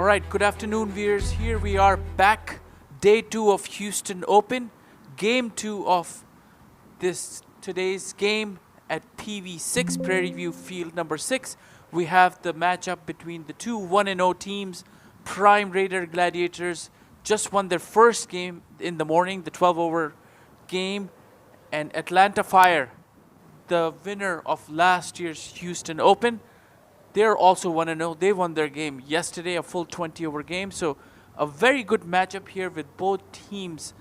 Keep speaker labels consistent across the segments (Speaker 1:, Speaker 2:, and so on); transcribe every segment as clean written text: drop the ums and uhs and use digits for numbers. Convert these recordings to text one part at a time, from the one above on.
Speaker 1: right, good afternoon, viewers. Here we are back, day 2 of Houston Open, game 2 of today's game at Pv6, Prairie View Field number 6. We have the matchup between the two 1-0 teams. Prime Raider Gladiators just won their first game in the morning, the 12-over game, and Atlanta Fire, the winner of last year's Houston Open, they're also 1-0. They won their game yesterday, a full 20-over game. So a very good matchup here with both teams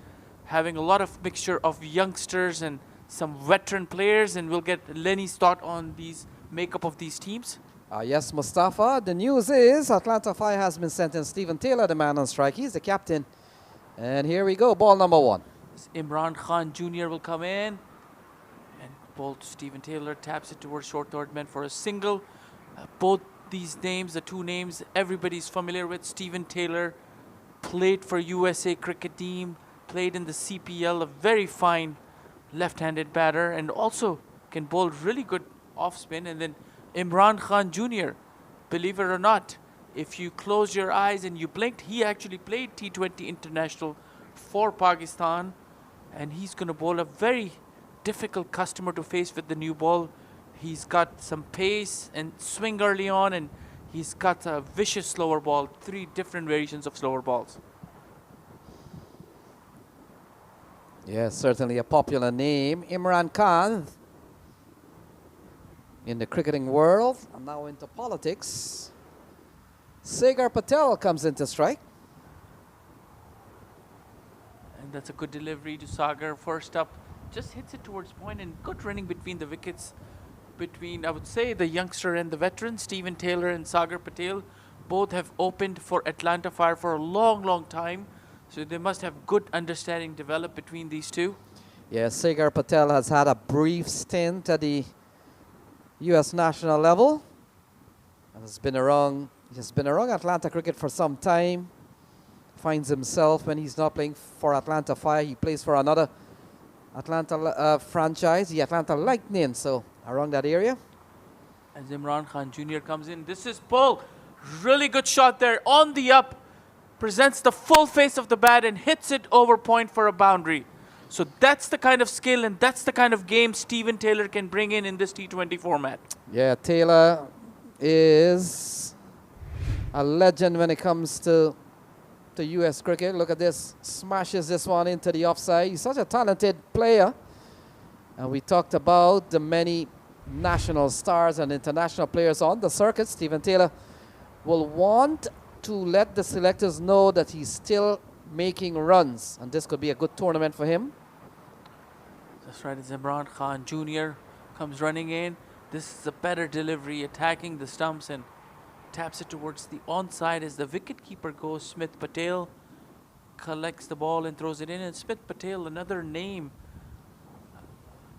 Speaker 1: having a lot of mixture of youngsters and some veteran players. And we'll get Lenny's thought on these makeup of these teams.
Speaker 2: Yes, Mustafa. The news is Atlanta Fire has been sent in. Stephen Taylor, the man on strike. He's the captain. And here we go, ball number 1.
Speaker 1: Imran Khan Jr. will come in. And ball to Stephen Taylor, taps it towards short third man for a single. Both these names, the two names, everybody's familiar with. Stephen Taylor played for USA cricket team, played in the CPL, a very fine left-handed batter, and also can bowl really good off spin. And then Imran Khan Jr., believe it or not, if you close your eyes and you blinked, he actually played T20 International for Pakistan, and he's going to bowl a very difficult customer to face with the new ball. He's got some pace and swing early on, and he's got a vicious slower ball, 3 different variations of slower balls.
Speaker 2: Yes, certainly a popular name. Imran Khan in the cricketing world, and now into politics. Sagar Patel comes into strike.
Speaker 1: And that's a good delivery to Sagar. First up, just hits it towards point, and good running between the wickets. Between, I would say, the youngster and the veteran, Stephen Taylor and Sagar Patel. Both have opened for Atlanta Fire for a long, long time. So they must have good understanding developed between these two.
Speaker 2: Yes, Sagar Patel has had a brief stint at the U.S. national level. And he's been around Atlanta cricket for some time. Finds himself when he's not playing for Atlanta Fire, he plays for another Atlanta franchise, the Atlanta Lightning. So around that area.
Speaker 1: As Imran Khan Jr. comes in, this is Paul. Really good shot there on the up. Presents the full face of the bat and hits it over point for a boundary. So that's the kind of skill and that's the kind of game Stephen Taylor can bring in this T20 format.
Speaker 2: Yeah, Taylor is a legend when it comes to U.S. cricket. Look at this. Smashes this one into the offside. He's such a talented player. And we talked about the many national stars and international players on the circuit. Stephen Taylor will want to let the selectors know that he's still making runs. And this could be a good tournament for him.
Speaker 1: That's right. It's Imran Khan Jr. comes running in. This is a better delivery, attacking the stumps and taps it towards the onside as the wicketkeeper goes. Smith Patel collects the ball and throws it in. And Smith Patel, another name,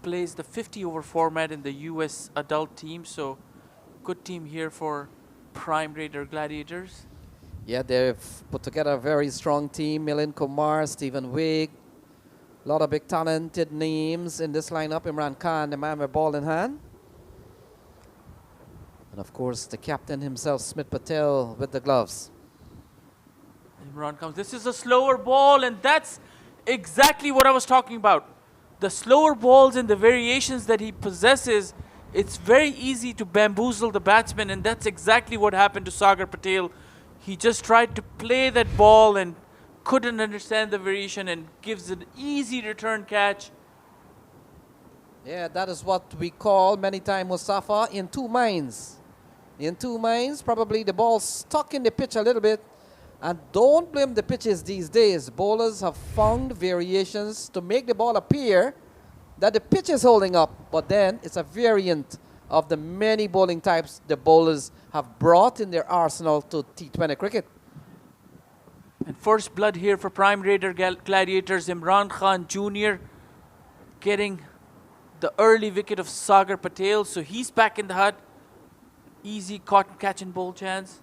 Speaker 1: plays the 50-over format in the U.S. adult team. So good team here for Prime Raider Gladiators.
Speaker 2: Yeah, they've put together a very strong team. Milind Kumar, Stephen Wigg. A lot of big talented names in this lineup. Imran Khan, the man with ball in hand. And of course, the captain himself, Smith Patel, with the gloves.
Speaker 1: Imran comes. This is a slower ball, and that's exactly what I was talking about. The slower balls and the variations that he possesses, it's very easy to bamboozle the batsman, and that's exactly what happened to Sagar Patel. He just tried to play that ball and couldn't understand the variation and gives an easy return catch.
Speaker 2: Yeah, that is what we call many times, Mustafa, in two minds. In two minds, probably the ball stuck in the pitch a little bit. And don't blame the pitches these days. Bowlers have found variations to make the ball appear that the pitch is holding up. But then it's a variant of the many bowling types the bowlers have brought in their arsenal to T20 cricket.
Speaker 1: And first blood here for Prime Raider Gladiators. Imran Khan Jr. getting the early wicket of Sagar Patel. So he's back in the hut. Easy caught catch and bowl chance.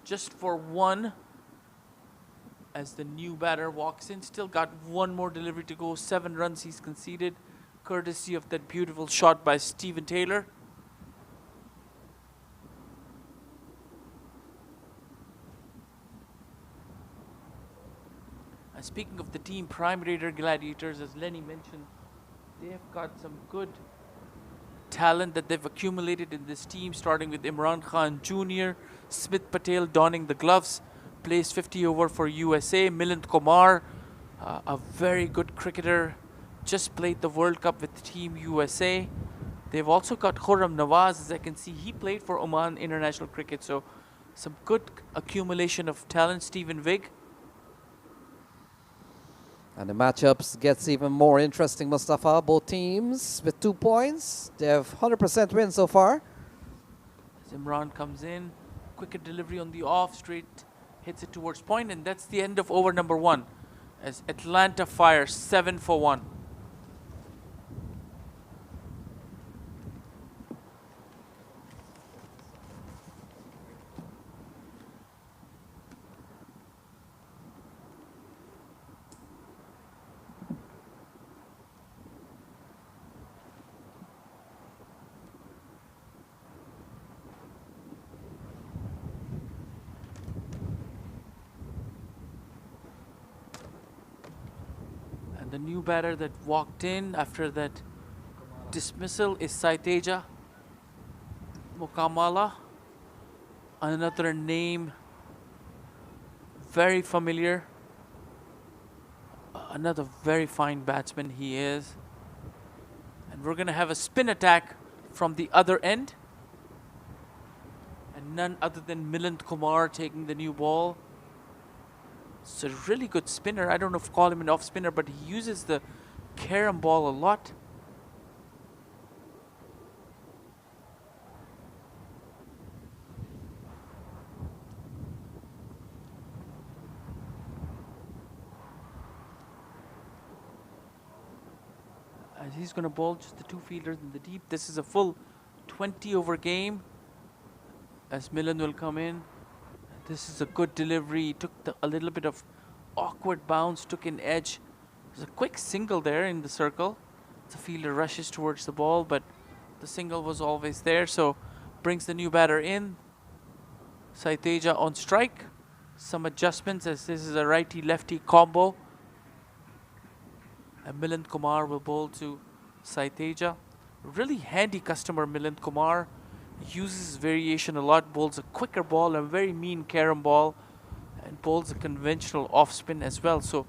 Speaker 1: Just for one. As the new batter walks in. Still got one more delivery to go. 7 runs he's conceded. Courtesy of that beautiful shot by Stephen Taylor. Speaking of the team, Prime Raider Gladiators, as Lenny mentioned, they have got some good talent that they've accumulated in this team, starting with Imran Khan Jr., Smith Patel donning the gloves, plays 50 over for USA, Milind Kumar, a very good cricketer, just played the World Cup with Team USA. They've also got Khurram Nawaz, as I can see, he played for Oman International Cricket, so some good accumulation of talent. Stephen Vigg.
Speaker 2: And the matchups gets even more interesting, Mustafa. Both teams with 2 points. They have 100% win so far.
Speaker 1: As Imran comes in, quicker delivery on the off, straight hits it towards point, and that's the end of over number 1. As Atlanta fires 7 for 1. The new batter that walked in after that dismissal is Saiteja Mukamala. Another name very familiar. Another very fine batsman he is. And we're going to have a spin attack from the other end. And none other than Milind Kumar taking the new ball. It's a really good spinner. I don't know if to call him an off spinner, but he uses the carom ball a lot. As he's going to bowl just the 2 fielders in the deep. This is a full 20 over game. As Milind will come in. This is a good delivery. He took a little bit of awkward bounce, took an edge. There's a quick single there in the circle. The fielder rushes towards the ball, but the single was always there, so brings the new batter in. Saiteja on strike. Some adjustments as this is a righty-lefty combo. And Milind Kumar will bowl to Saiteja. Really handy customer, Milind Kumar. Uses variation a lot, bowls a quicker ball, a very mean carom ball, and bowls a conventional off spin as well. So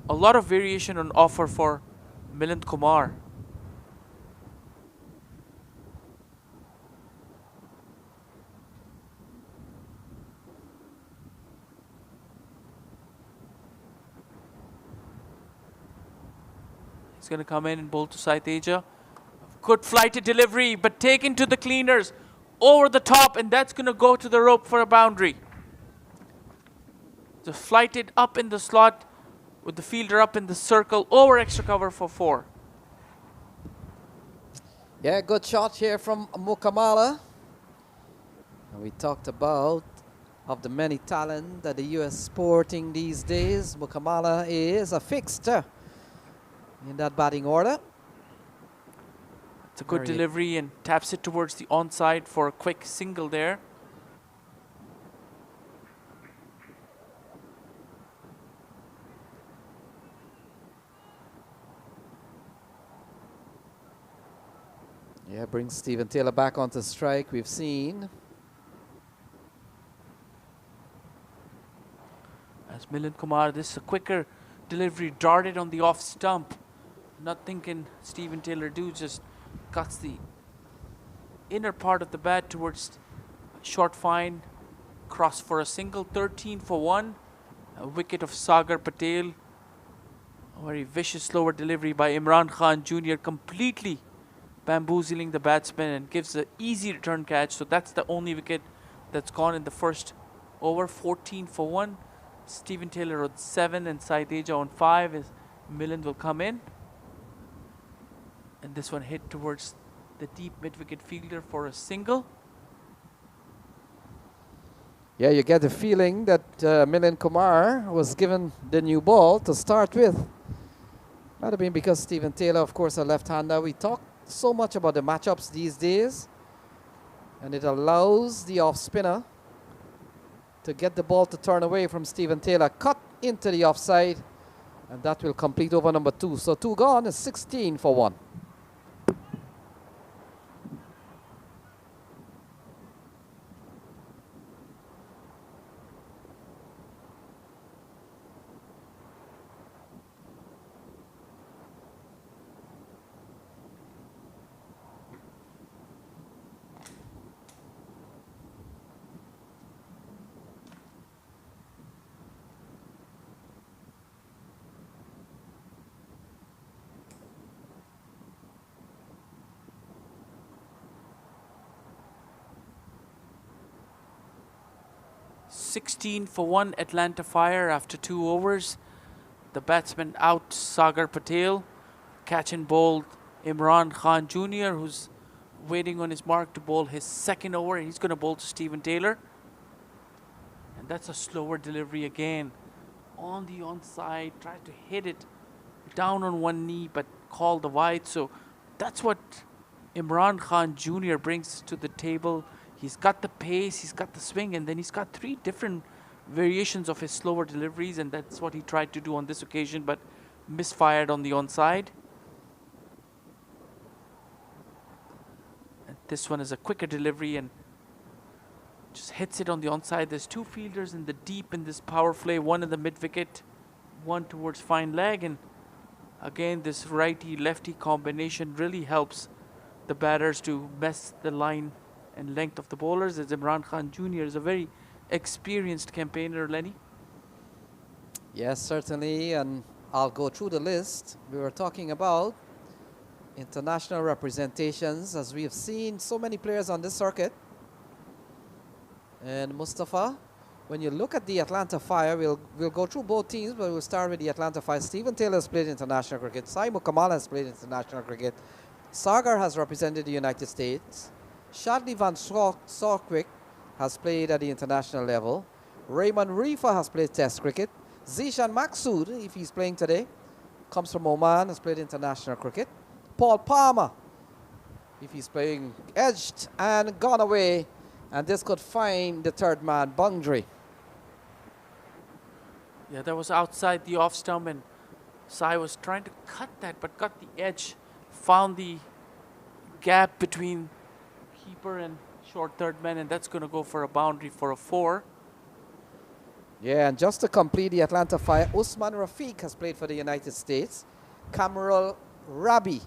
Speaker 1: a lot of variation on offer for Milind Kumar. He's going to come in and bowl to Saiteja. Good flighted delivery, but taken to the cleaners. Over the top, and that's going to go to the rope for a boundary. Just flighted up in the slot with the fielder up in the circle, over extra cover for 4.
Speaker 2: Yeah, good shot here from Mukamala. And we talked about of the many talent that the US sporting these days. Mukamala is a fixture in that batting order.
Speaker 1: It's a good delivery and taps it towards the onside for a quick single there.
Speaker 2: Yeah, brings Stephen Taylor back onto strike. We've seen.
Speaker 1: As Milind Kumar, this is a quicker delivery, darted on the off stump. Nothing can Stephen Taylor do, just cuts the inner part of the bat towards short fine, cross for a single, 13 for 1. A wicket of Sagar Patel. A very vicious slower delivery by Imran Khan Jr. completely bamboozling the batsman and gives an easy return catch. So that's the only wicket that's gone in the first over, 14 for 1. Stephen Taylor on 7 and Saiteja on 5 as Milind will come in. And this one hit towards the deep mid-wicket fielder for a single.
Speaker 2: Yeah, you get the feeling that Milind Kumar was given the new ball to start with. Might have been because Stephen Taylor, of course, a left-hander. We talk so much about the matchups these days. And it allows the off-spinner to get the ball to turn away from Stephen Taylor. Cut into the offside. And that will complete over number 2. So 2 gone is 16 for 1.
Speaker 1: $16 for 1 Atlanta Fire after 2 overs. The batsman out Sagar Patel. Catch and bowled Imran Khan Jr., who's waiting on his mark to bowl his second over. He's going to bowl to Stephen Taylor. And that's a slower delivery again. On the onside, tried to hit it down on one knee, but called the wide. So that's what Imran Khan Jr. brings to the table. He's got the pace, he's got the swing, and then he's got 3 different variations of his slower deliveries, and that's what he tried to do on this occasion, but misfired on the onside. And this one is a quicker delivery and just hits it on the onside. There's 2 fielders in the deep in this power play, one in the mid wicket, one towards fine leg, and again this righty-lefty combination really helps the batters to mess the line and length of the bowlers, as Imran Khan Jr. is a very experienced campaigner, Lenny.
Speaker 2: Yes, certainly, and I'll go through the list. We were talking about international representations, as we have seen so many players on this circuit. And Mustafa, when you look at the Atlanta Fire, we'll go through both teams, but we'll start with the Atlanta Fire. Stephen Taylor has played international cricket. Saimo Kamal has played international cricket. Sagar has represented the United States. Shadley Van Sorkwick has played at the international level. Raymond Reefer has played Test cricket. Zishan Maksud, if he's playing today, comes from Oman, has played international cricket. Paul Palmer, if he's playing, edged and gone away, and this could find the third man, Bungdry.
Speaker 1: Yeah, that was outside the off stump, and Sai was trying to cut that, but got the edge, found the gap between keeper and short third man, and that's going to go for a boundary for a 4.
Speaker 2: Yeah, and just to complete the Atlanta Fire, Usman Rafiq has played for the United States. Kamarul Rabi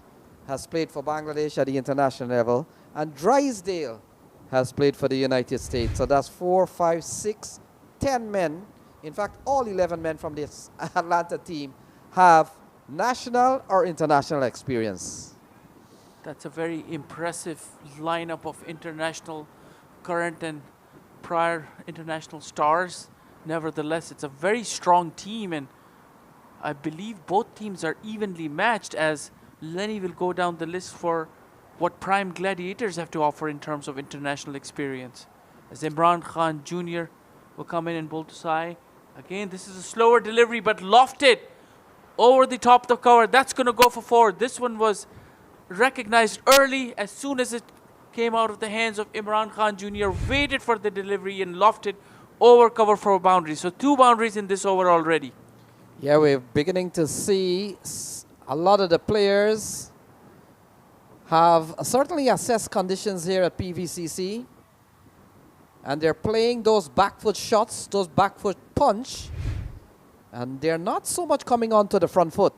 Speaker 2: has played for Bangladesh at the international level. And Drysdale has played for the United States. So that's 4, 5, 6, 10 men. In fact, all 11 men from this Atlanta team have national or international experience.
Speaker 1: That's a very impressive lineup of international, current and prior international stars. Nevertheless, it's a very strong team, and I believe both teams are evenly matched, as Lenny will go down the list for what prime Gladiators have to offer in terms of international experience. As Imran Khan Jr. will come in and bowl to Sai. Again, this is a slower delivery, but lofted over the top of the cover. That's going to go for 4. This one was recognized early as soon as it came out of the hands of Imran Khan Jr., waited for the delivery and lofted over cover for a boundary. So 2 boundaries in this over already.
Speaker 2: Yeah, we're beginning to see a lot of the players have certainly assessed conditions here at PVCC, and they're playing those back foot shots, those back foot punch, and they're not so much coming onto the front foot.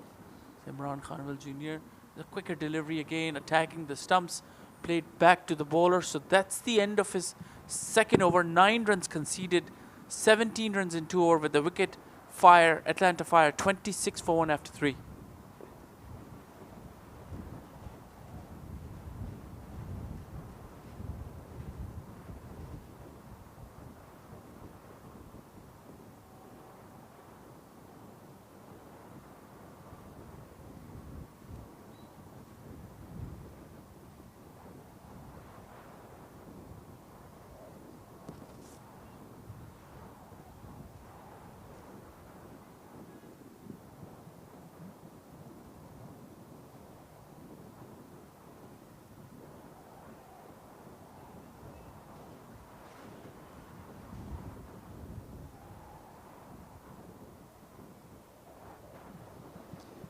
Speaker 1: Imran Khan Jr., the quicker delivery again, attacking the stumps, played back to the bowler. So that's the end of his second over. 9 runs conceded, 17 runs in 2 over with the wicket. Fire, Atlanta Fire, 26 for 1 after 3.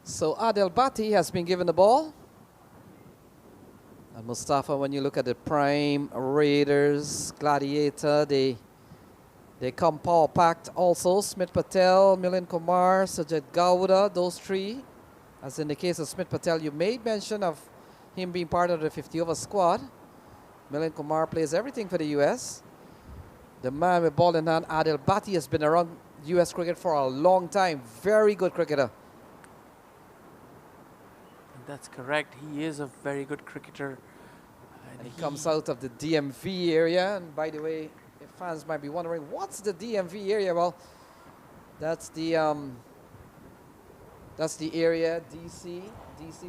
Speaker 2: So Adel Bati has been given the ball. And Mustafa, when you look at the prime Raiders, Gladiator, they come power packed also. Smith Patel, Milind Kumar, Sajid Gowda, those three. As in the case of Smith Patel, you made mention of him being part of the 50-over squad. Milind Kumar plays everything for the U.S. The man with ball in hand, Adel Bati, has been around U.S. cricket for a long time. Very good cricketer.
Speaker 1: That's correct. He is a very good cricketer.
Speaker 2: And he comes out of the DMV area. And by the way, if fans might be wondering, what's the DMV area? Well, that's the area, DC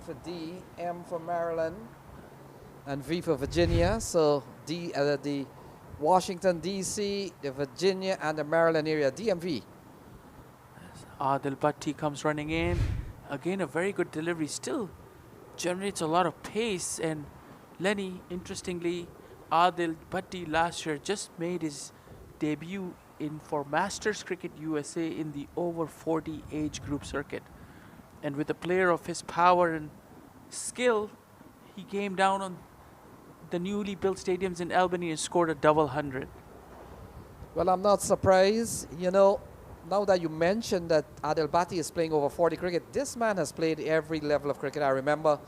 Speaker 2: for D, M for Maryland, and V for Virginia. So the Washington, DC, the Virginia, and the Maryland area, DMV.
Speaker 1: Adil Bhatti comes running in. Again, a very good delivery. Still generates a lot of pace. And Lenny, interestingly, Adil Bhatti last year just made his debut for Masters Cricket USA in the over 40 age group circuit. And with a player of his power and skill, he came down on the newly built stadiums in Albany and scored a double 100.
Speaker 2: Well, I'm not surprised. You know, now that you mentioned that Adel Bhatti is playing over 40 cricket, this man has played every level of cricket. I remember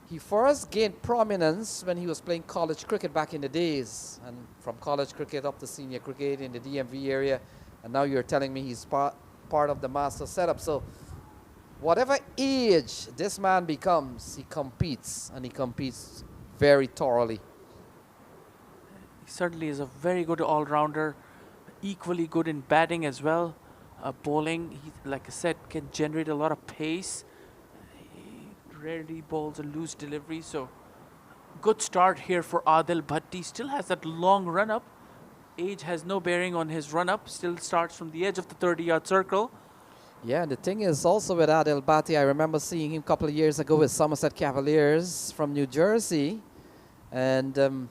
Speaker 2: he first gained prominence when he was playing college cricket back in the days, and from college cricket up to senior cricket in the DMV area, and now you're telling me he's part of the master setup. So whatever age this man becomes, he competes, and he competes very thoroughly.
Speaker 1: He certainly is a very good all-rounder, equally good in batting as well. Bowling, he, like I said, can generate a lot of pace. He rarely bowls a loose delivery, so good start here for Adil Bhatti. Still has that long run-up. Age has no bearing on his run-up. Still starts from the edge of the 30-yard circle.
Speaker 2: Yeah, and the thing is also with Adel Bhatti, I remember seeing him a couple of years ago with Somerset Cavaliers from New Jersey. And in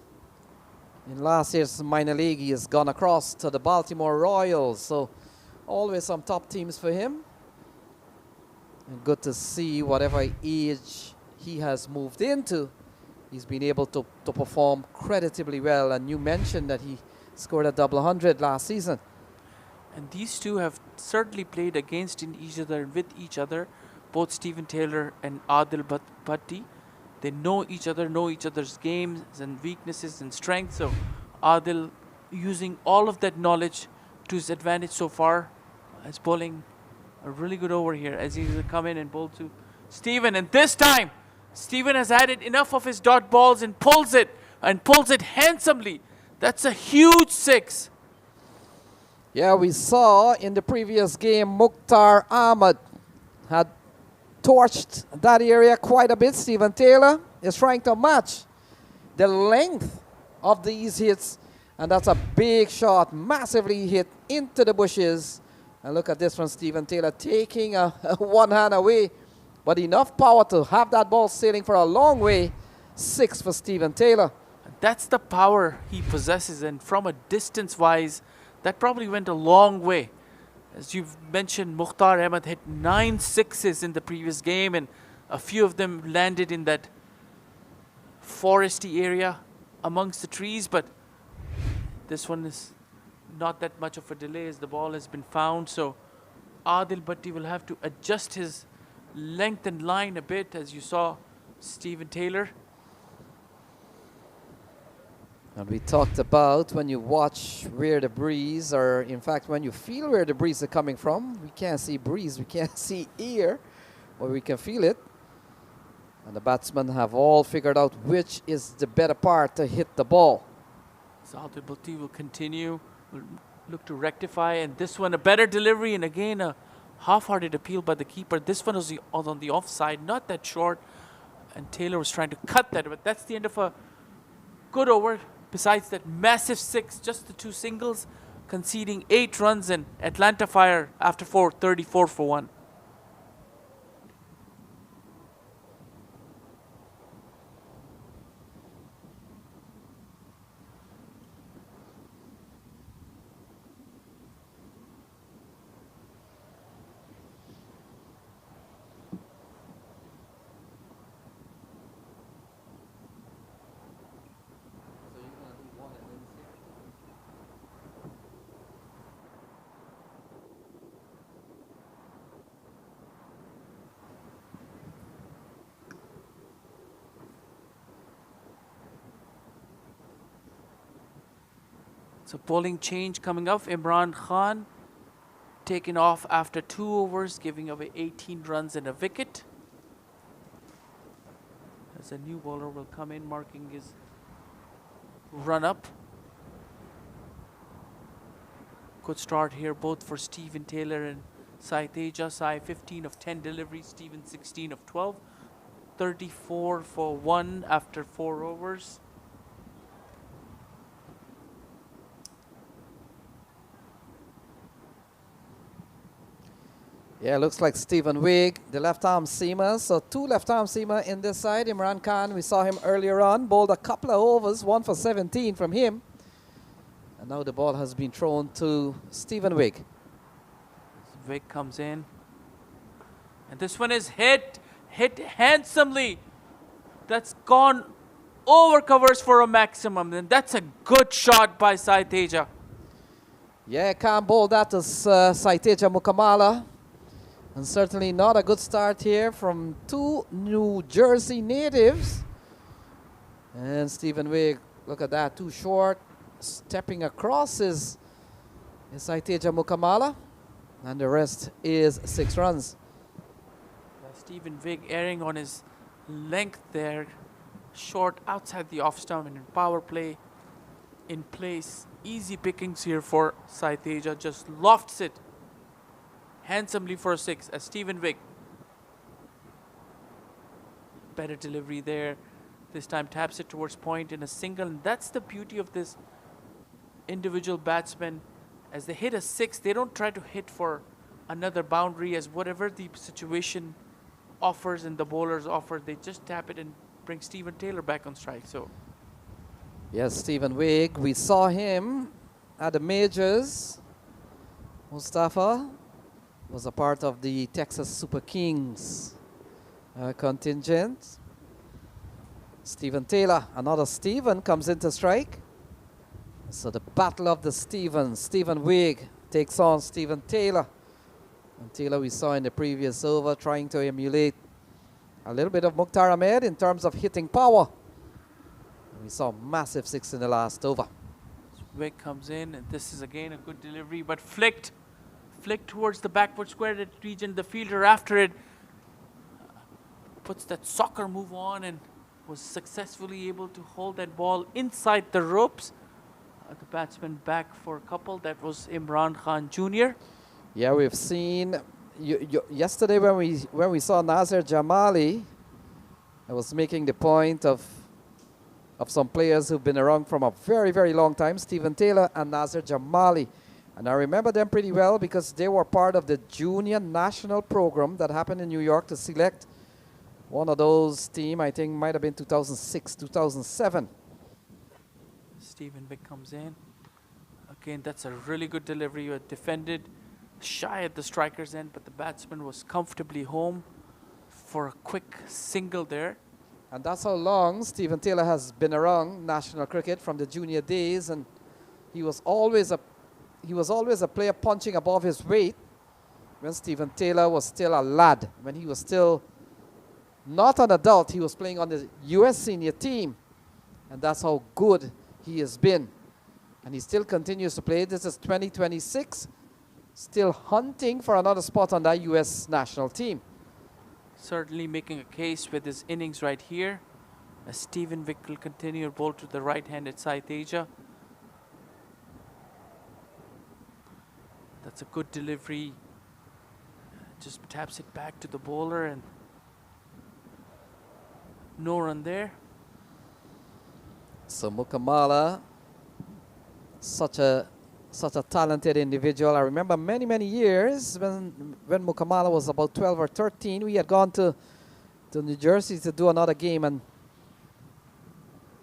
Speaker 2: last year's minor league, he has gone across to the Baltimore Royals. So always some top teams for him. And good to see whatever age he has moved into, he's been able to perform creditably well. And you mentioned that he scored a double 100 last season.
Speaker 1: And these two have certainly played against each other and with each other, both Stephen Taylor and Adil Bhatti. They know each other, know each other's games and weaknesses and strengths. So Adil using all of that knowledge to his advantage so far, is bowling a really good over here as he's come in and bowl to Stephen. And this time, Stephen has added enough of his dot balls and pulls it handsomely. That's a huge six.
Speaker 2: Yeah, we saw in the previous game, Mukhtar Ahmed had torched that area quite a bit. Stephen Taylor is trying to match the length of these hits, and that's a big shot, massively hit into the bushes. And look at this from Stephen Taylor, taking a one hand away, but enough power to have that ball sailing for a long way. 6 for Stephen Taylor.
Speaker 1: That's the power he possesses, and from a distance-wise, that probably went a long way. As you've mentioned, Mukhtar Ahmed hit 9 sixes in the previous game, and a few of them landed in that foresty area amongst the trees, but this one is not that much of a delay as the ball has been found. So Adil Bhatti will have to adjust his length and line a bit, as you saw Stephen Taylor.
Speaker 2: And we talked about when you watch where the breeze, or in fact when you feel where the breeze is coming from, we can't see breeze, we can't see air, but we can feel it. And the batsmen have all figured out which is the better part to hit the ball.
Speaker 1: So Adil Bhatti will continue, will look to rectify, and this one a better delivery, and again a half-hearted appeal by the keeper. This one was on the offside, not that short, and Taylor was trying to cut that, but that's the end of a good over. Besides that massive 6, just the 2 singles, conceding 8 runs, and Atlanta Fire after 4, 34 for 1. So bowling change coming up. Imran Khan taken off after 2 overs, giving away 18 runs and a wicket. As a new bowler will come in, marking his run up. Good start here both for Stephen Taylor and Sai Teja. Sai 15 of 10 deliveries, Stephen 16 of 12. 34 for 1 after 4 overs.
Speaker 2: Yeah, looks like Stephen Wigg, the left-arm seamer. So 2 left-arm seamer in this side. Imran Khan, we saw him earlier on, bowled a couple of overs, 1 for 17 from him. And now the ball has been thrown to Stephen Wigg.
Speaker 1: Wigg comes in. And this one is hit handsomely. That's gone over covers for a maximum. And that's a good shot by Sai Teja.
Speaker 2: Yeah, can't bowl that to Sai Teja Mukamala. And certainly not a good start here from 2 New Jersey natives. And Stephen Wigg, look at that, too short. Stepping across is Sai Teja Mukamala. And the rest is 6 runs.
Speaker 1: Stephen Wigg erring on his length there. Short outside the off stump and in power play in place. Easy pickings here for Sai Teja. Just lofts it handsomely for a 6 as Stephen Wigg. Better delivery there. This time taps it towards point in a single. And that's the beauty of this individual batsman. As they hit a 6, they don't try to hit for another boundary, as whatever the situation offers and the bowlers offer, they just tap it and bring Stephen Taylor back on strike. So
Speaker 2: yes, Stephen Wigg, we saw him at the majors. Mustafa was a part of the Texas Super Kings contingent. Stephen Taylor, another Stephen comes into strike. So the battle of the Stevens. Stephen Wigg takes on Stephen Taylor. And Taylor we saw in the previous over trying to emulate a little bit of Mukhtar Ahmed in terms of hitting power. And we saw massive 6 in the last over.
Speaker 1: Wigg comes in, and this is again a good delivery, but flicked towards the backward square region. The fielder after it puts that soccer move on and was successfully able to hold that ball inside the ropes. The batsman back for a couple. That was Imran Khan Jr.
Speaker 2: Yeah, we've seen yesterday when we saw Nazir Jamali. I was making the point of some players who've been around from a very, very long time, Stephen Taylor and Nazir Jamali. And I remember them pretty well because they were part of the junior national program that happened in New York to select one of those team. I think might have been 2006, 2007.
Speaker 1: Stephen Wigg comes in. Again, that's a really good delivery. You had defended shy at the striker's end, but the batsman was comfortably home for a quick single there.
Speaker 2: And that's how long Stephen Taylor has been around national cricket, from the junior days, and he was always a player punching above his weight when Stephen Taylor was still a lad. When he was still not an adult, he was playing on the US senior team. And that's how good he has been. And he still continues to play. This is 2026, still hunting for another spot on that US national team.
Speaker 1: Certainly making a case with his innings right here. As Stephen Wigg will continue to bowl to the right-handed side Teja. That's a good delivery. Just taps it back to the bowler and no run there.
Speaker 2: So Mukamala, such a talented individual. I remember many years when Mukamala was about 12 or 13, we had gone to New Jersey to do another game, and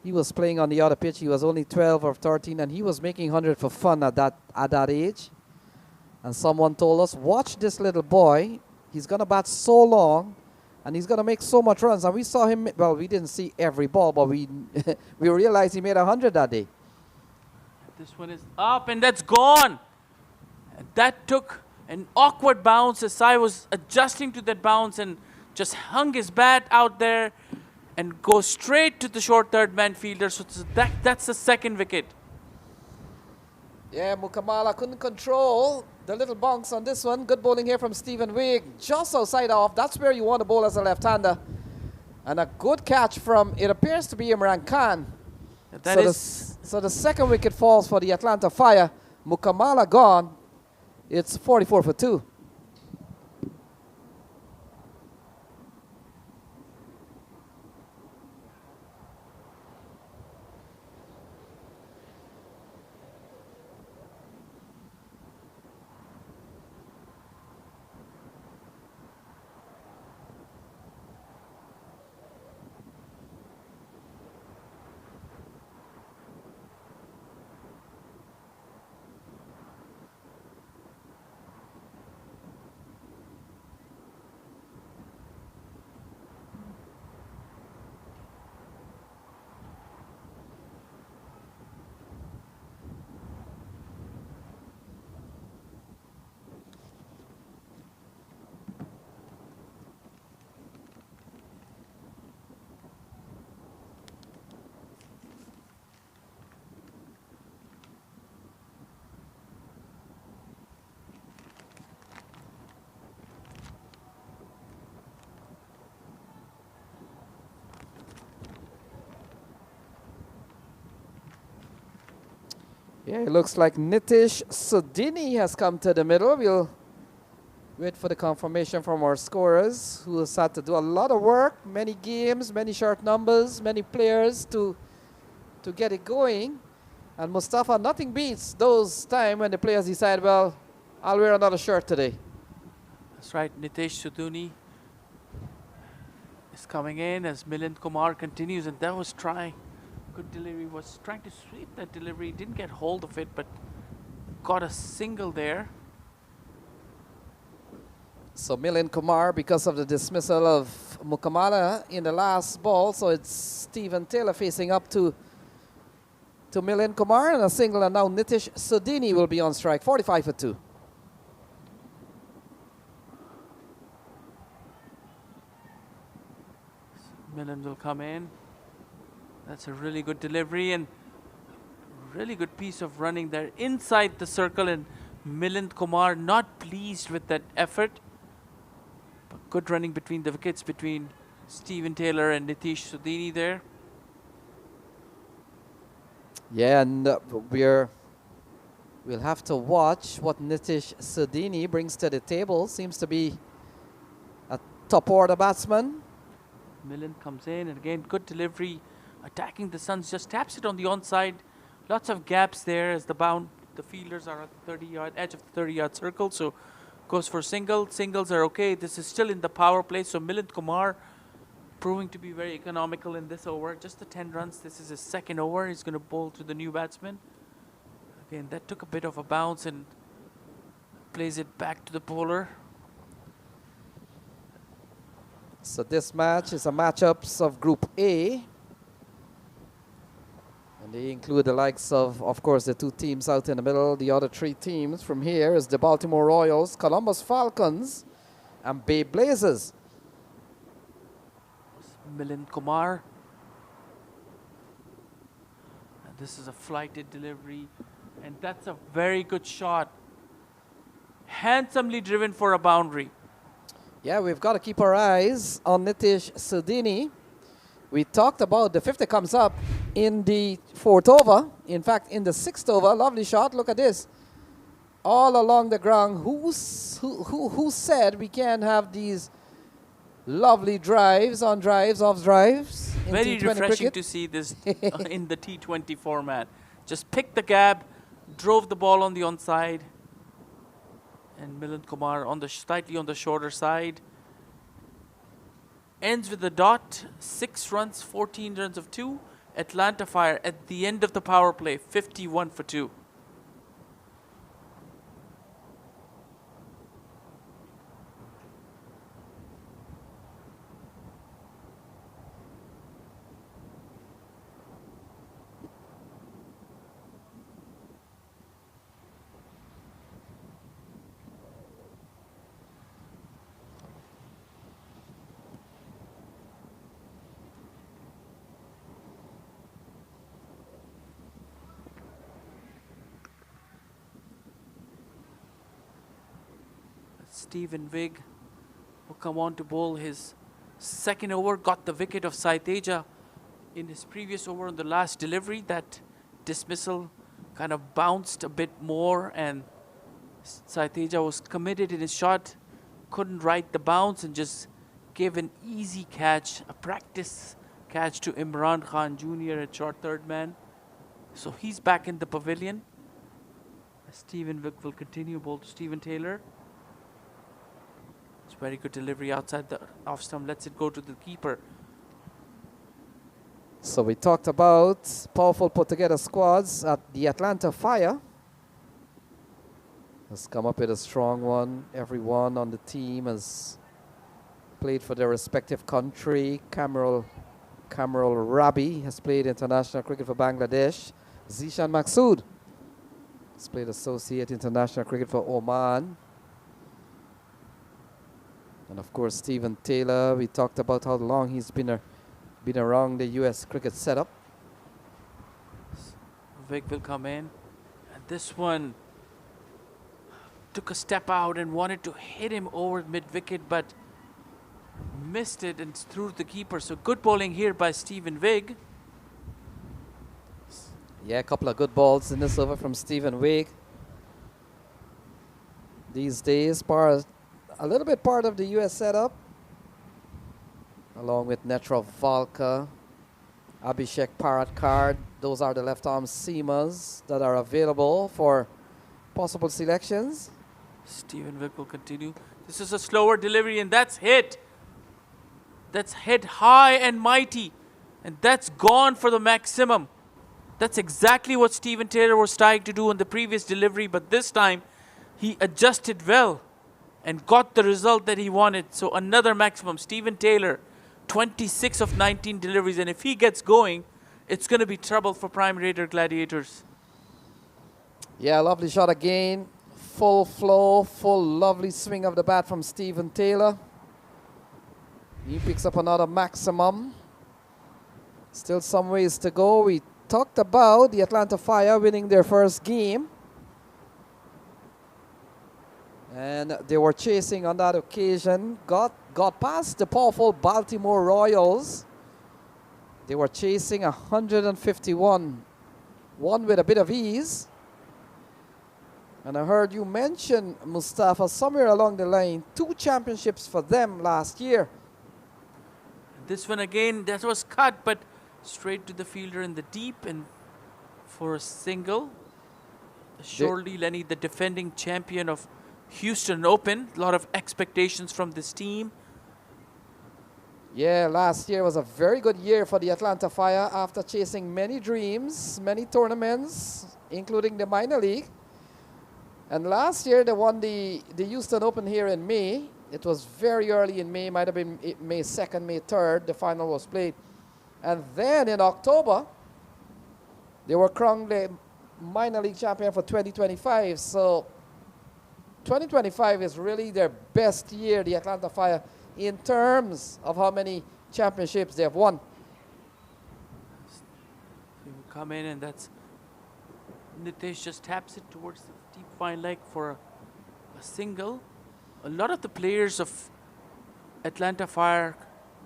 Speaker 2: he was playing on the other pitch. He was only 12 or 13, and he was making 100 for fun at that age. And someone told us, watch this little boy. He's going to bat so long, and he's going to make so much runs. And we saw him, well, we didn't see every ball, but we we realized he made 100 that day.
Speaker 1: This one is up, and that's gone. And that took an awkward bounce as Sai was adjusting to that bounce and just hung his bat out there and goes straight to the short third man fielder. So that's the second wicket.
Speaker 2: Yeah, Mukamala couldn't control the little bounce on this one. Good bowling here from Stephen Wigg. Just outside off. That's where you want to bowl as a left-hander. And a good catch from, it appears to be Imran Khan. So the second wicket falls for the Atlanta Fire. Mukamala gone. It's 44 for 2. Yeah, it looks like Nitish Sudhini has come to the middle. We'll wait for the confirmation from our scorers, who has had to do a lot of work, many games, many short numbers, many players to get it going. And Mustafa, nothing beats those times when the players decide, well, I'll wear another shirt today.
Speaker 1: That's right. Nitish Sudhuni is coming in as Milind Kumar continues, and that was trying. Good delivery, was trying to sweep that delivery, didn't get hold of it, but got a single there.
Speaker 2: So Milind Kumar, because of the dismissal of Mukamala in the last ball, so it's Stephen Taylor facing up to Milind Kumar, and a single, and now Nitish Sudhini will be on strike. 45 for 2.
Speaker 1: Milind will come in. That's a really good delivery and really good piece of running there inside the circle, and Milind Kumar not pleased with that effort. But good running between the wickets between Stephen Taylor and Nitish Sudhini there.
Speaker 2: Yeah, and we'll have to watch what Nitish Sudhini brings to the table. Seems to be a top order batsman.
Speaker 1: Milind comes in, and again, good delivery. Attacking the Suns, just taps it on the onside. Lots of gaps there as the fielders are at the 30-yard edge of the 30-yard circle. So goes for single. Singles are okay. This is still in the power play. So Milind Kumar proving to be very economical in this over. Just the 10 runs. This is his second over. He's going to bowl to the new batsman. Again, that took a bit of a bounce and plays it back to the bowler.
Speaker 2: So this match is a matchups of Group A. And they include the likes of course, the two teams out in the middle. The other three teams from here is the Baltimore Royals, Columbus Falcons, and Bay Blazers.
Speaker 1: Milind Kumar. And this is a flighted delivery. And that's a very good shot. Handsomely driven for a boundary.
Speaker 2: Yeah, we've got to keep our eyes on Nitish Sudhini. We talked about the 50 comes up in the 4th over. In fact, in the 6th over, lovely shot. Look at this. All along the ground. Who said we can't have these lovely drives on drives off drives in
Speaker 1: Very
Speaker 2: T20
Speaker 1: refreshing
Speaker 2: cricket?
Speaker 1: to see this in the T20 format. Just picked the gap, drove the ball on the onside. And Milind Kumar on the slightly on the shorter side. Ends with a dot, 6 runs, 14 runs of 2. Atlanta Fire at the end of the power play, 51 for 2. Stephen Wig will come on to bowl his second over. Got the wicket of Saiteja in his previous over on the last delivery. That dismissal kind of bounced a bit more, and Saiteja was committed in his shot, couldn't ride the bounce, and just gave an easy catch, a practice catch to Imran Khan Jr. at short third man. So he's back in the pavilion. Stephen Wick will continue bowl to Stephen Taylor. It's very good delivery outside the off stump. Lets it go to the keeper.
Speaker 2: So we talked about powerful put together squads at the Atlanta Fire. Has come up with a strong one. Everyone on the team has played for their respective country. Kamal Rabi has played international cricket for Bangladesh. Zishan Maksud has played associate international cricket for Oman. And of course, Stephen Taylor, we talked about how long he's been around the US cricket setup.
Speaker 1: Vic will come in. And this one took a step out and wanted to hit him over mid-wicket, but missed it and threw the keeper. So good bowling here by Stephen Wig.
Speaker 2: Yeah, a couple of good balls in this over from Stephen Wig. These days, a little bit part of the US setup, along with Netra Valka, Abhishek Paratkar. Those are the left-arm seamers that are available for possible selections.
Speaker 1: Stephen Wick will continue. This is a slower delivery, and that's hit. That's hit high and mighty, and that's gone for the maximum. That's exactly what Stephen Taylor was trying to do in the previous delivery, but this time he adjusted well and got the result that he wanted. So another maximum. Stephen Taylor, 26 of 19 deliveries, and if he gets going, it's going to be trouble for Prime Raider Gladiators.
Speaker 2: Yeah, lovely shot again. Full flow, full lovely swing of the bat from Stephen Taylor. He picks up another maximum. Still some ways to go. We talked about the Atlanta Fire winning their first game. And they were chasing on that occasion. Got past the powerful Baltimore Royals. They were chasing 151. One with a bit of ease. And I heard you mention, Mustafa, somewhere along the line, 2 championships for them last year.
Speaker 1: This one again, that was cut, but straight to the fielder in the deep and for a single. Surely Lenny, the defending champion of Houston Open. A lot of expectations from this team.
Speaker 2: Yeah, last year was a very good year for the Atlanta Fire after chasing many dreams, many tournaments, including the minor league. And last year they won the Houston Open here in May. It was very early in May, might have been May 2nd, May 3rd, the final was played. And then in October, they were crowned the minor league champion for 2025. So 2025 is really their best year, the Atlanta Fire, in terms of how many championships they have won.
Speaker 1: He will come in, and that's Nitesh just taps it towards the deep fine leg for a single. A lot of the players of Atlanta Fire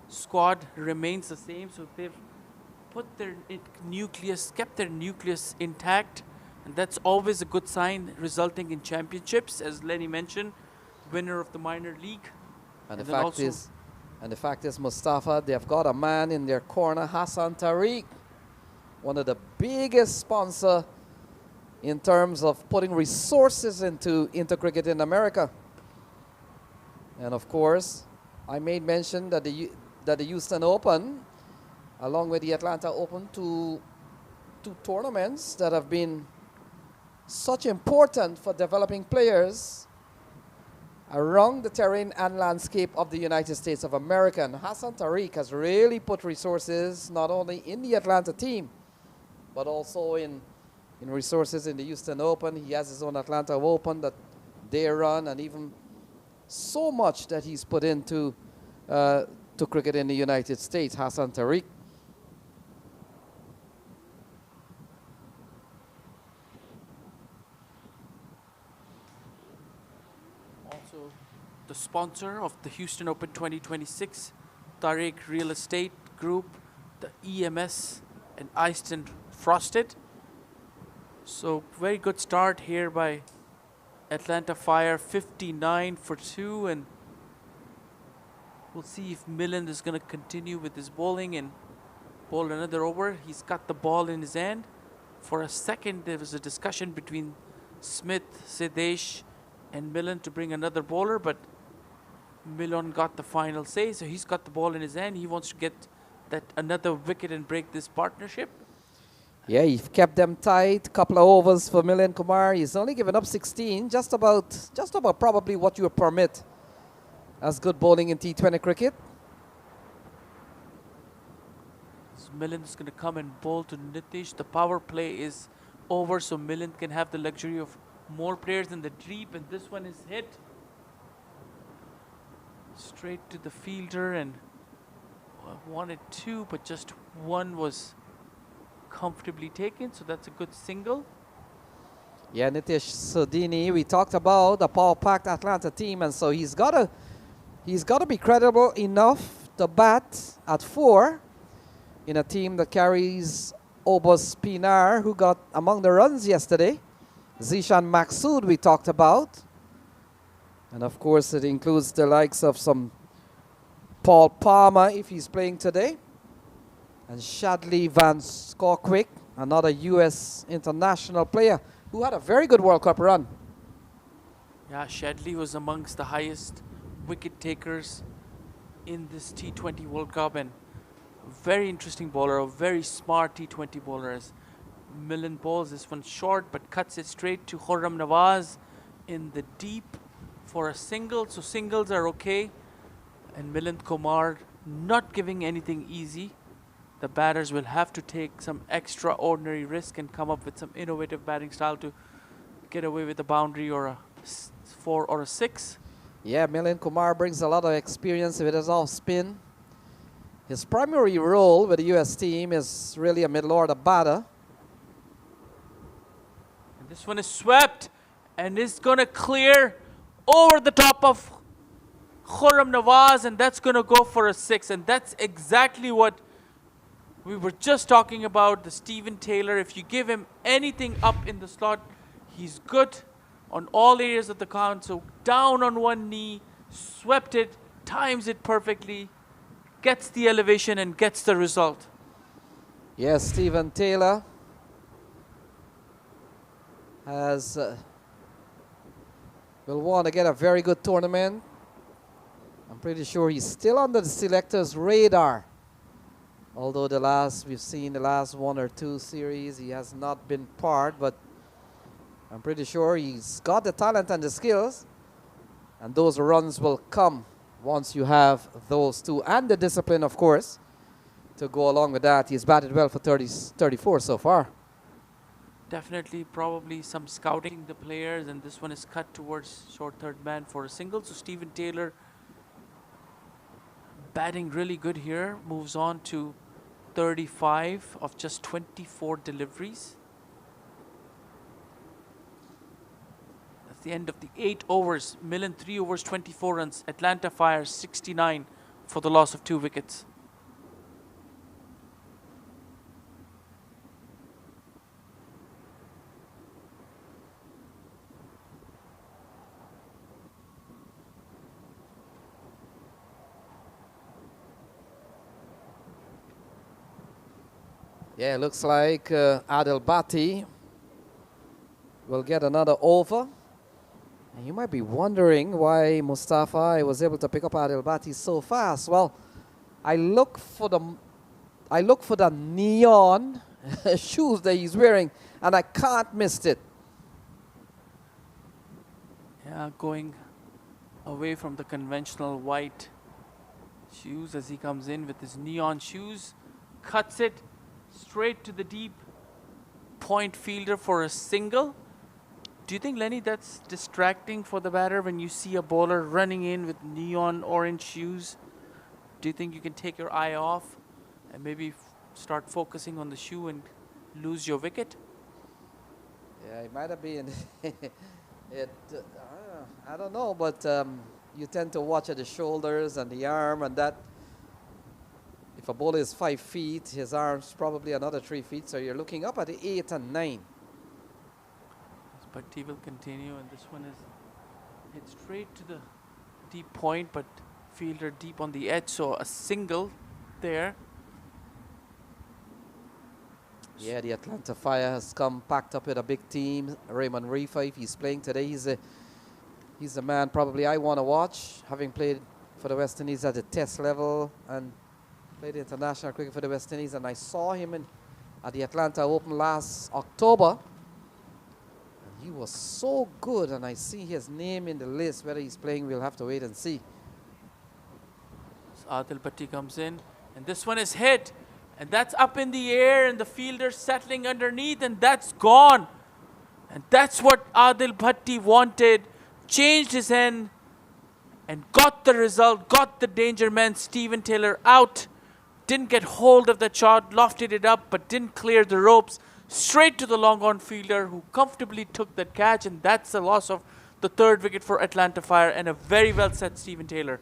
Speaker 1: squad remains the same, so they've put their nucleus, kept their nucleus intact, and that's always a good sign, resulting in championships, as Lenny mentioned, winner of the minor league.
Speaker 2: And the fact is, Mustafa, they've got a man in their corner, Hassan Tariq, one of the biggest sponsor in terms of putting resources into cricket in America. And of course, I made mention that the Houston Open, along with the Atlanta Open, two tournaments that have been such important for developing players around the terrain and landscape of the United States of America. And Hassan Tariq has really put resources not only in the Atlanta team, but also in resources in the Houston Open. He has his own Atlanta Open that they run, and even so much that he's put into to cricket in the United States, Hassan Tariq.
Speaker 1: Also the sponsor of the Houston Open 2026, Tariq Real Estate Group, the EMS, and Easton Frosted. So very good start here by Atlanta Fire, 59 for 2, and we'll see if Millen is going to continue with his bowling and bowl another over. He's got the ball in his hand. For a second, there was a discussion between Smith, Siddesh, and Millen to bring another bowler, but Millen got the final say, so he's got the ball in his hand. He wants to get that another wicket and break this partnership.
Speaker 2: Yeah, he's kept them tight. Couple of overs for Milind Kumar. He's only given up 16, just about probably what you would permit as good bowling in T20 cricket.
Speaker 1: So Milind is going to come and bowl to Nitish. The power play is over, so Milind can have the luxury of more players in the deep, and this one is hit straight to the fielder, and wanted two, but just one was comfortably taken, so that's a good single.
Speaker 2: Yeah, Nitish Sodini, we talked about the power-packed Atlanta team, and so he's got to be credible enough to bat at 4 in a team that carries Obos Pinar, who got among the runs yesterday. Zishan Maksud we talked about, and of course it includes the likes of some Paul Palmer if he's playing today, and Shadley Van Scorquick, another U.S. international player who had a very good World Cup run.
Speaker 1: Yeah, Shadley was amongst the highest wicket takers in this T20 World Cup, and a very interesting bowler, a very smart T20 bowler. As Milind bowls this one short but cuts it straight to Khurram Nawaz in the deep for a single, so singles are okay. And Milind Kumar not giving anything easy. The batters will have to take some extraordinary risk and come up with some innovative batting style to get away with a boundary or a 4 or a 6.
Speaker 2: Yeah, Milind Kumar brings a lot of experience with his off spin. His primary role with the U.S. team is really a middle order batter.
Speaker 1: And this one is swept and is going to clear over the top of Khurram Nawaz, and that's going to go for a 6. And that's exactly what we were just talking about, the Stephen Taylor. If you give him anything up in the slot, he's good on all areas of the count. So down on one knee, swept it, times it perfectly, gets the elevation and gets the result.
Speaker 2: Yes, Stephen Taylor will want to get a very good tournament. I'm pretty sure he's still under the selector's radar. Although we've seen the last 1 or 2 series, he has not been part, but I'm pretty sure he's got the talent and the skills, and those runs will come once you have those two, and the discipline, of course, to go along with that. He's batted well for 34 so far.
Speaker 1: Definitely, probably some scouting the players, and this one is cut towards short third man for a single. So Stephen Taylor batting really good here, moves on to 35 of just 24 deliveries. That's the end of the 8 overs. Milind 3 overs, 24 runs. Atlanta Fire 69 for the loss of 2 wickets.
Speaker 2: Yeah, it looks like Adil Bhatti will get another over. And you might be wondering why Mustafa was able to pick up Adil Bhatti so fast. Well, I look for the neon shoes that he's wearing, and I can't miss it.
Speaker 1: Yeah, going away from the conventional white shoes as he comes in with his neon shoes, cuts it straight to the deep point fielder for a single. Do you think, Lenny, that's distracting for the batter when you see a bowler running in with neon orange shoes? Do you think you can take your eye off and maybe start focusing on the shoe and lose your wicket?
Speaker 2: Yeah, it might have been. I don't know, but you tend to watch at the shoulders and the arm, and that. If a bowler is 5 feet, his arm's probably another 3 feet, so you're looking up at the 8 and 9.
Speaker 1: But he will continue, and this one is hit straight to the deep point, but fielder deep on the edge, so a single there.
Speaker 2: Yeah, the Atlanta Fire has come packed up with a big team. Raymond Reefa, if he's playing today, he's the man probably I want to watch, having played for the West Indies at the test level and played international cricket for the West Indies. And I saw him at the Atlanta Open last October. And he was so good, and I see his name in the list. Whether he's playing, we'll have to wait and see.
Speaker 1: So Adil Bhatti comes in, and this one is hit. And that's up in the air, and the fielder settling underneath, and that's gone. And that's what Adil Bhatti wanted. Changed his end and got the result, got the danger man Stephen Taylor out. Didn't get hold of the shot, lofted it up, but didn't clear the ropes. Straight to the long-on fielder, who comfortably took that catch, and that's the loss of the 3rd wicket for Atlanta Fire, and a very well set Stephen Taylor.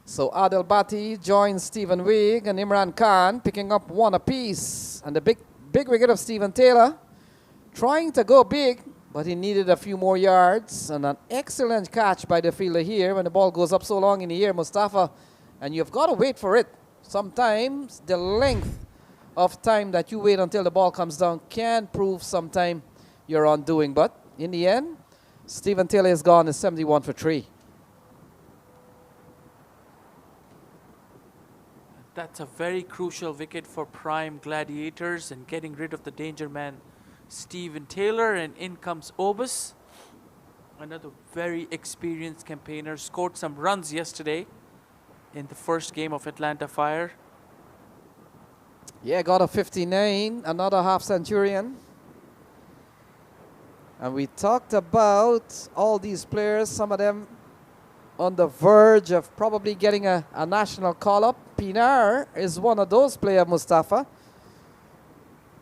Speaker 2: So Adil Bhatti joins Stephen Wigg and Imran Khan, picking up 1 apiece. And the big wicket of Stephen Taylor, trying to go big, but he needed a few more yards. And an excellent catch by the fielder here when the ball goes up so long in the air, Mustafa. And you've got to wait for it. Sometimes the length of time that you wait until the ball comes down can prove sometime your undoing. But in the end, Stephen Taylor is gone, is 71 for 3.
Speaker 1: That's a very crucial wicket for prime Gladiators and getting rid of the danger man Stephen Taylor, and in comes Obus, another very experienced campaigner, scored some runs yesterday in the first game of Atlanta Fire.
Speaker 2: Yeah, got a 59, another half centurion. And we talked about all these players, some of them on the verge of probably getting a national call-up. Pinar is one of those players, Mustafa.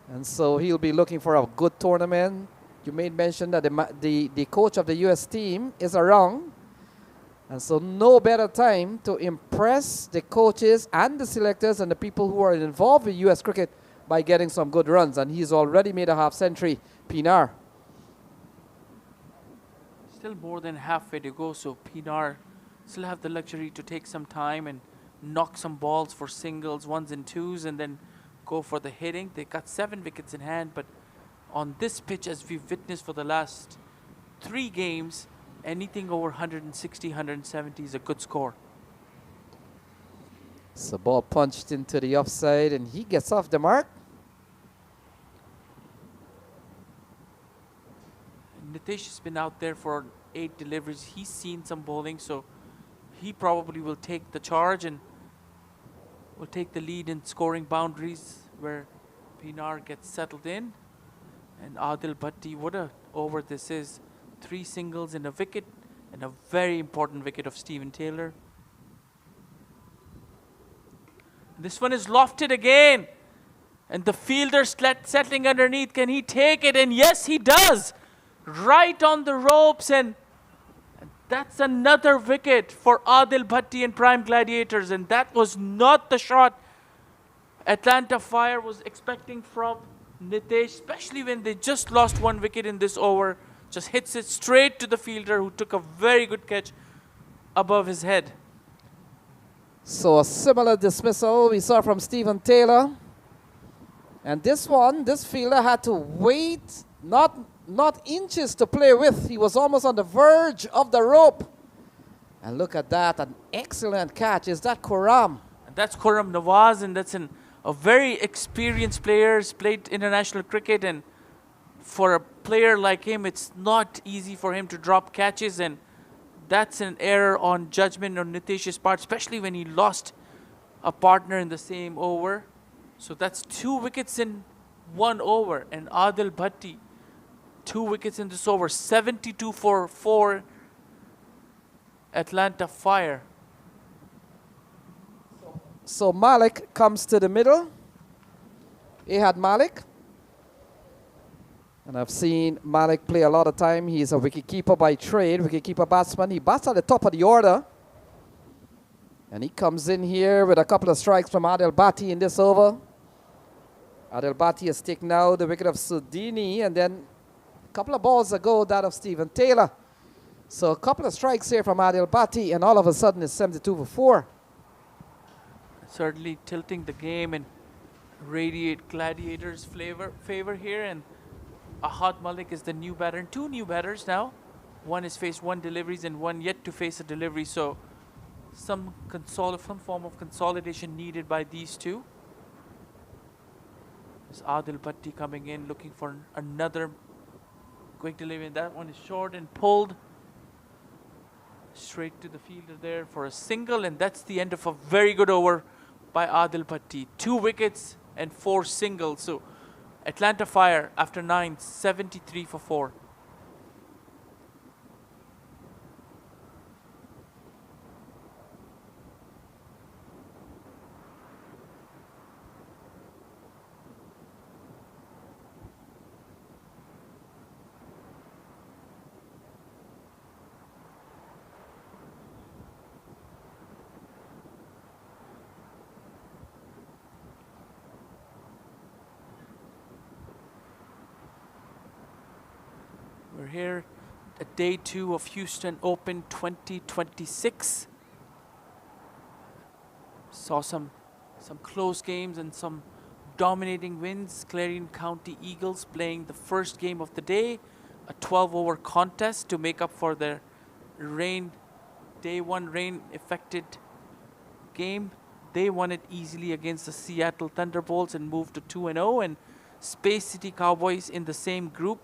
Speaker 2: And so he'll be looking for a good tournament. You made mention that the coach of the U.S. team is around. And so no better time to impress the coaches and the selectors and the people who are involved with U.S. cricket by getting some good runs. And he's already made a half century, Pinar.
Speaker 1: Still more than halfway to go, so Pinar still have the luxury to take some time and knock some balls for singles, 1s and 2s, and then go for the hitting. They got 7 wickets in hand, but on this pitch, as we've witnessed for the last 3 games, anything over 160, 170 is a good score.
Speaker 2: So ball punched into the offside, and he gets off the mark.
Speaker 1: Nitesh has been out there for 8 deliveries. He's seen some bowling, so he probably will take the charge and will take the lead in scoring boundaries where Pinar gets settled in. And Adil Bhatti, what a over this is. 3 singles and a wicket, and a very important wicket of Stephen Taylor. This one is lofted again, and the fielder settling underneath. Can he take it? And yes, he does. Right on the ropes, and that's another wicket for Adil Bhatti and Prime Gladiators, and that was not the shot Atlanta Fire was expecting from Nitesh, especially when they just lost 1 wicket in this over. Just hits it straight to the fielder, who took a very good catch above his head.
Speaker 2: So a similar dismissal we saw from Stephen Taylor. And this fielder had to wait, not inches to play with. He was almost on the verge of the rope. And look at that, an excellent catch. Is that Khurram?
Speaker 1: And that's Khurram Nawaz, and that's a very experienced player. He's played international cricket, and for a player like him, it's not easy for him to drop catches, and that's an error on judgment on Nitesh's part, especially when he lost a partner in the same over. So that's 2 wickets in 1 over, and Adil Bhatti, 2 wickets in this over, 72 for 4 Atlanta Fire.
Speaker 2: So Malik comes to the middle. Ahad Malik. And I've seen Malik play a lot of time. He's a wicketkeeper by trade, wicketkeeper batsman. He bats at the top of the order. And he comes in here with a couple of strikes from Adel Bati in this over. Adel Bati has taken now the wicket of Sudini, and then a couple of balls ago, that of Stephen Taylor. So a couple of strikes here from Adel Bati, and all of a sudden it's 72 for 4.
Speaker 1: Certainly tilting the game and radiate Gladiators' favor here. And Ahad Malik is the new batter, and 2 new batters now. One has faced 1 deliveries and 1 yet to face a delivery. So some form of consolidation needed by these 2. There's Adil Bhatti coming in, looking for another quick delivery. That one is short and pulled straight to the fielder there for a single, and that's the end of a very good over by Adil Bhatti. 2 wickets and 4 singles. So Atlanta Fire after 9, 73 for 4. We're here at day 2 of Houston Open 2026. Saw some close games and some dominating wins. Clarion County Eagles playing the first game of the day, a 12-over contest to make up for their day 1 rain-affected game. They won it easily against the Seattle Thunderbolts and moved to 2-0. And Space City Cowboys in the same group,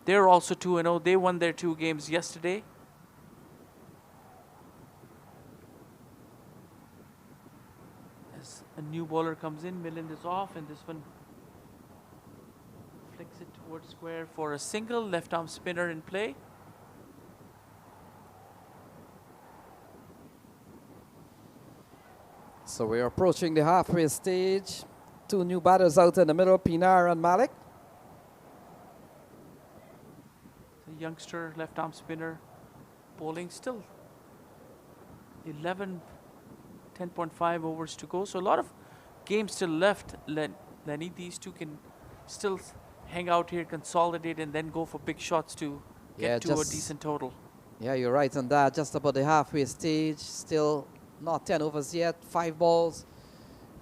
Speaker 1: they're also 2-0. They won their 2 games yesterday. As a new bowler comes in, Milland is off, and this one flicks it towards square for a single. Left arm spinner in play.
Speaker 2: So we're approaching the halfway stage. 2 new batters out in the middle, Pinar and Malik.
Speaker 1: Youngster left arm spinner bowling, still 10.5 overs to go, so a lot of games still left. Lenny, these 2 can still hang out here, consolidate, and then go for big shots to get to a decent total.
Speaker 2: Yeah, you're right on that. Just about the halfway stage, still not 10 overs yet, 5 balls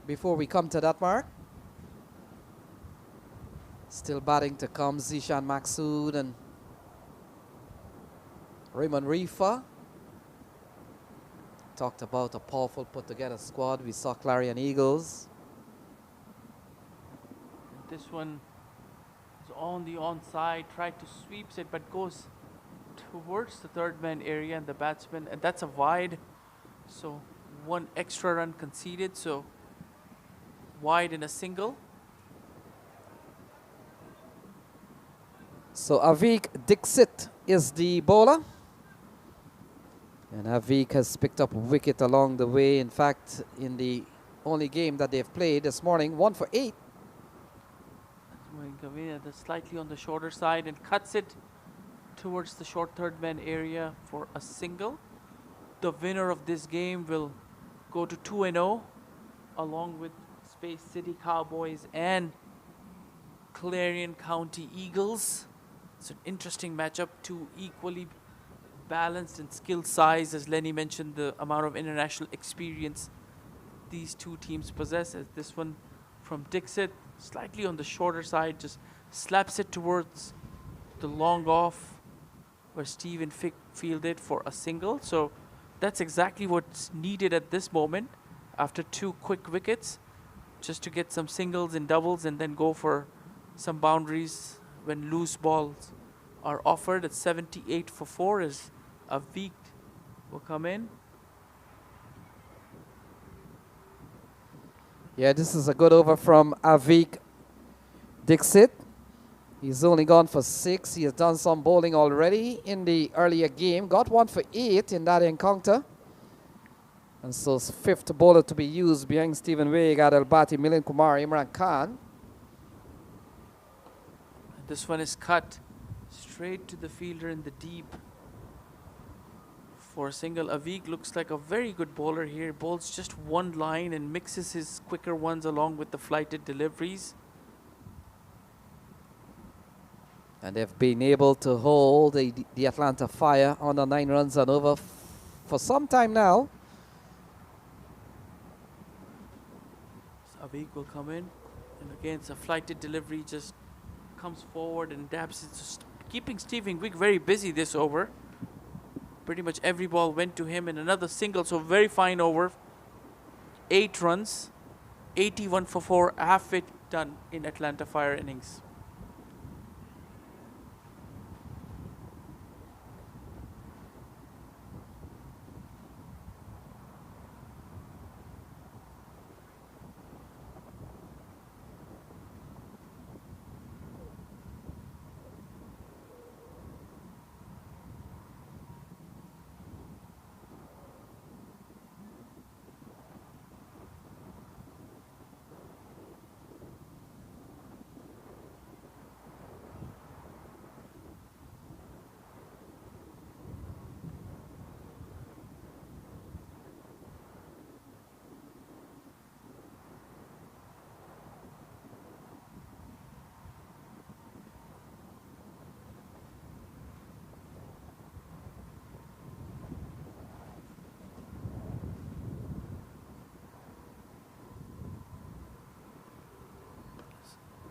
Speaker 2: before we come to that mark. Still batting to come, Zishan Maksud and Raymond Rifa. Talked about a powerful put-together squad. We saw Clarion Eagles.
Speaker 1: This one is on the onside, tried to sweeps it, but goes towards the third man area and the batsman, and that's a wide. So 1 extra run conceded, so wide in a single.
Speaker 2: So Avik Dixit is the bowler. And Avik has picked up a wicket along the way. In fact, in the only game that they've played this morning, 1 for 8.
Speaker 1: That's slightly on the shorter side and cuts it towards the short third man area for a single. The winner of this game will go to 2-0 along with Space City Cowboys and Clarion County Eagles. It's an interesting matchup, 2 equally balanced in skill size. As Lenny mentioned, the amount of international experience these 2 teams possess. As this one from Dixit, slightly on the shorter side, just slaps it towards the long off where Stephen fielded for a single. So that's exactly what's needed at this moment after 2 quick wickets, just to get some singles and doubles and then go for some boundaries when loose balls are offered. At 78 for 4 as Avik will come in.
Speaker 2: Yeah, this is a good over from Avik Dixit. He's only gone for 6. He has done some bowling already in the earlier game. Got 1 for 8 in that encounter. And so 5th bowler to be used behind Stephen Waig, Adel Bhatti, Milind Kumar, Imran Khan.
Speaker 1: This one is cut straight to the fielder in the deep for a single. Avik looks like a very good bowler here. Bowls just one line and mixes his quicker ones along with the flighted deliveries.
Speaker 2: And they've been able to hold the Atlanta Fire on the 9 runs and over for some time now.
Speaker 1: So Avik will come in, and again, it's a flighted delivery, just comes forward and dabs it, just keeping Stephen Wigg very busy this over. Pretty much every ball went to him, and another single, so very fine over. 8 runs, 81 for 4, half it done in Atlanta Fire innings.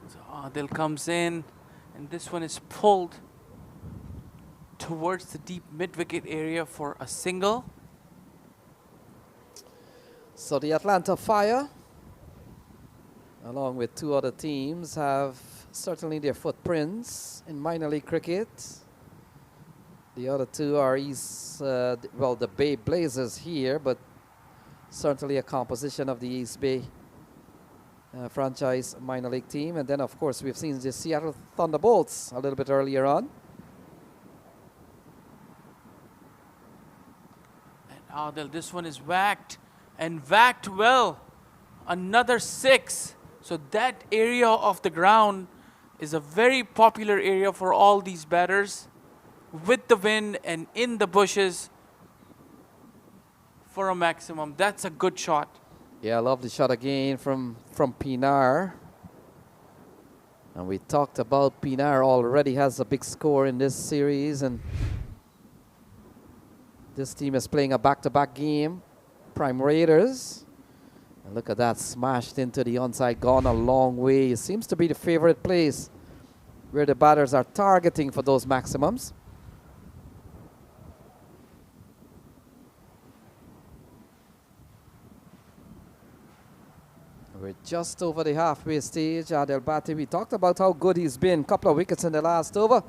Speaker 1: So Adil comes in, and this one is pulled towards the deep mid-wicket area for a single.
Speaker 2: So the Atlanta Fire, along with 2 other teams, have certainly their footprints in minor league cricket. The other 2 are the Bay Blazers here, but certainly a composition of the East Bay franchise minor league team. And then, of course, we've seen the Seattle Thunderbolts a little bit earlier on.
Speaker 1: And Adil, this one is whacked, and whacked well. Another 6. So that area of the ground is a very popular area for all these batters. With the wind and in the bushes for a maximum. That's a good shot.
Speaker 2: Yeah, I love the shot again from Pinar. And we talked about Pinar already has a big score in this series, and this team is playing a back-to-back game. Prime Raiders. And look at that, smashed into the onside, gone a long way. It seems to be the favorite place where the batters are targeting for those maximums. We're just over the halfway stage. Adil Bhatti, we talked about how good he's been. Couple of wickets in the last over.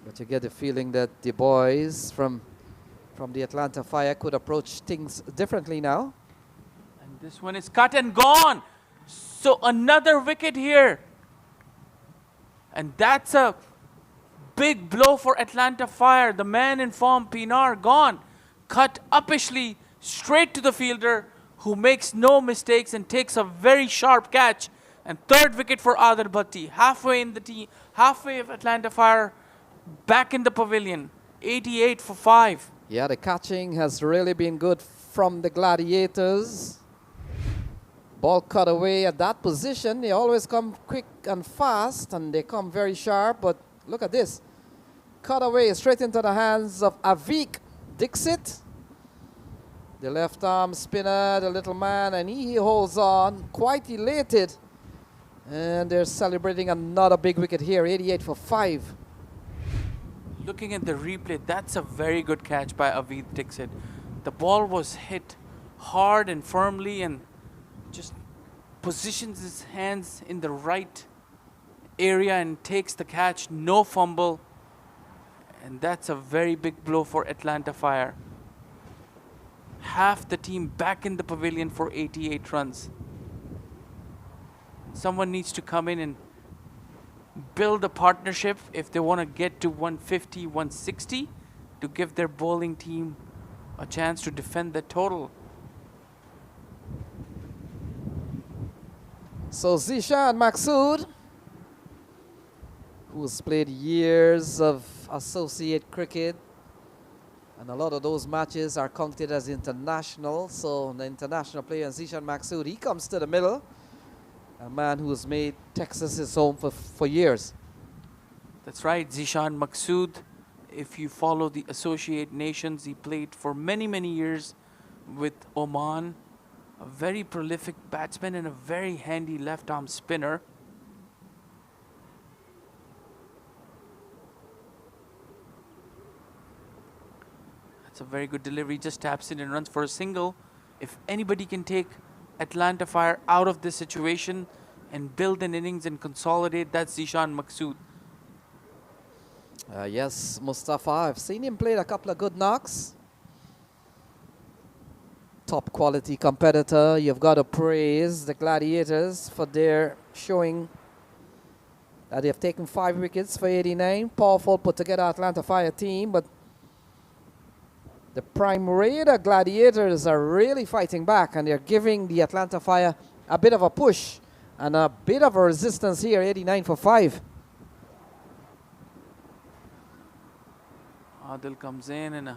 Speaker 2: But you get the feeling that the boys from the Atlanta Fire could approach things differently now.
Speaker 1: And this one is cut and gone. So another wicket here. And that's a big blow for Atlanta Fire. The man in form, Pinar, gone. Cut uppishly straight to the fielder, who makes no mistakes and takes a very sharp catch. And 3rd wicket for Adil Bhatti. Halfway in the team, halfway of Atlanta Fire, back in the pavilion. 88 for 5.
Speaker 2: Yeah, the catching has really been good from the Gladiators. Ball cut away at that position. They always come quick and fast, and they come very sharp. But look at this. Cut away straight into the hands of Avik Dixit. The left arm spinner, the little man, and he holds on, quite elated. And they're celebrating another big wicket here, 88 for 5.
Speaker 1: Looking at the replay, that's a very good catch by Avik Dixit. The ball was hit hard and firmly, and just positions his hands in the right area and takes the catch, no fumble. And that's a very big blow for Atlanta Fire. Half the team back in the pavilion for 88 runs. Someone needs to come in and build a partnership if they want to get to 150, 160 to give their bowling team a chance to defend the total.
Speaker 2: So Zishan Maksud, who's played years of associate cricket And a lot of those matches are counted as international. So the international player, Zishan Maksud, he comes to the middle. A man who's made Texas his home for years.
Speaker 1: That's right, Zishan Maksud. If you follow the Associate Nations, he played for many, many years with Oman. A very prolific batsman and a very handy left-arm spinner. That's a very good delivery. Just taps in and runs for a single. If anybody can take Atlanta Fire out of this situation and build an innings and consolidate, that's Zishan Maksud.
Speaker 2: Yes, Mustafa, I've seen him play a couple of good knocks. Top quality competitor. You've got to praise the Gladiators for their showing that they've taken 5 wickets for 89. Powerful put together Atlanta Fire team, but the Prime Raider Gladiators are really fighting back, and they're giving the Atlanta Fire a bit of a push and a bit of a resistance here, 89 for 5.
Speaker 1: Adil comes in and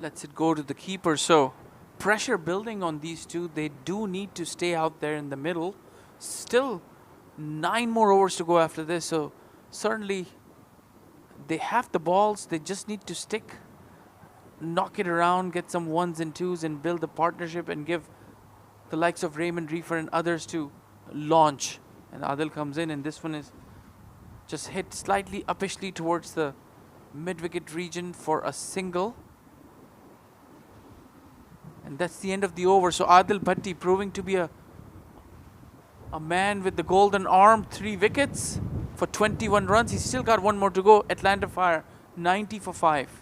Speaker 1: lets it go to the keeper. So pressure building on these two. They do need to stay out there in the middle. Still 9 more overs to go after this. So certainly they have the balls. They just need to stick, knock it around, get some 1s and 2s and build a partnership and give the likes of Raymond Reefer and others to launch. And Adil comes in, and this one is just hit slightly uppishly towards the mid-wicket region for a single. And that's the end of the over. So Adil Bhatti proving to be a man with the golden arm. 3 wickets for 21 runs. He's still got 1 more to go. Atlanta Fire 90 for 5.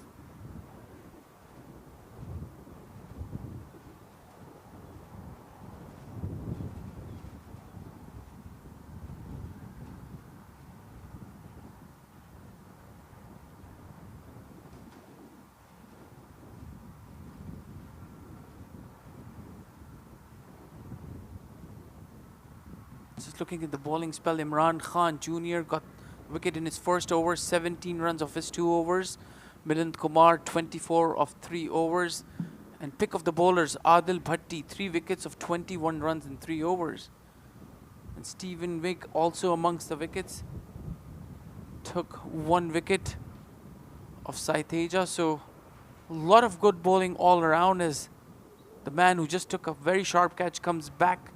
Speaker 1: Just looking at the bowling spell, Imran Khan Jr. got wicket in his first over, 17 runs of his 2 overs. Milind Kumar, 24 of 3 overs. And pick of the bowlers, Adil Bhatti, 3 wickets of 21 runs in 3 overs. And Stephen Wigg also amongst the wickets. Took 1 wicket of Saiteja. So a lot of good bowling all around as the man who just took a very sharp catch comes back.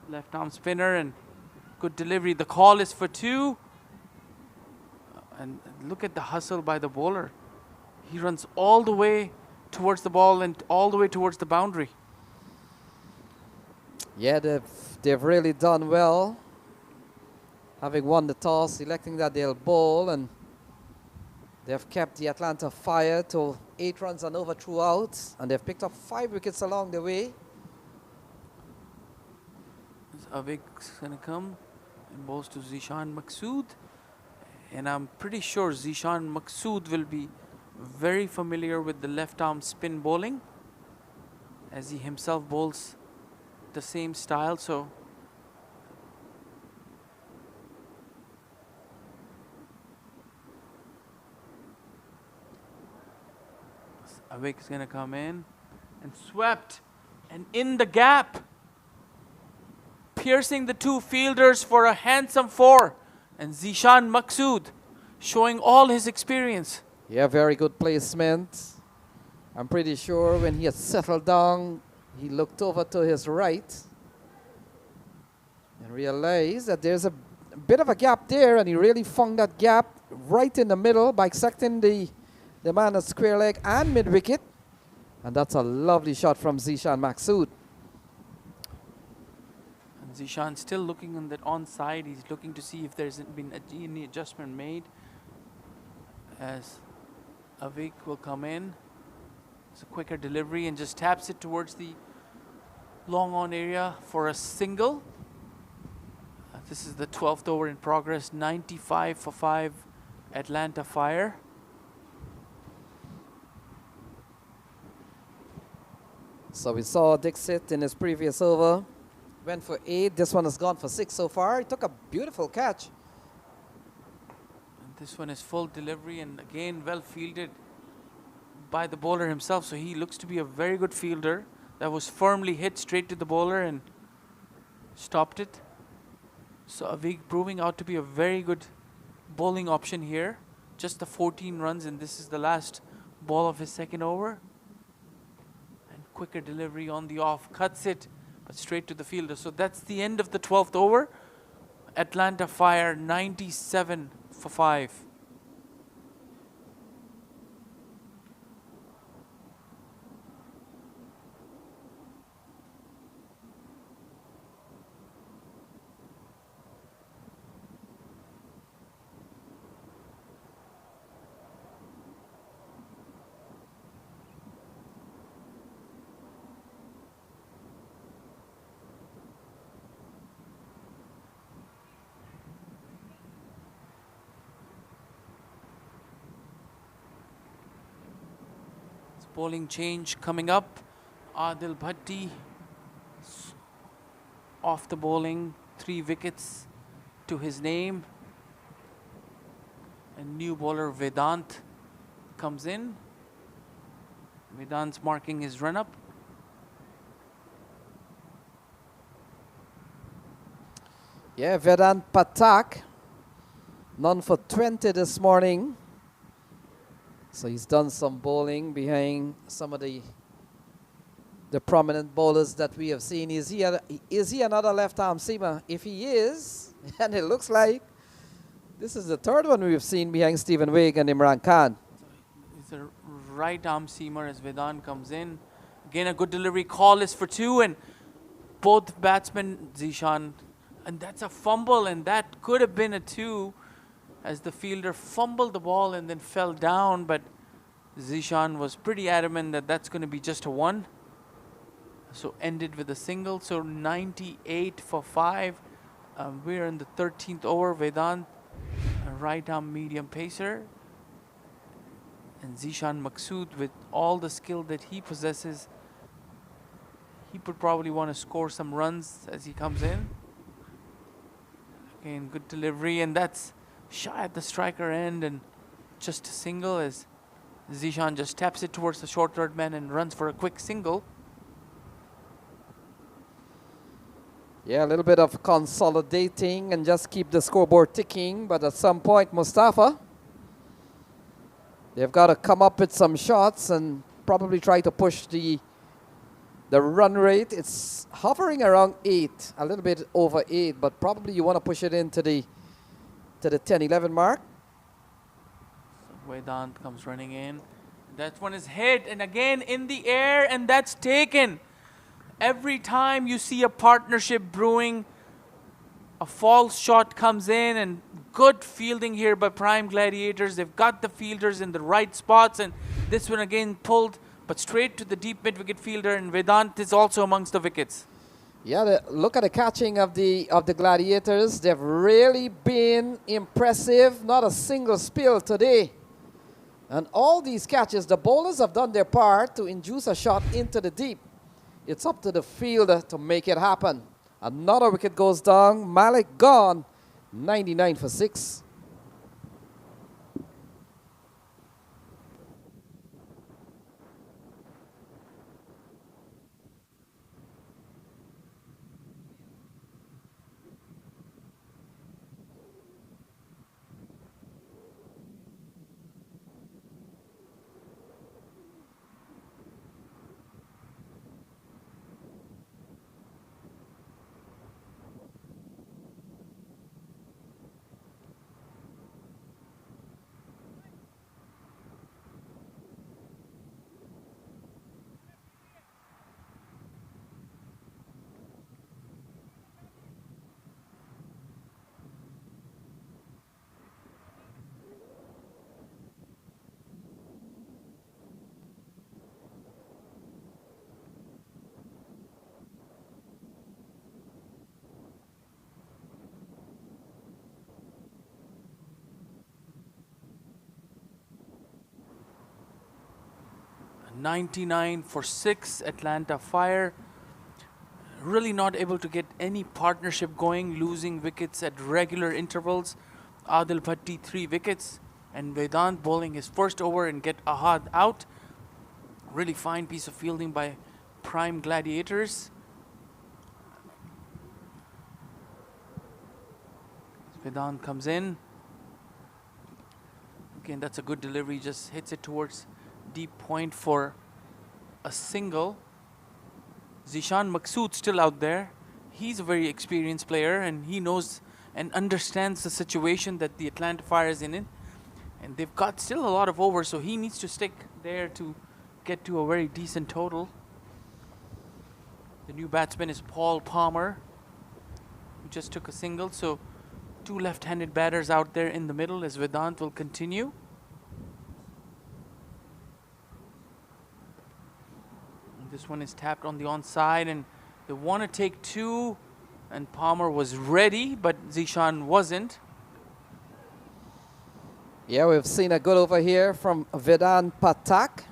Speaker 1: Left arm spinner and good delivery. The call is for 2. And look at the hustle by the bowler. He runs all the way towards the ball and all the way towards the boundary.
Speaker 2: Yeah, they've really done well. Having won the toss, electing that they'll bowl, and they've kept the Atlanta Fire to 8 runs and over throughout, and they've picked up 5 wickets along the way.
Speaker 1: Avik's gonna come and bowls to Zishan Maksud, and I'm pretty sure Zishan Maksud will be very familiar with the left arm spin bowling, as he himself bowls the same style. So Avik is gonna come in and swept, and in the gap, piercing the 2 fielders for a handsome 4. And Zishan Maksud showing all his experience.
Speaker 2: Yeah, very good placement. I'm pretty sure when he had settled down, he looked over to his right and realized that there's a bit of a gap there, and he really found that gap right in the middle by secting the man at square leg and mid-wicket. And that's a lovely shot from Zishan Maksud.
Speaker 1: Zishan still looking on that onside. He's looking to see if there's been any adjustment made, as Avik will come in. It's a quicker delivery and just taps it towards the long on area for a single. This is the 12th over in progress. 95 for 5 Atlanta Fire.
Speaker 2: So we saw Dixit in his previous over. Went for 8. This one has gone for 6 so far. He took a beautiful catch.
Speaker 1: And This one is full delivery and again well fielded by the bowler himself. So he looks to be a very good fielder. That was firmly hit straight to the bowler and stopped it. So Avik proving out to be a very good bowling option here. Just the 14 runs and this is the last ball of his second over. And quicker delivery on the off, cuts it, but straight to the fielder. So that's the end of the 12th over. Atlanta Fire 97 for 5. Bowling change coming up. Adil Bhatti off the bowling, 3 wickets to his name. And new bowler Vedant comes in. Vedant's marking his run up.
Speaker 2: Yeah, Vedant Patak, none for 20 this morning. So he's done some bowling behind some of the prominent bowlers that we have seen. Is he another left-arm seamer? If he is, and it looks like, this is the third one we've seen behind Stephen Wigg and Imran Khan.
Speaker 1: He's a right-arm seamer as Vedant comes in. Again, a good delivery. Call is for 2 and both batsmen, Zishan, and that's a fumble and that could have been a 2. As the fielder fumbled the ball and then fell down, but Zishan was pretty adamant that that's going to be just a 1. So ended with a single. So 98 for 5. We're in the 13th over. Vedant, a right arm medium pacer. And Zishan Maqsood, with all the skill that he possesses, he would probably want to score some runs as he comes in. Again, good delivery, and that's shy at the striker end and just a single as Zishan just taps it towards the short third man and runs for a quick single.
Speaker 2: Yeah, a little bit of consolidating and just keep the scoreboard ticking. But at some point, Mustafa, they've got to come up with some shots and probably try to push the run rate. It's hovering around 8, a little bit over 8, but probably you want to push it into the 10-11 mark.
Speaker 1: So Vedant comes running in. That one is hit and again in the air and that's taken. Every time you see a partnership brewing, a false shot comes in and good fielding here by Prime Gladiators. They've got the fielders in the right spots and this one again pulled but straight to the deep mid-wicket fielder and Vedant is also amongst the wickets.
Speaker 2: Yeah, look at the catching of the Gladiators. They've really been impressive. Not a single spill today. And all these catches, the bowlers have done their part to induce a shot into the deep. It's up to the fielder to make it happen. Another wicket goes down. Malik gone. 99 for 6.
Speaker 1: $99 for 6, Atlanta Fire. Really not able to get any partnership going, losing wickets at regular intervals. Adil Bhatti 3 wickets, and Vedant bowling his first over and get Ahad out. Really fine piece of fielding by Prime Gladiators. Vedant comes in. Again, that's a good delivery, just hits it towards deep point for a single. Zishan Maqsood still out there. He's a very experienced player and he knows and understands the situation that the Atlanta Fire is in. And they've got still a lot of overs, so he needs to stick there to get to a very decent total. The new batsman is Paul Palmer, who just took a single. So 2 left-handed batters out there in the middle as Vedant will continue. And this one is tapped on the onside and they want to take 2 and Palmer was ready, but Zishan wasn't.
Speaker 2: Yeah, we've seen a good over here from Vedant Patak.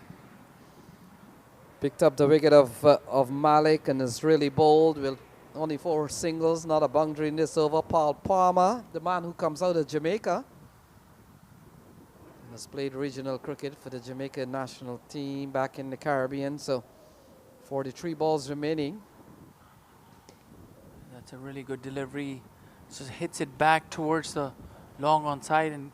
Speaker 2: Picked up the wicket of Malik and is really bold. With only 4 singles, not a boundary in this over. Paul Palmer, the man who comes out of Jamaica, has played regional cricket for the Jamaica national team back in the Caribbean. So 43 balls remaining.
Speaker 1: That's a really good delivery. Just hits it back towards the long onside and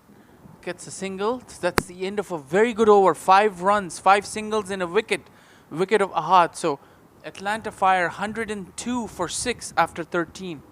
Speaker 1: gets a single. So that's the end of a very good over. 5 runs, 5 singles and a wicket. Wicket of Ahad. So Atlanta Fire 102 for 6 after 13.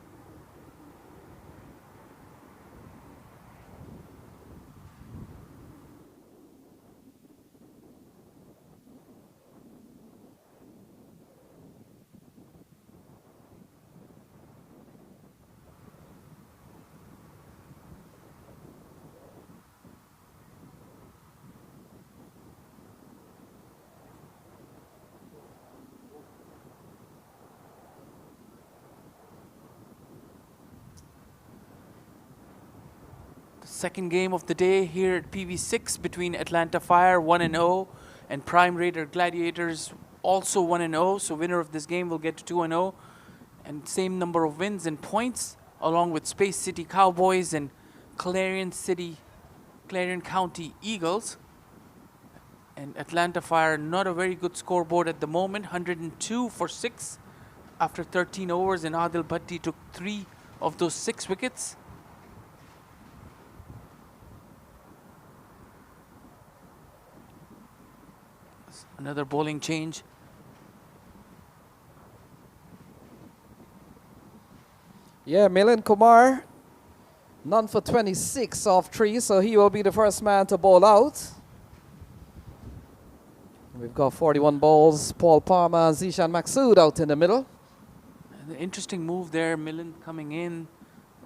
Speaker 1: Second game of the day here at Pv6 between Atlanta Fire 1-0 and Prime Raider Gladiators also 1-0. So winner of this game will get to 2-0 and same number of wins and points, along with Space City Cowboys and Clarion County Eagles. And Atlanta Fire, not a very good scoreboard at the moment, 102 for 6 after 13 overs, and Adil Bhatti took 3 of those 6 wickets. Another bowling change.
Speaker 2: Yeah, Milind Kumar, none for 26 off 3, so he will be the first man to bowl out. We've got 41 balls. Paul Palmer and Zishan Maqsood out in the middle.
Speaker 1: An interesting move there. Milind coming in,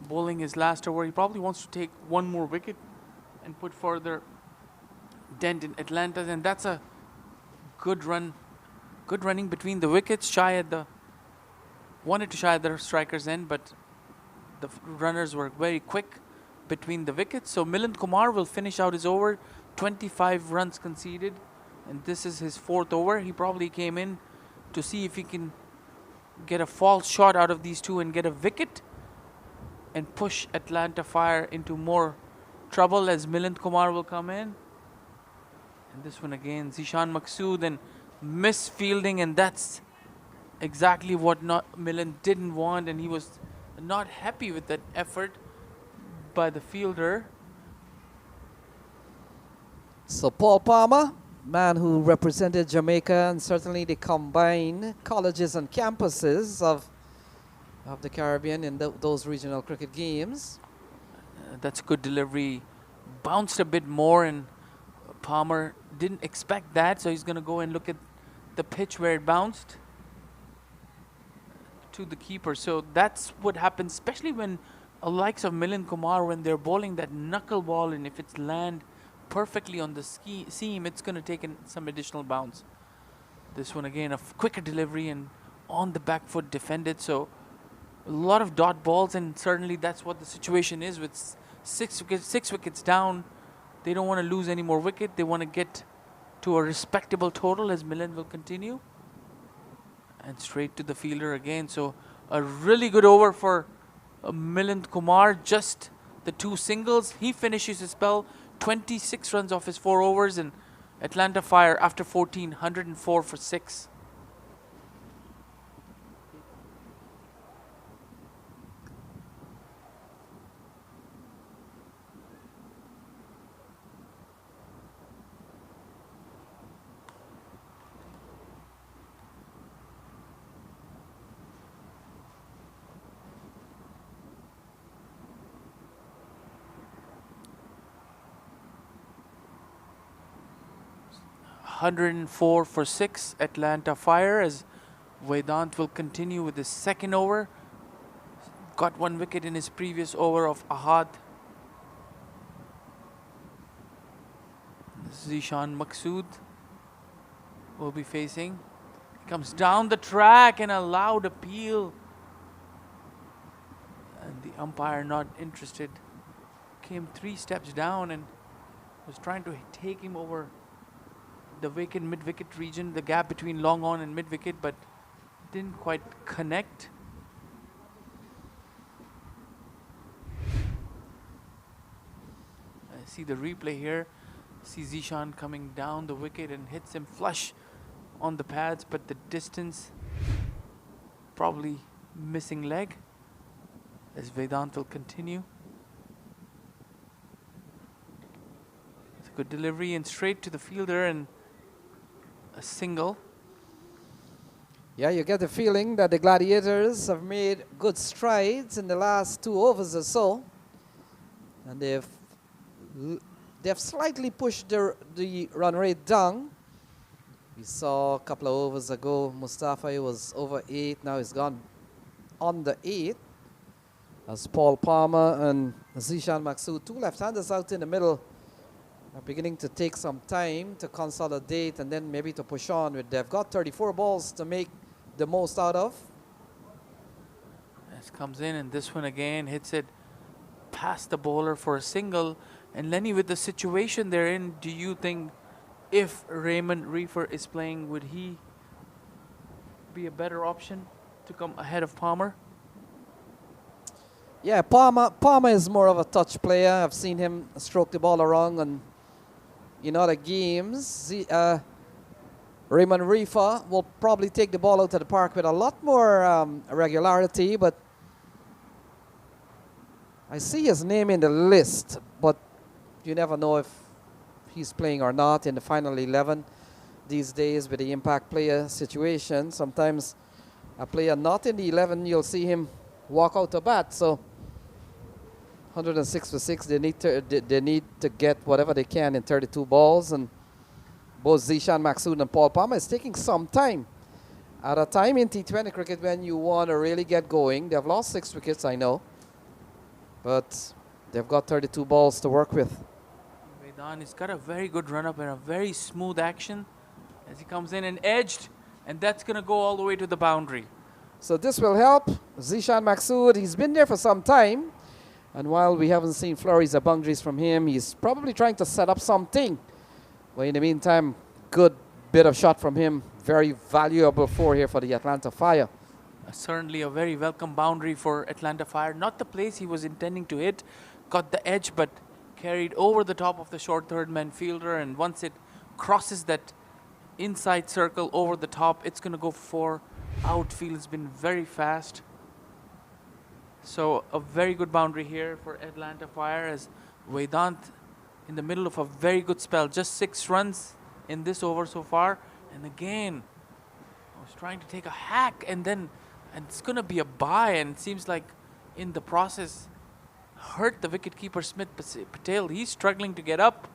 Speaker 1: bowling his last over. He probably wants to take 1 more wicket and put further dent in Atlanta, and that's a good run. Good running between the wickets. Wanted to shy at the striker's end, but the runners were very quick between the wickets. So Milind Kumar will finish out his over. 25 runs conceded, and this is his 4th over. He probably came in to see if he can get a false shot out of these 2 and get a wicket and push Atlanta Fire into more trouble, as Milind Kumar will come in. And this one again, Zishan Maqsood, and misfielding, and that's exactly what Milind didn't want, and he was not happy with that effort by the fielder.
Speaker 2: So Paul Palmer, man who represented Jamaica and certainly the combined colleges and campuses of the Caribbean in those regional cricket games.
Speaker 1: That's a good delivery. Bounced a bit more, and Palmer didn't expect that, so he's going to go and look at the pitch where it bounced to the keeper. So that's what happens, especially when likes of Milind Kumar, when they're bowling that knuckle ball, and if it's land perfectly on the seam, it's going to take in some additional bounce. This one again, a quicker delivery and on the back foot defended. So a lot of dot balls, and certainly that's what the situation is with 6 wickets down. They don't want to lose any more wicket. They want to get to a respectable total, as Milind will continue. And straight to the fielder again. So a really good over for Milind Kumar. Just the 2 singles. He finishes his spell, 26 runs off his 4 overs, and Atlanta Fire after 14, 104 for 6. $104 for 6, Atlanta Fire, as Vedant will continue with his second over. Got 1 wicket in his previous over of Ahad. Zishan Maqsood will be facing. He comes down the track and a loud appeal. And the umpire not interested. Came 3 steps down and was trying to take him over the vacant mid-wicket region, the gap between long on and mid-wicket, but didn't quite connect. I see the replay here. See Zishan coming down the wicket and hits him flush on the pads, but the distance, probably missing leg, as Vedant will continue. It's a good delivery and straight to the fielder and a single.
Speaker 2: Yeah, you get the feeling that the Gladiators have made good strides in the last 2 overs or so, and they've slightly pushed the run rate down. We saw a couple of overs ago, Mustafa was over 8, now he's gone under 8. As Paul Palmer and Zishan Maqsood, 2 left-handers out in the middle, are beginning to take some time to consolidate and then maybe to push on. They've got 34 balls to make the most out of.
Speaker 1: This comes in, and this one again hits it past the bowler for a single. And Lenny, with the situation they're in, do you think if Raymond Reefer is playing, would he be a better option to come ahead of Palmer?
Speaker 2: Yeah, Palmer is more of a touch player. I've seen him stroke the ball around and in other games. Raymond Reefer will probably take the ball out of the park with a lot more regularity, but I see his name in the list, but you never know if he's playing or not in the final 11 these days with the impact player situation. Sometimes a player not in the 11, you'll see him walk out to bat. So 106 for 6, they need to get whatever they can in 32 balls, and both Zishan Maqsood and Paul Palmer is taking some time. At a time in T20 cricket when you want to really get going, they've lost 6 wickets, I know, but they've got 32 balls to work with.
Speaker 1: Vedant has got a very good run-up and a very smooth action as he comes in and edged, and that's going to go all the way to the boundary.
Speaker 2: So this will help Zishan Maqsood. He's been there for some time, and while we haven't seen flurries of boundaries from him, he's probably trying to set up something. But in the meantime, good bit of shot from him. Very valuable 4 here for the Atlanta Fire.
Speaker 1: Certainly a very welcome boundary for Atlanta Fire. Not the place he was intending to hit. Got the edge, but carried over the top of the short third man fielder, and once it crosses that inside circle over the top, it's going to go for outfield. Has been very fast. So a very good boundary here for Atlanta Fire, as Vedant in the middle of a very good spell. Just 6 runs in this over so far. And again, I was trying to take a hack, and it's going to be a bye, and it seems like in the process hurt the wicketkeeper Smith Patel. He's struggling to get up.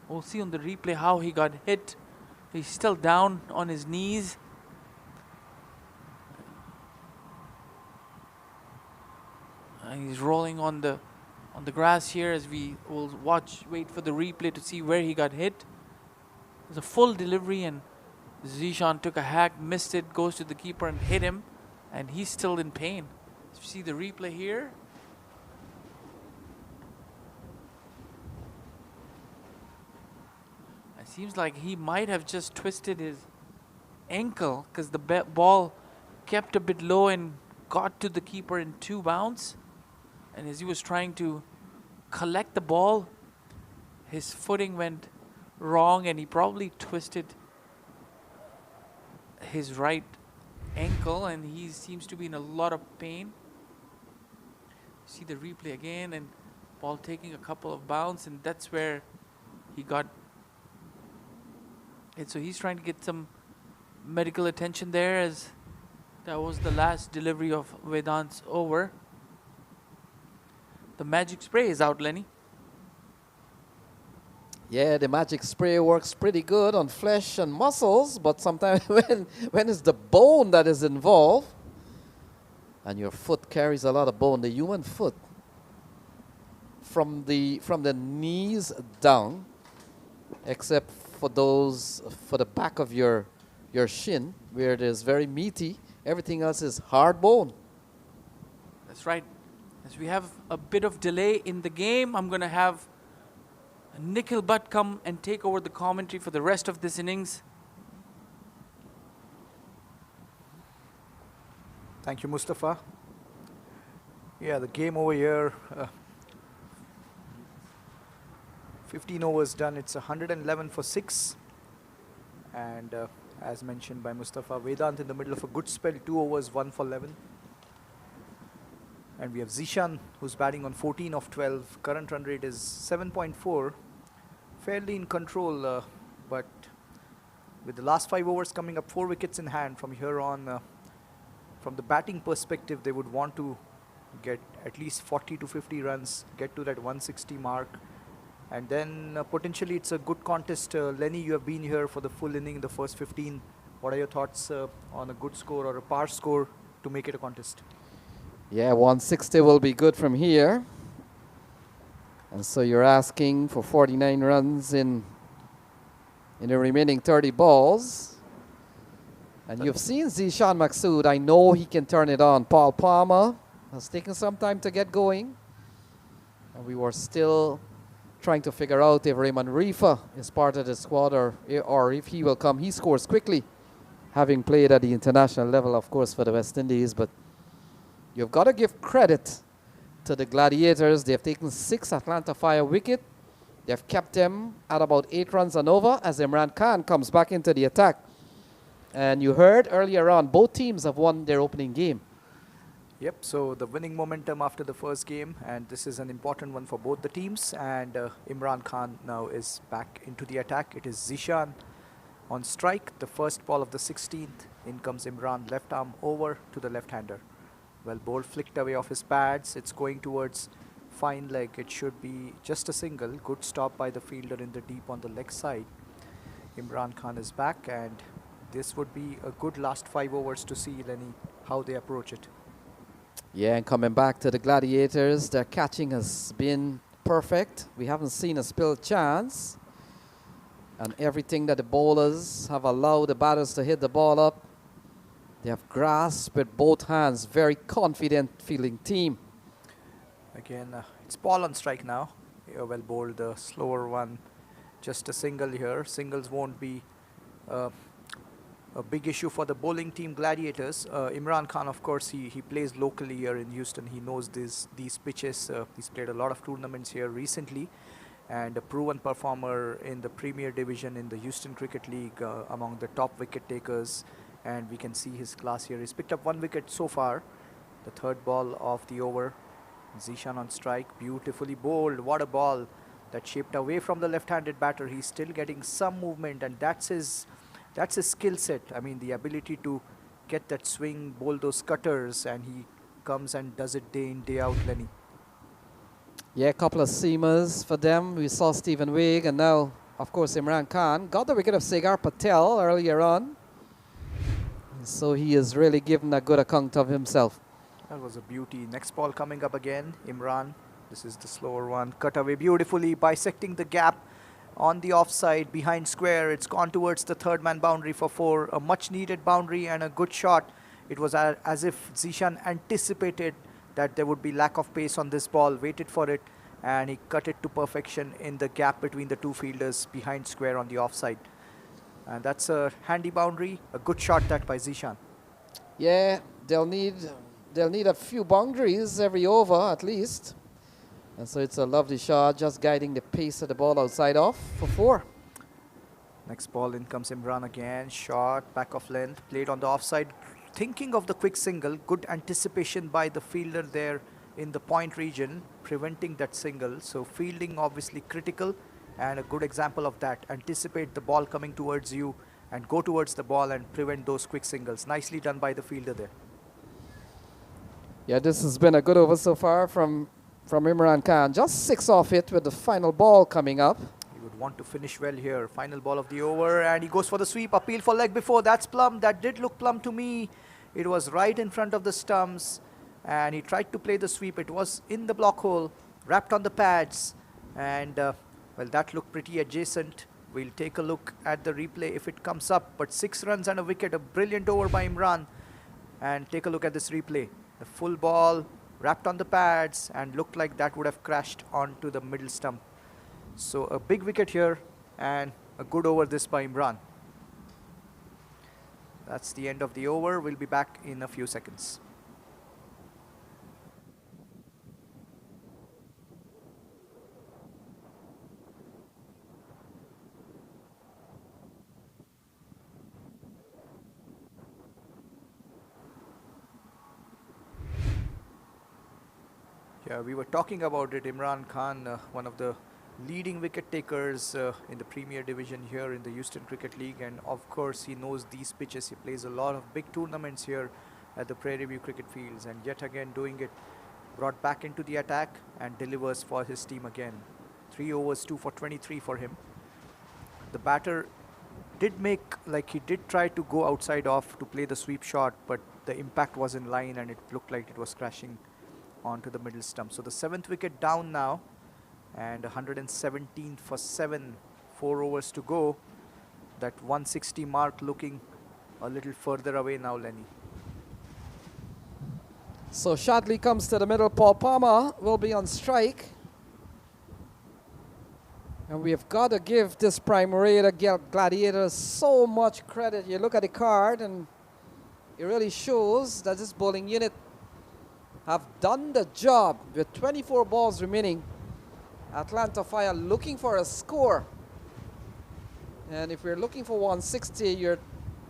Speaker 1: We'll see on the replay how he got hit. He's still down on his knees. He's rolling on the grass here as we will wait for the replay to see where he got hit. There's a full delivery, and Zishan took a hack, missed it, goes to the keeper and hit him, and he's still in pain. See the replay here. It seems like he might have just twisted his ankle, because the ball kept a bit low and got to the keeper in 2 bounds. And as he was trying to collect the ball, his footing went wrong and he probably twisted his right ankle and he seems to be in a lot of pain. See the replay again and ball taking a couple of bounce, and that's where he got it. So he's trying to get some medical attention there, as that was the last delivery of Vedant's over. The magic spray is out, Lenny.
Speaker 2: Yeah, the magic spray works pretty good on flesh and muscles, but sometimes when it's the bone that is involved, and your foot carries a lot of bone, the human foot, from the knees down, except for the back of your shin, where it is very meaty, everything else is hard bone.
Speaker 1: That's right. As we have a bit of delay in the game, I'm going to have Nikhil Bhatt come and take over the commentary for the rest of this innings.
Speaker 3: Thank you, Mustafa. Yeah, the game over here, 15 overs done. It's 111 for 6. And as mentioned by Mustafa, Vedant in the middle of a good spell, 2 overs, 1 for 11. And we have Zishan, who's batting on 14 of 12. Current run rate is 7.4. Fairly in control, but with the last 5 overs coming up, 4 wickets in hand from here on. From the batting perspective, they would want to get at least 40 to 50 runs, get to that 160 mark. And then potentially it's a good contest. Lenny, you have been here for the full inning, the first 15. What are your thoughts on a good score or a par score to make it a contest?
Speaker 2: Yeah, 160 will be good from here. And so you're asking for 49 runs in the remaining 30 balls. And you've seen Zishan Maksud. I know he can turn it on. Paul Palmer has taken some time to get going. And we were still trying to figure out if Raymond Reefer is part of the squad or if he will come. He scores quickly, having played at the international level, of course, for the West Indies. But you've got to give credit to the Gladiators. They've taken 6 Atlanta Fire wickets. They've kept them at about 8 runs and over as Imran Khan comes back into the attack. And you heard earlier on, both teams have won their opening game.
Speaker 3: Yep, so the winning momentum after the first game, and this is an important one for both the teams. And Imran Khan now is back into the attack. It is Zishan on strike, the first ball of the 16th. In comes Imran, left arm over to the left-hander. Well, ball flicked away off his pads. It's going towards fine leg. It should be just a single. Good stop by the fielder in the deep on the leg side. Imran Khan is back, and this would be a good last 5 overs to see, Lenny, how they approach it.
Speaker 2: Yeah, and coming back to the Gladiators, their catching has been perfect. We haven't seen a spilled chance. And everything that the bowlers have allowed the batters to hit the ball up, they have grasped with both hands. Very confident feeling team.
Speaker 3: Again, it's ball on strike now. Well bowled, the slower one. Just a single here. Singles won't be a big issue for the bowling team Gladiators. Imran Khan, of course, he plays locally here in Houston. He knows these pitches. He's played a lot of tournaments here recently, and a proven performer in the Premier Division in the Houston Cricket League, among the top wicket takers. And we can see his class here. He's picked up 1 wicket so far. The 3rd ball of the over. Zishan on strike, beautifully bowled. What a ball that shaped away from the left-handed batter. He's still getting some movement, and that's his skill set. I mean, the ability to get that swing, bowl those cutters, and he comes and does it day in, day out, Lenny.
Speaker 2: Yeah, a couple of seamers for them. We saw Stephen Wigg, and now, of course, Imran Khan. Got the wicket of Sagar Patel earlier on. So he is really giving a good account of himself.
Speaker 3: That was a beauty. Next ball coming up again, Imran. This is the slower one. Cut away beautifully, bisecting the gap on the offside, behind square. It's gone towards the 3rd man boundary for 4. A much needed boundary and a good shot. It was as if Zishan anticipated that there would be lack of pace on this ball, waited for it, and he cut it to perfection in the gap between the 2 fielders behind square on the offside. And that's a handy boundary, a good shot that by Zishan.
Speaker 2: Yeah, they'll need they'll need a few boundaries every over at least. And so it's a lovely shot, just guiding the pace of the ball outside off for 4.
Speaker 3: Next ball, in comes Imran again. Shot, back of length, played on the offside. Thinking of the quick single, good anticipation by the fielder there in the point region, preventing that single. So fielding obviously critical, and a good example of that. Anticipate the ball coming towards you and go towards the ball and prevent those quick singles. Nicely done by the fielder there.
Speaker 2: Yeah, this has been a good over so far from Imran Khan. Just 6 off it with the final ball coming up.
Speaker 3: He would want to finish well here. Final ball of the over, and he goes for the sweep. Appeal for leg before. That's plumb. That did look plumb to me. It was right in front of the stumps, and he tried to play the sweep. It was in the block hole, wrapped on the pads, and well, that looked pretty adjacent. We'll take a look at the replay if it comes up. But 6 runs and a wicket, a brilliant over by Imran. And take a look at this replay. The full ball wrapped on the pads and looked like that would have crashed onto the middle stump. So a big wicket here and a good over this by Imran. That's the end of the over. We'll be back in a few seconds. Yeah, we were talking about it. Imran Khan, one of the leading wicket takers in the Premier Division here in the Houston Cricket League, and of course he knows these pitches. He plays a lot of big tournaments here at the Prairie View Cricket Fields, and yet again doing it, brought back into the attack and delivers for his team again. 3 overs, 2 for 23 for him. The batter did make, like he did try to go outside off to play the sweep shot, but the impact was in line and it looked like it was crashing onto the middle stump. So the 7th wicket down now, and 117 for 7, 4 overs to go. That 160 mark looking a little further away now, Lenny.
Speaker 2: So Shadley comes to the middle. Paul Palmer will be on strike. And we have got to give this Prime Raider Gladiators so much credit. You look at the card and it really shows that this bowling unit have done the job with 24 balls remaining. Atlanta Fire looking for a score. And if we're looking for 160,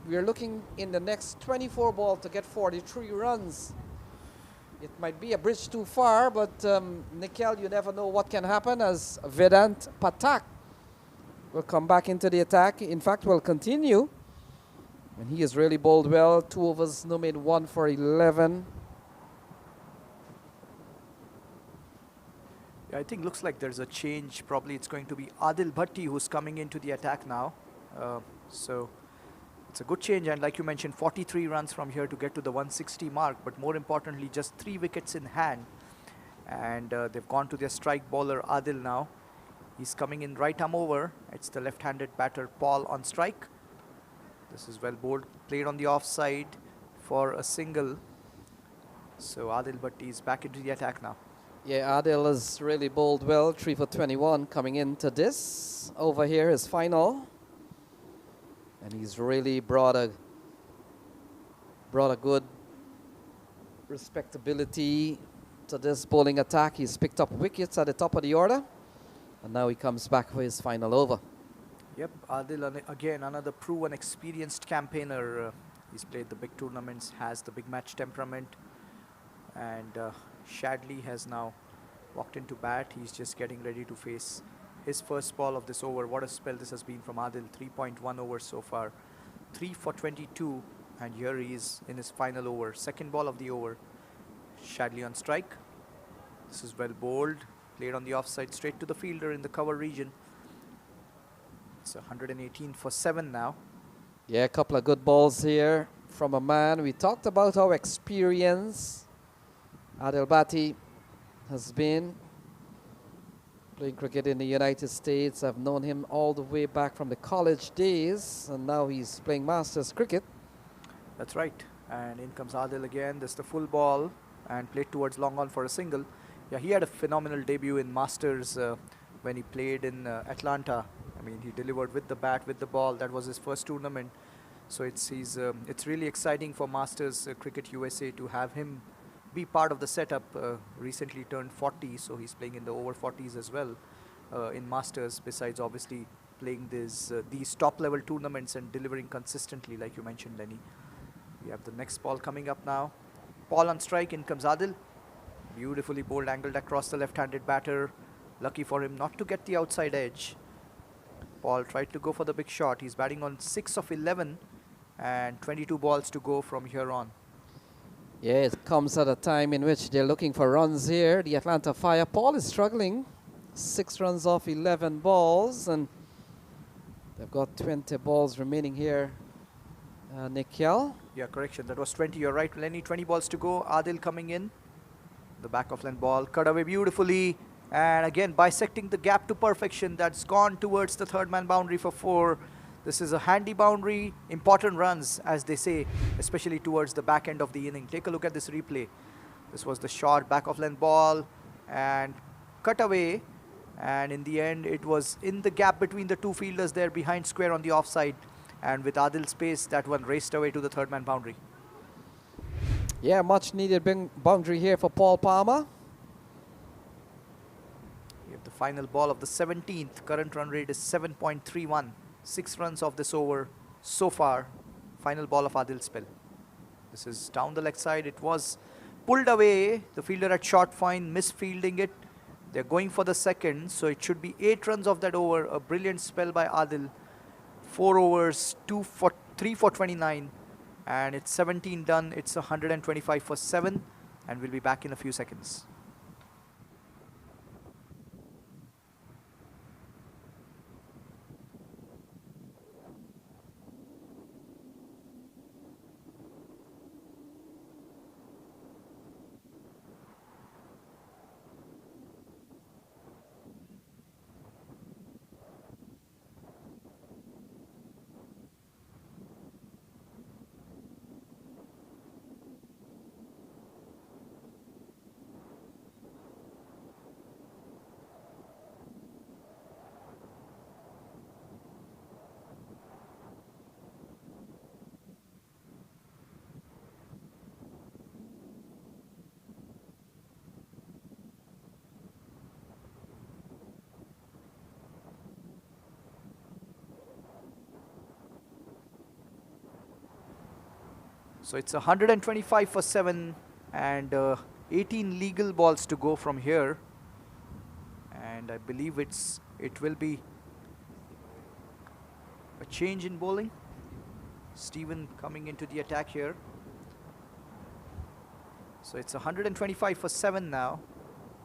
Speaker 2: we're looking in the next 24 ball to get 43 runs. It might be a bridge too far, but Nikhil, you never know what can happen as Vedant Patak will come back into the attack. In fact, will continue. And he has really bowled well. 2 overs, no made, 1 for 11.
Speaker 3: Yeah, I think looks like there's a change. Probably it's going to be Adil Bhatti who's coming into the attack now. So it's a good change, and like you mentioned, 43 runs from here to get to the 160 mark, but more importantly, just 3 wickets in hand. And they've gone to their strike bowler, Adil now. He's coming in right arm over. It's the left-handed batter, Paul, on strike. This is well bowled, played on the offside for a single. So Adil Bhatti is back into the attack now.
Speaker 2: Yeah, Adil has really bowled well. 3 for 21 coming into this. Over here is final. And he's really brought a good respectability to this bowling attack. He's picked up wickets at the top of the order. And now he comes back for his final over.
Speaker 3: Yep, Adil, again, another proven, experienced campaigner. He's played the big tournaments, has the big match temperament. And Shadley has now walked into bat. He's just getting ready to face his first ball of this over. What a spell this has been from Adil. 3.1 overs so far. 3 for 22. And here he is in his final over. Second ball of the over. Shadley on strike. This is well bowled. Played on the offside straight to the fielder in the cover region. It's 118 for 7 now.
Speaker 2: Yeah, a couple of good balls here from a man. We talked about how experienced Adil Bhatti has been playing cricket in the United States. I've known him all the way back from the college days, and now he's playing Masters cricket.
Speaker 3: That's right. And in comes Adil again. There's the full ball and played towards long on for a single. Yeah, he had a phenomenal debut in Masters when he played in Atlanta. I mean, he delivered with the bat, with the ball. That was his first tournament. So it's really exciting for Masters Cricket USA to have him be part of the setup. Recently turned 40, so he's playing in the over 40s as well in Masters, besides obviously playing these top-level tournaments and delivering consistently, like you mentioned, Lenny. We have the next ball coming up now. Paul on strike, in comes Adil. Beautifully bowled, angled across the left-handed batter. Lucky for him not to get the outside edge. Paul tried to go for the big shot. He's batting on 6 of 11 and 22 balls to go from here on.
Speaker 2: Yeah, it comes at a time in which they're looking for runs here. The Atlanta Fire. Paul is struggling. 6 runs off 11 balls, and they've got 20 balls remaining here. Nikhil.
Speaker 3: Yeah, correction. That was 20. You're right, Lenny. 20 balls to go. Adil coming in. The back of length ball cut away beautifully. And again, bisecting the gap to perfection. That's gone towards the third man boundary for 4. This is a handy boundary. Important runs, as they say, especially towards the back end of the inning. Take a look at this replay. This was the short back of length ball and cut away. And in the end, it was in the gap between the two fielders there behind square on the offside. And with Adil's pace, that one raced away to the third man boundary.
Speaker 2: Yeah, much needed boundary here for Paul Palmer.
Speaker 3: We have the final ball of the 17th. Current run rate is 7.31. 6 runs off this over so far. Final ball of Adil's spell. This is down the leg side. It was pulled away. The fielder at short fine, misfielding it. They're going for the second, so it should be 8 runs off that over. A brilliant spell by Adil. 4 overs, 3 for 29. And it's 17 done. It's 125 for 7. And we'll be back in a few seconds. So it's 125 for 7 and 18 legal balls to go from here. And I believe it will be a change in bowling. Stephen coming into the attack here. So it's 125 for 7 now.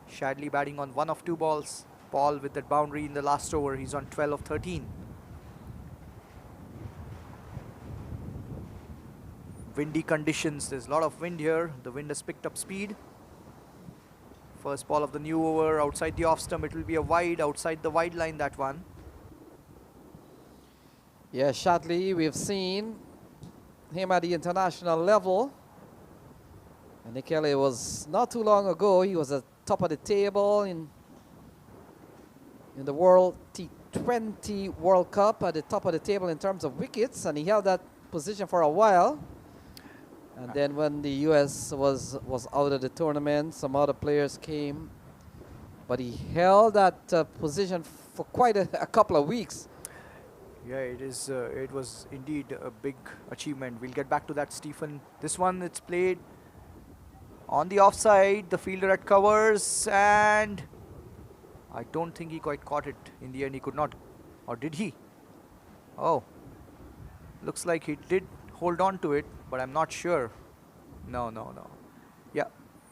Speaker 3: Shadley batting on 1 of 2 balls. Paul with that boundary in the last over. He's on 12 of 13. Windy conditions. There's a lot of wind here. The wind has picked up speed. First ball of the new over outside the off stump. It will be a wide outside the wide line, that one.
Speaker 2: Yeah, Shadley, we've seen him at the international level. And Nikhil, it was not too long ago. He was at top of the table in the World T20 World Cup, at the top of the table in terms of wickets, and he held that position for a while. And then when the US was out of the tournament, some other players came, but he held that position for quite a couple of weeks.
Speaker 3: Yeah, it was indeed a big achievement. We'll get back to that, Stephen. This one, it's played on the offside. The fielder at covers, and I don't think he quite caught it. In the end, he could not. Or did he? Oh, looks like he did hold on to it, but I'm not sure. No. Yeah,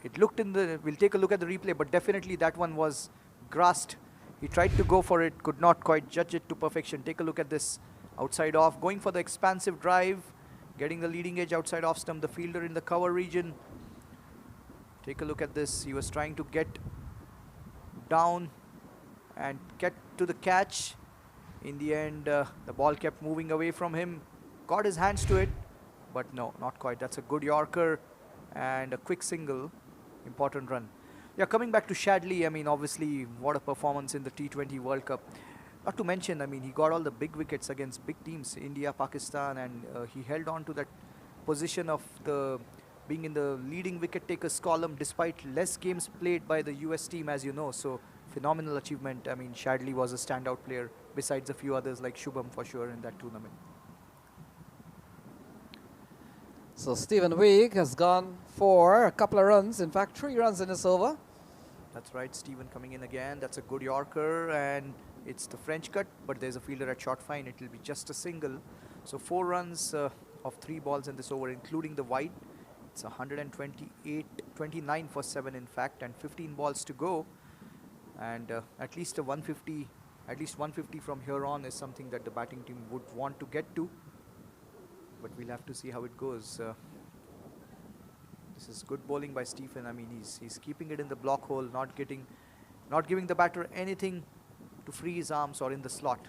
Speaker 3: it looked in the... We'll take a look at the replay, but definitely that one was grasped. He tried to go for it, could not quite judge it to perfection. Take a look at this. Outside off, going for the expansive drive, getting the leading edge outside off stump, the fielder in the cover region. Take a look at this. He was trying to get down and get to the catch. In the end, the ball kept moving away from him. Got his hands to it, but no, not quite. That's a good Yorker and a quick single. Important run. Yeah, coming back to Shadley, I mean, obviously, what a performance in the T20 World Cup. Not to mention, I mean, he got all the big wickets against big teams, India, Pakistan, and he held on to that position of the being in the leading wicket takers column despite less games played by the US team, as you know. So phenomenal achievement. I mean, Shadley was a standout player besides a few others like Shubham for sure in that tournament.
Speaker 2: So Stephen Wigg has gone for a couple of runs. In fact, 3 runs in this over.
Speaker 3: That's right, Stephen coming in again. That's a good Yorker, and it's the French cut, but there's a fielder at short fine. It will be just a single. So 4 runs of 3 balls in this over, including the wide. It's 129 for 7 in fact, and 15 balls to go. And at least 150 from here on is something that the batting team would want to get to. But we'll have to see how it goes. This is good bowling by Stephen. I mean, he's keeping it in the block hole, not giving the batter anything to free his arms or in the slot.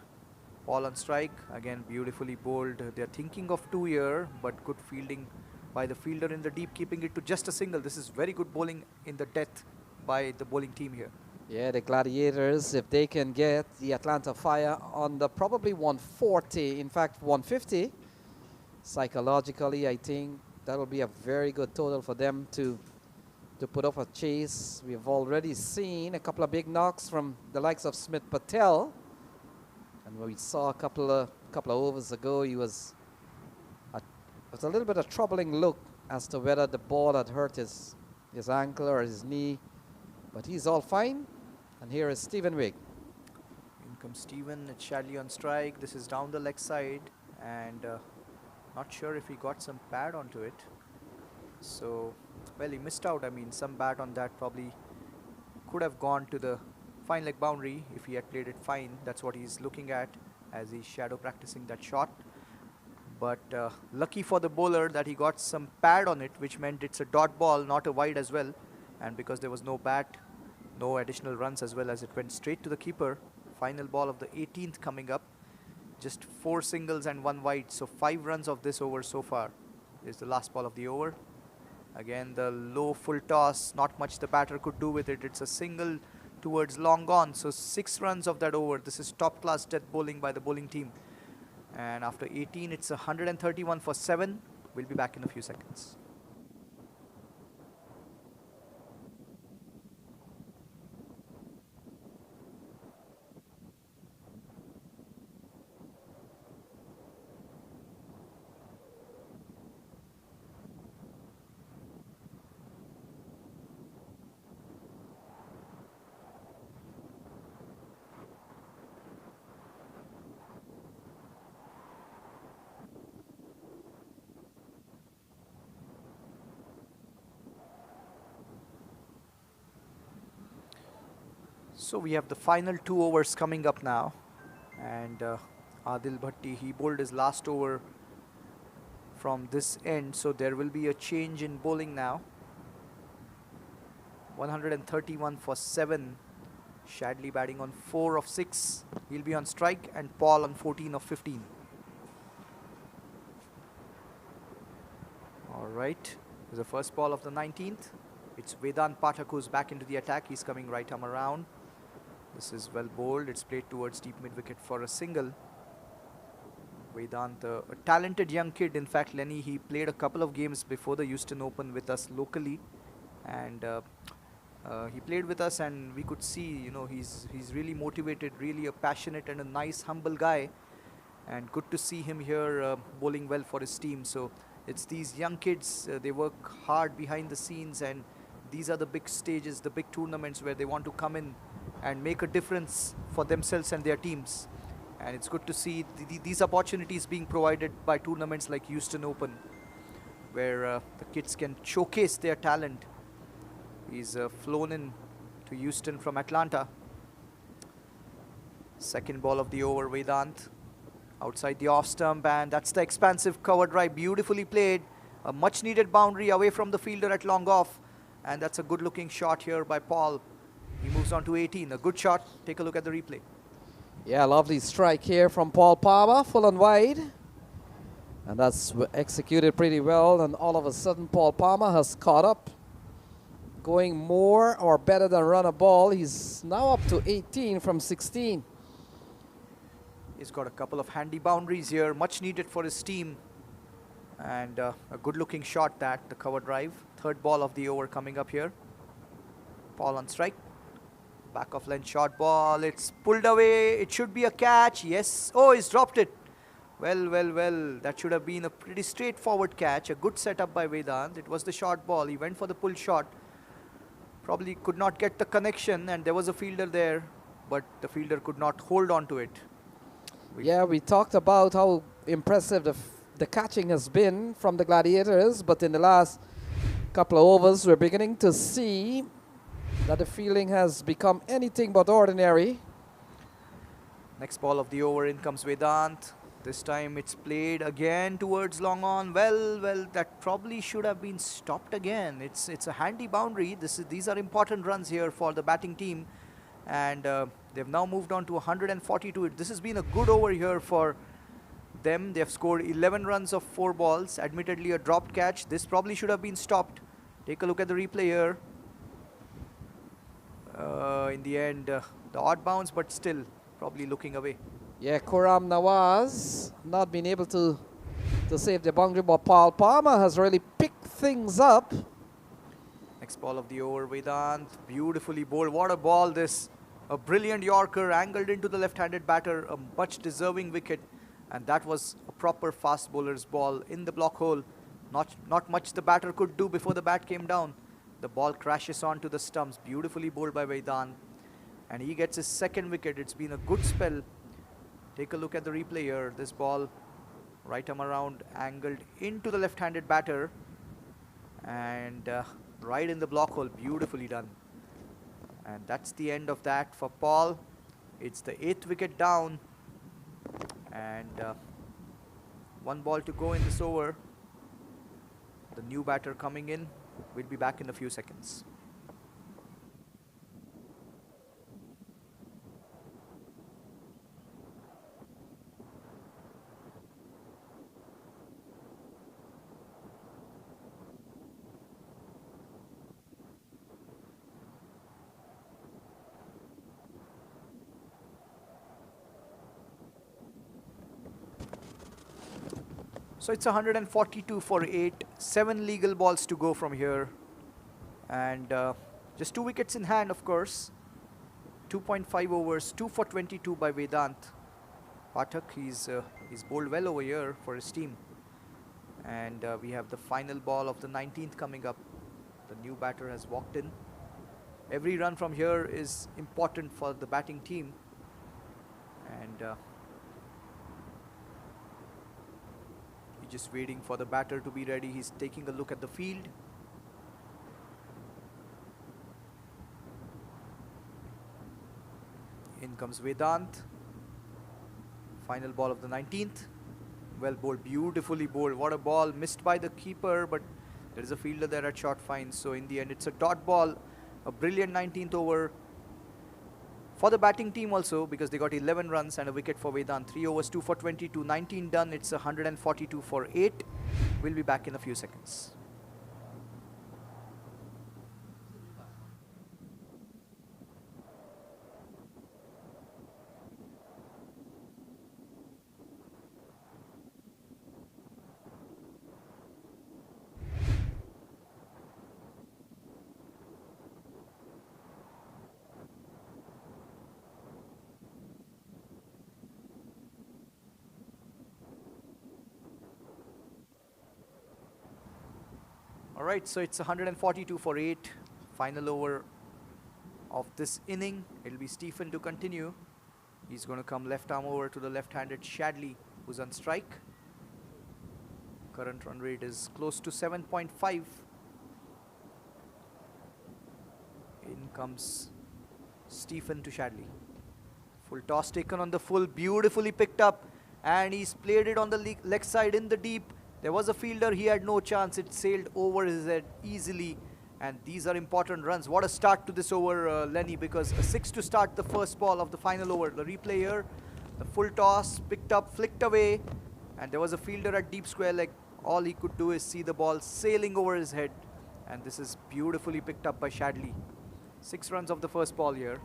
Speaker 3: Ball on strike, again beautifully bowled. They're thinking of 2 here, but good fielding by the fielder in the deep, keeping it to just a single. This is very good bowling in the death by the bowling team here.
Speaker 2: Yeah, the Gladiators, if they can get the Atlanta Fire on the probably 140, in fact 150, psychologically I think that will be a very good total for them to put up a chase. We've already seen a couple of big knocks from the likes of Smith Patel, and we saw a couple of overs ago, it was a little bit of troubling look as to whether the ball had hurt his ankle or his knee, but he's all fine. And here is Stephen Wigg.
Speaker 3: In comes Stephen. It's Shadley on strike. This is down the leg side, and not sure if he got some pad onto it. So, well, he missed out. I mean, some bat on that probably could have gone to the fine leg boundary if he had played it fine. That's what he's looking at as he's shadow practicing that shot. But lucky for the bowler that he got some pad on it, which meant it's a dot ball, not a wide as well. And because there was no bat, no additional runs as well, as it went straight to the keeper. Final ball of the 18th coming up. Just 4 singles and 1 wide. So 5 runs of this over so far. Is the last ball of the over. Again, the low full toss. Not much the batter could do with it. It's a single towards long gone. So 6 runs of that over. This is top class death bowling by the bowling team. And after 18, it's 131 for 7. We'll be back in a few seconds. So we have the final 2 overs coming up now, and Adil Bhatti, he bowled his last over from this end, so there will be a change in bowling now. 131 for 7. Shadley batting on 4 of 6. He'll be on strike, and Paul on 14 of 15. All right, here's the first ball of the 19th. It's Vedant Pathak who's back into the attack. He's coming right arm around. This is well bowled. It's played towards deep mid wicket for a single. Vedant, a talented young kid. In fact, Lenny, he played a couple of games before the Houston Open with us locally, and he played with us, and we could see, you know, he's really motivated, really a passionate and a nice, humble guy, and good to see him here bowling well for his team. So it's these young kids. They work hard behind the scenes, and these are the big stages, the big tournaments where they want to come in and make a difference for themselves and their teams. And it's good to see these opportunities being provided by tournaments like Houston Open, where the kids can showcase their talent. He's flown in to Houston from Atlanta. Second ball of the over, Vedant. Outside the off stump, and that's the expansive cover drive, beautifully played. A much needed boundary away from the fielder at long off. And that's a good looking shot here by Paul. He moves on to 18. A good shot. Take a look at the replay.
Speaker 2: Yeah, lovely strike here from Paul Palmer, full and wide. And that's executed pretty well. And all of a sudden, Paul Palmer has caught up, going more or better than run a ball. He's now up to 18 from 16.
Speaker 3: He's got a couple of handy boundaries here, much needed for his team. And a good looking shot, that the cover drive. Third ball of the over coming up here. Paul on strike. Back of length short ball. It's pulled away. It should be a catch. Yes. Oh, he's dropped it. Well, well, well. That should have been a pretty straightforward catch. A good setup by Vedant. It was the short ball. He went for the pull shot. Probably could not get the connection, and there was a fielder there, but the fielder could not hold on to it.
Speaker 2: Yeah, we talked about how impressive the catching has been from the Gladiators, but in the last couple of overs, we're beginning to see that the fielding has become anything but ordinary.
Speaker 3: Next ball of the over, in comes Vedant. This time it's played again towards long on. Well, well, that probably should have been stopped again. It's a handy boundary. These are important runs here for the batting team, and they've now moved on to 142. This has been a good over here for them. They've scored 11 runs of 4 balls. Admittedly, a dropped catch. This probably should have been stopped. Take a look at the replay here. In the end, the odd bounce, but still probably looking away.
Speaker 2: Yeah, Khurram Nawaz not been able to save the boundary, but Paul Palmer has really picked things up.
Speaker 3: Next ball of the over, Vedant, beautifully bowled. What a ball this. A brilliant Yorker angled into the left-handed batter, a much deserving wicket, and that was a proper fast bowler's ball in the block hole. Not much the batter could do before the bat came down. The ball crashes onto the stumps, beautifully bowled by Vedant, and he gets his second wicket. It's been a good spell. Take a look at the replay here. This ball, right arm around, angled into the left-handed batter, and right in the block hole, beautifully done. And that's the end of that for Paul. It's the 8th wicket down, and 1 ball to go in this over. The new batter coming in. We'll be back in a few seconds. So it's 142 for 8, 7 legal balls to go from here, and just 2 wickets in hand, of course. 2.5 overs, 2 for 22 by Vedant Pathak. He's bowled well over here for his team, and we have the final ball of the 19th coming up. The new batter has walked in. Every run from here is important for the batting team, and just waiting for the batter to be ready. He's taking a look at the field. In comes Vedant. Final ball of the 19th. Well bowled, beautifully bowled. What a ball, missed by the keeper, but there is a fielder there at short fine. So in the end, it's a dot ball. A brilliant 19th over for the batting team also, because they got 11 runs and a wicket for Vedant. 3 overs, 2 for 22, 19 done. It's 142 for 8. We'll be back in a few seconds. Alright, so it's 142 for 8. Final over of this inning. It'll be Stephen to continue. He's going to come left arm over to the left-handed Shadley, who's on strike. Current run rate is close to 7.5. In comes Stephen to Shadley. Full toss taken on the full, beautifully picked up, and he's played it on the leg side in the deep. There was a fielder, he had no chance. It sailed over his head easily, and these are important runs. What a start to this over, Lenny, because a 6 to start the first ball of the final over. The replay here, the full toss, picked up, flicked away, and there was a fielder at deep square leg. All he could do is see the ball sailing over his head, and this is beautifully picked up by Shadley. 6 runs of the first ball here.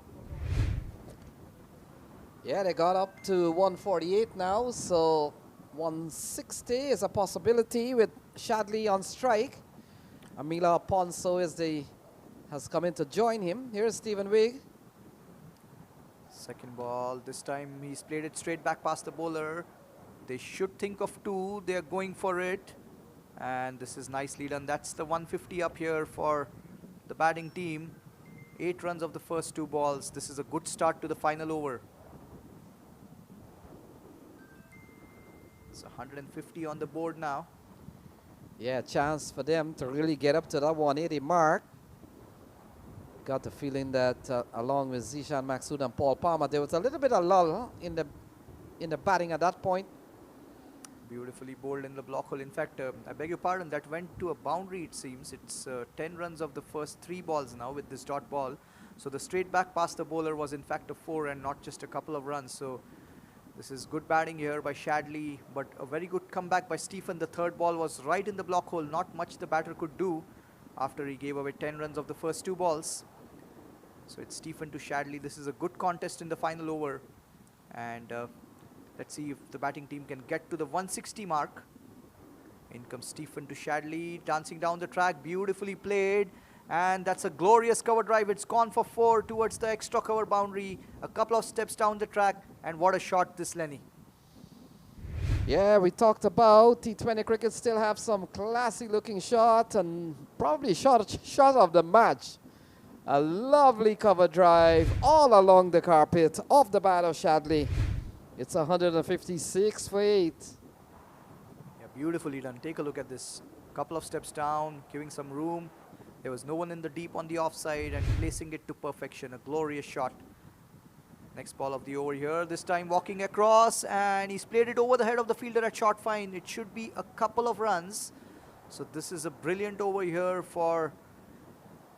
Speaker 2: Yeah, they got up to 148 now, so 160 is a possibility with Shadley on strike. Amila Ponso has come in to join him. Here's Stephen Wigg.
Speaker 3: Second ball. This time he's played it straight back past the bowler. They should think of two. They're going for it. And this is nicely done. That's the 150 up here for the batting team. 8 runs of the first 2 balls. This is a good start to the final over. It's 150 on the board now.
Speaker 2: Yeah, chance for them to really get up to that 180 mark. Got the feeling that along with Zishan Maksud and Paul Palmer, there was a little bit of lull in the batting at that point.
Speaker 3: Beautifully bowled in the block hole. In fact, I beg your pardon, that went to a boundary, it seems. It's 10 runs of the first 3 balls now with this dot ball. So the straight back past the bowler was in fact a 4 and not just a couple of runs. So this is good batting here by Shadley, but a very good comeback by Stephen. The third ball was right in the block hole. Not much the batter could do after he gave away 10 runs of the first 2 balls. So it's Stephen to Shadley. This is a good contest in the final over. And let's see if the batting team can get to the 160 mark. In comes Stephen to Shadley, dancing down the track, beautifully played. And that's a glorious cover drive. It's gone for 4 towards the extra cover boundary. A couple of steps down the track. And what a shot this, Lenny.
Speaker 2: Yeah, we talked about T20 cricket still have some classy looking shot and probably shot of the match. A lovely cover drive all along the carpet off the bat of Shadley. It's 156 for 8.
Speaker 3: Yeah, beautifully done. Take a look at this. Couple of steps down, giving some room. There was no one in the deep on the offside and placing it to perfection. A glorious shot. Next ball of the over here. This time walking across, and he's played it over the head of the fielder at short fine. It should be a couple of runs. So this is a brilliant over here for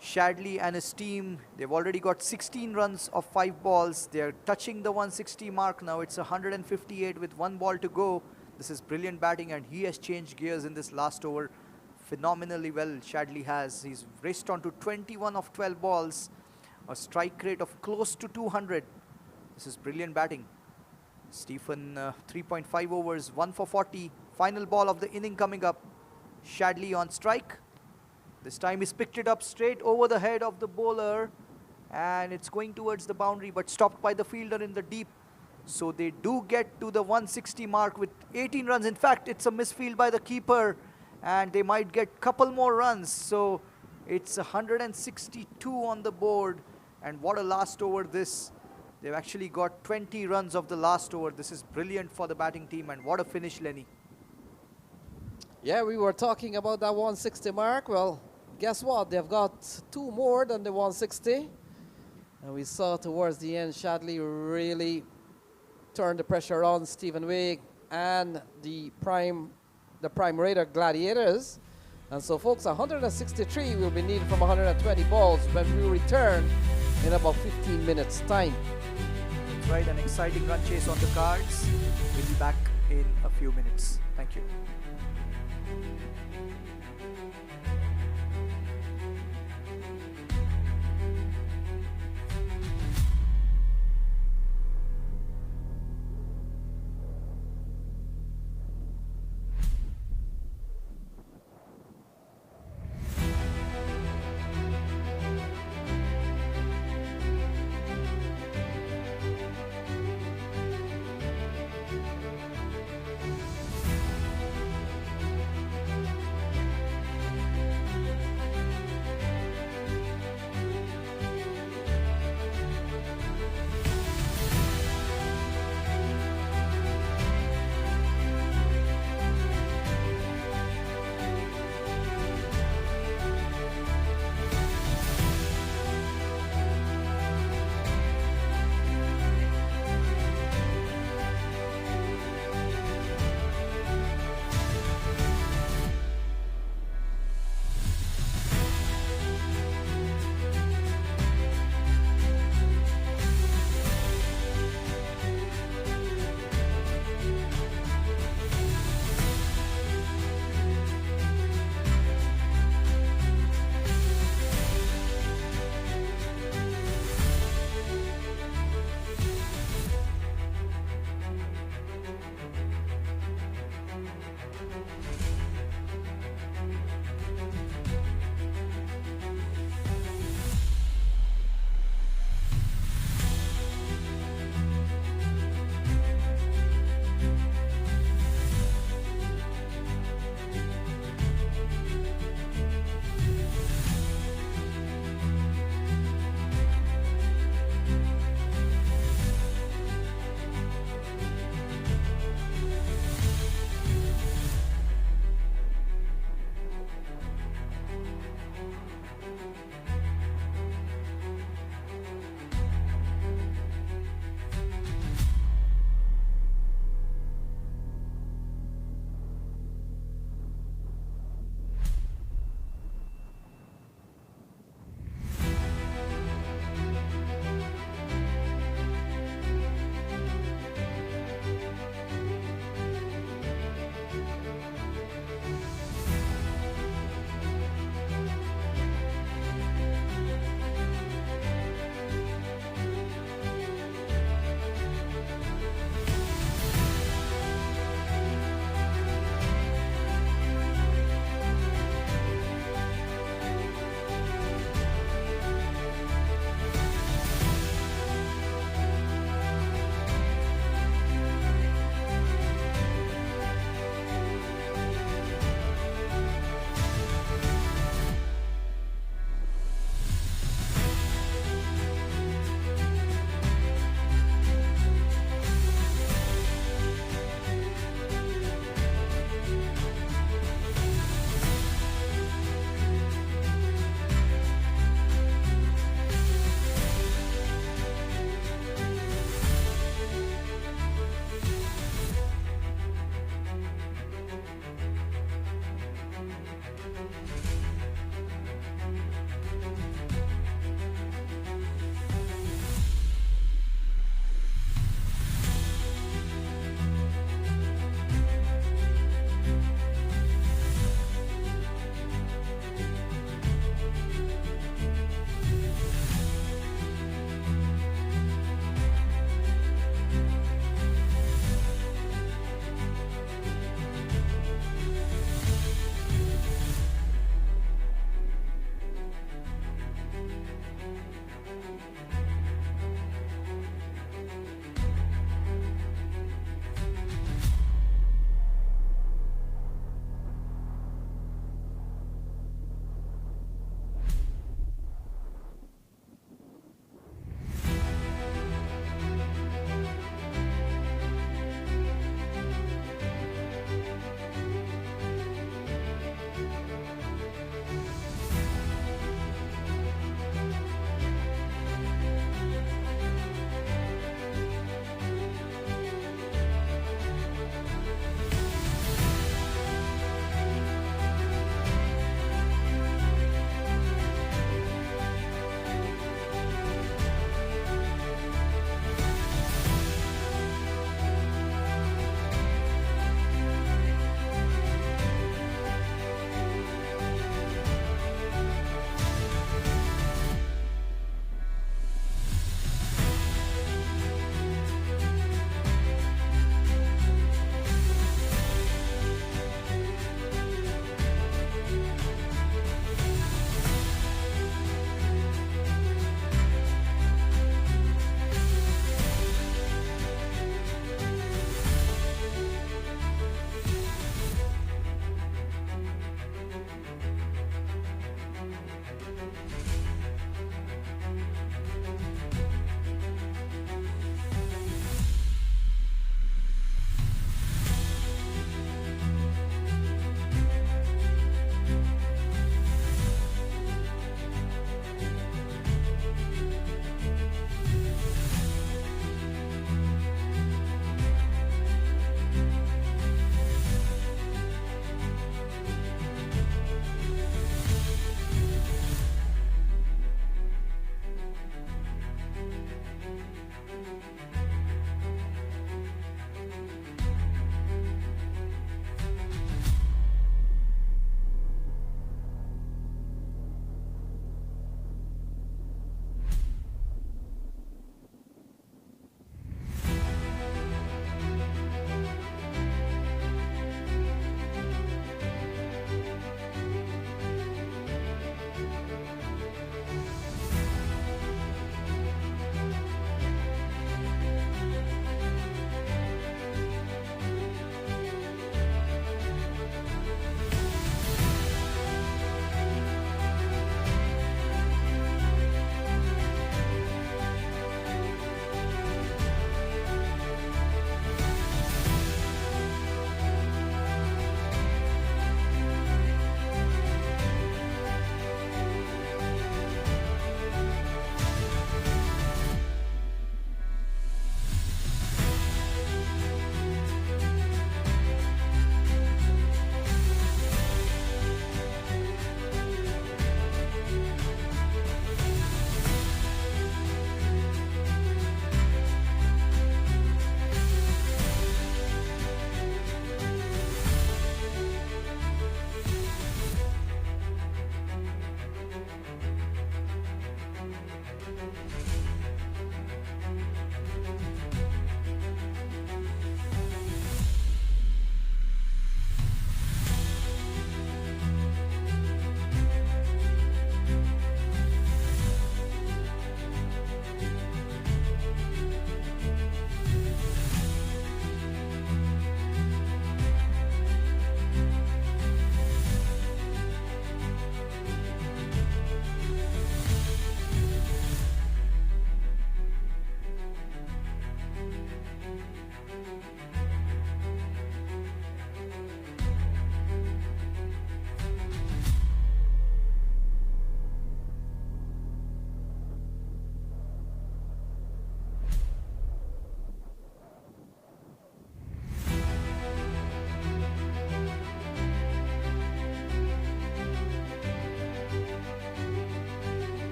Speaker 3: Shadley and his team. They've already got 16 runs of 5 balls. They're touching the 160 mark now. It's 158 with 1 ball to go. This is brilliant batting, and he has changed gears in this last over phenomenally well. Shadley has. He's raced on to 21 of 12 balls. A strike rate of close to 200. This is brilliant batting. Stephen 3.5 overs, 1 for 40. Final ball of the inning coming up. Shadley on strike. This time he's picked it up straight over the head of the bowler, and it's going towards the boundary but stopped by the fielder in the deep. So they do get to the 160 mark with 18 runs. In fact, it's a misfield by the keeper, and they might get couple more runs. So it's 162 on the board, and what a last over this. They've actually got 20 runs of the last over. This is brilliant for the batting team, and what a finish, Lenny.
Speaker 2: Yeah, we were talking about that 160 mark. Well, guess what? They've got 2 more than the 160. And we saw towards the end, Shadley really turned the pressure on Stephen Wigg and the Prime Raider Gladiators. And so, folks, 163 will be needed from 120 balls when we return in about 15 minutes' time.
Speaker 3: That's right, an exciting run chase on the cards. We'll be back in a few minutes. Thank you.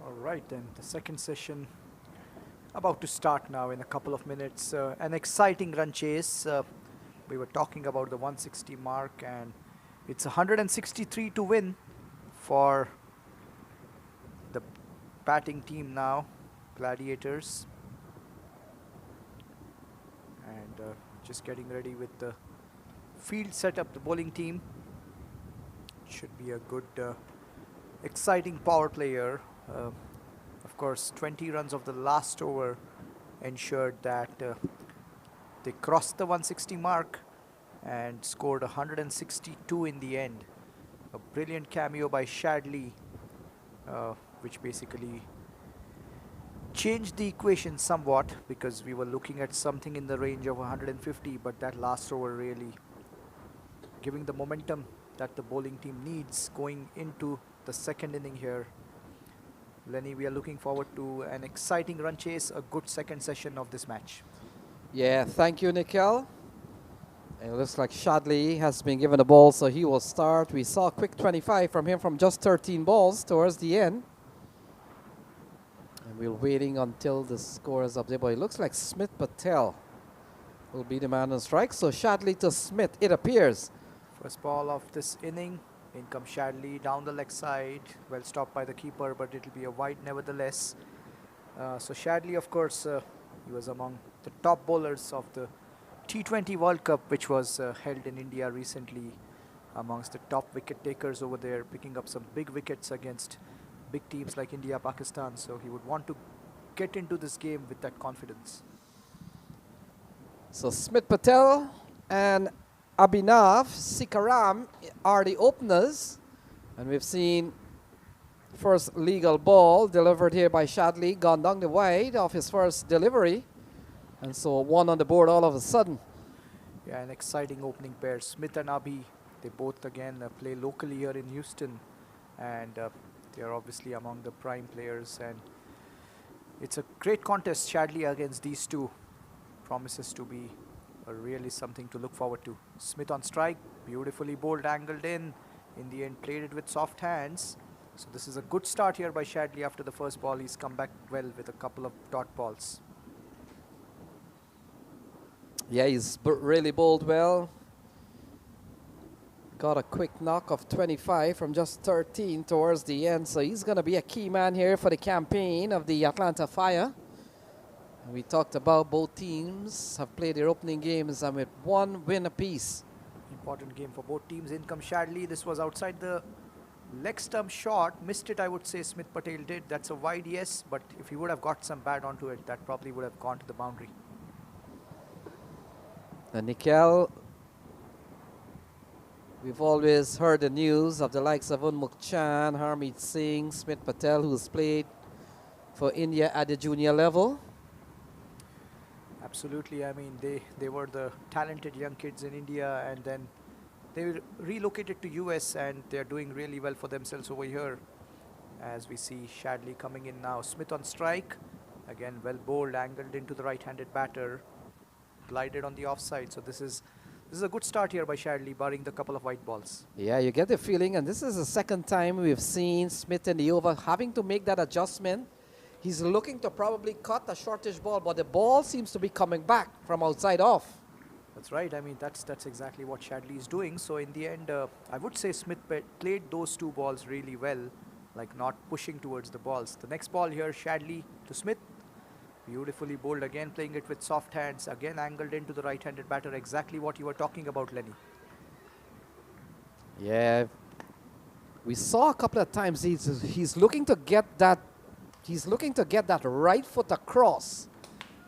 Speaker 3: All right, then the second session about to start now in a couple of minutes. An exciting run chase. We were talking about the 160 mark, and it's 163 to win for the batting team now, Gladiators. And just getting ready with the field setup, the bowling team. Should be a good, exciting power play here. Of course, 20 runs of the last over ensured that they crossed the 160 mark and scored 162 in the end. A brilliant cameo by Shadley, which basically changed the equation somewhat, because we were looking at something in the range of 150, but that last over really giving the momentum that the bowling team needs going into the second inning here. Lenny, we are looking forward to an exciting run chase, a good second session of this match.
Speaker 2: Yeah, thank you, Nikhil. It looks like Shadley has been given the ball, so he will start. We saw a quick 25 from him from just 13 balls towards the end. And we're waiting until the score is up there, but it looks like Smith Patel will be the man on strike. So Shadley to Smith, it appears.
Speaker 3: First ball of this inning. In comes Shadley down the leg side. Well stopped by the keeper, but it'll be a wide nevertheless. So Shadley, of course, he was among the top bowlers of the T20 World Cup, which was held in India recently, amongst the top wicket takers over there, picking up some big wickets against big teams like India, Pakistan. So he would want to get into this game with that confidence.
Speaker 2: So Smith Patel and Abhinav Sikaram are the openers, and we've seen first legal ball delivered here by Shadley, gone down the wide of his first delivery, and so one on the board all of a sudden.
Speaker 3: Yeah, an exciting opening pair. Smith and Abhi, they both again play locally here in Houston, and they are obviously among the prime players, and it's a great contest. Shadley against these two promises to be really something to look forward to. Smith on strike, beautifully bowled, angled in the end played it with soft hands. So this is a good start here by Shadley. After the first ball, he's come back well with a couple of dot balls.
Speaker 2: Yeah, he's really bowled well. Got a quick knock of 25 from just 13 towards the end, so he's going to be a key man here for the campaign of the Atlanta Fire. We talked about both teams have played their opening games and with one win apiece.
Speaker 3: Important game for both teams. In comes Shadley. This was outside the leg stump shot. Missed it, I would say. Smith Patel did. That's a wide yes, but if he would have got some bat onto it, that probably would have gone to the boundary.
Speaker 2: And Nikhil, we've always heard the news of the likes of Unmukh Chand, Harmeet Singh, Smith Patel, who's played for India at the junior level.
Speaker 3: Absolutely. I mean, they were the talented young kids in India, and then they relocated to US, and they're doing really well for themselves over here. As we see Shadley coming in now. Smith on strike. Again, well bowled, angled into the right-handed batter. Glided on the offside. So this is a good start here by Shadley, barring the couple of white balls.
Speaker 2: Yeah, you get the feeling, and this is the second time we've seen Smith in the over having to make that adjustment. He's looking to probably cut a shortish ball, but the ball seems to be coming back from outside off.
Speaker 3: That's right. I mean, that's exactly what Shadley is doing. So in the end, I would say Smith played those two balls really well, like not pushing towards the balls. The next ball here, Shadley to Smith. Beautifully bowled again, playing it with soft hands. Again angled into the right-handed batter. Exactly what you were talking about, Lenny.
Speaker 2: Yeah, we saw a couple of times he's looking to get that. He's looking to get that right foot across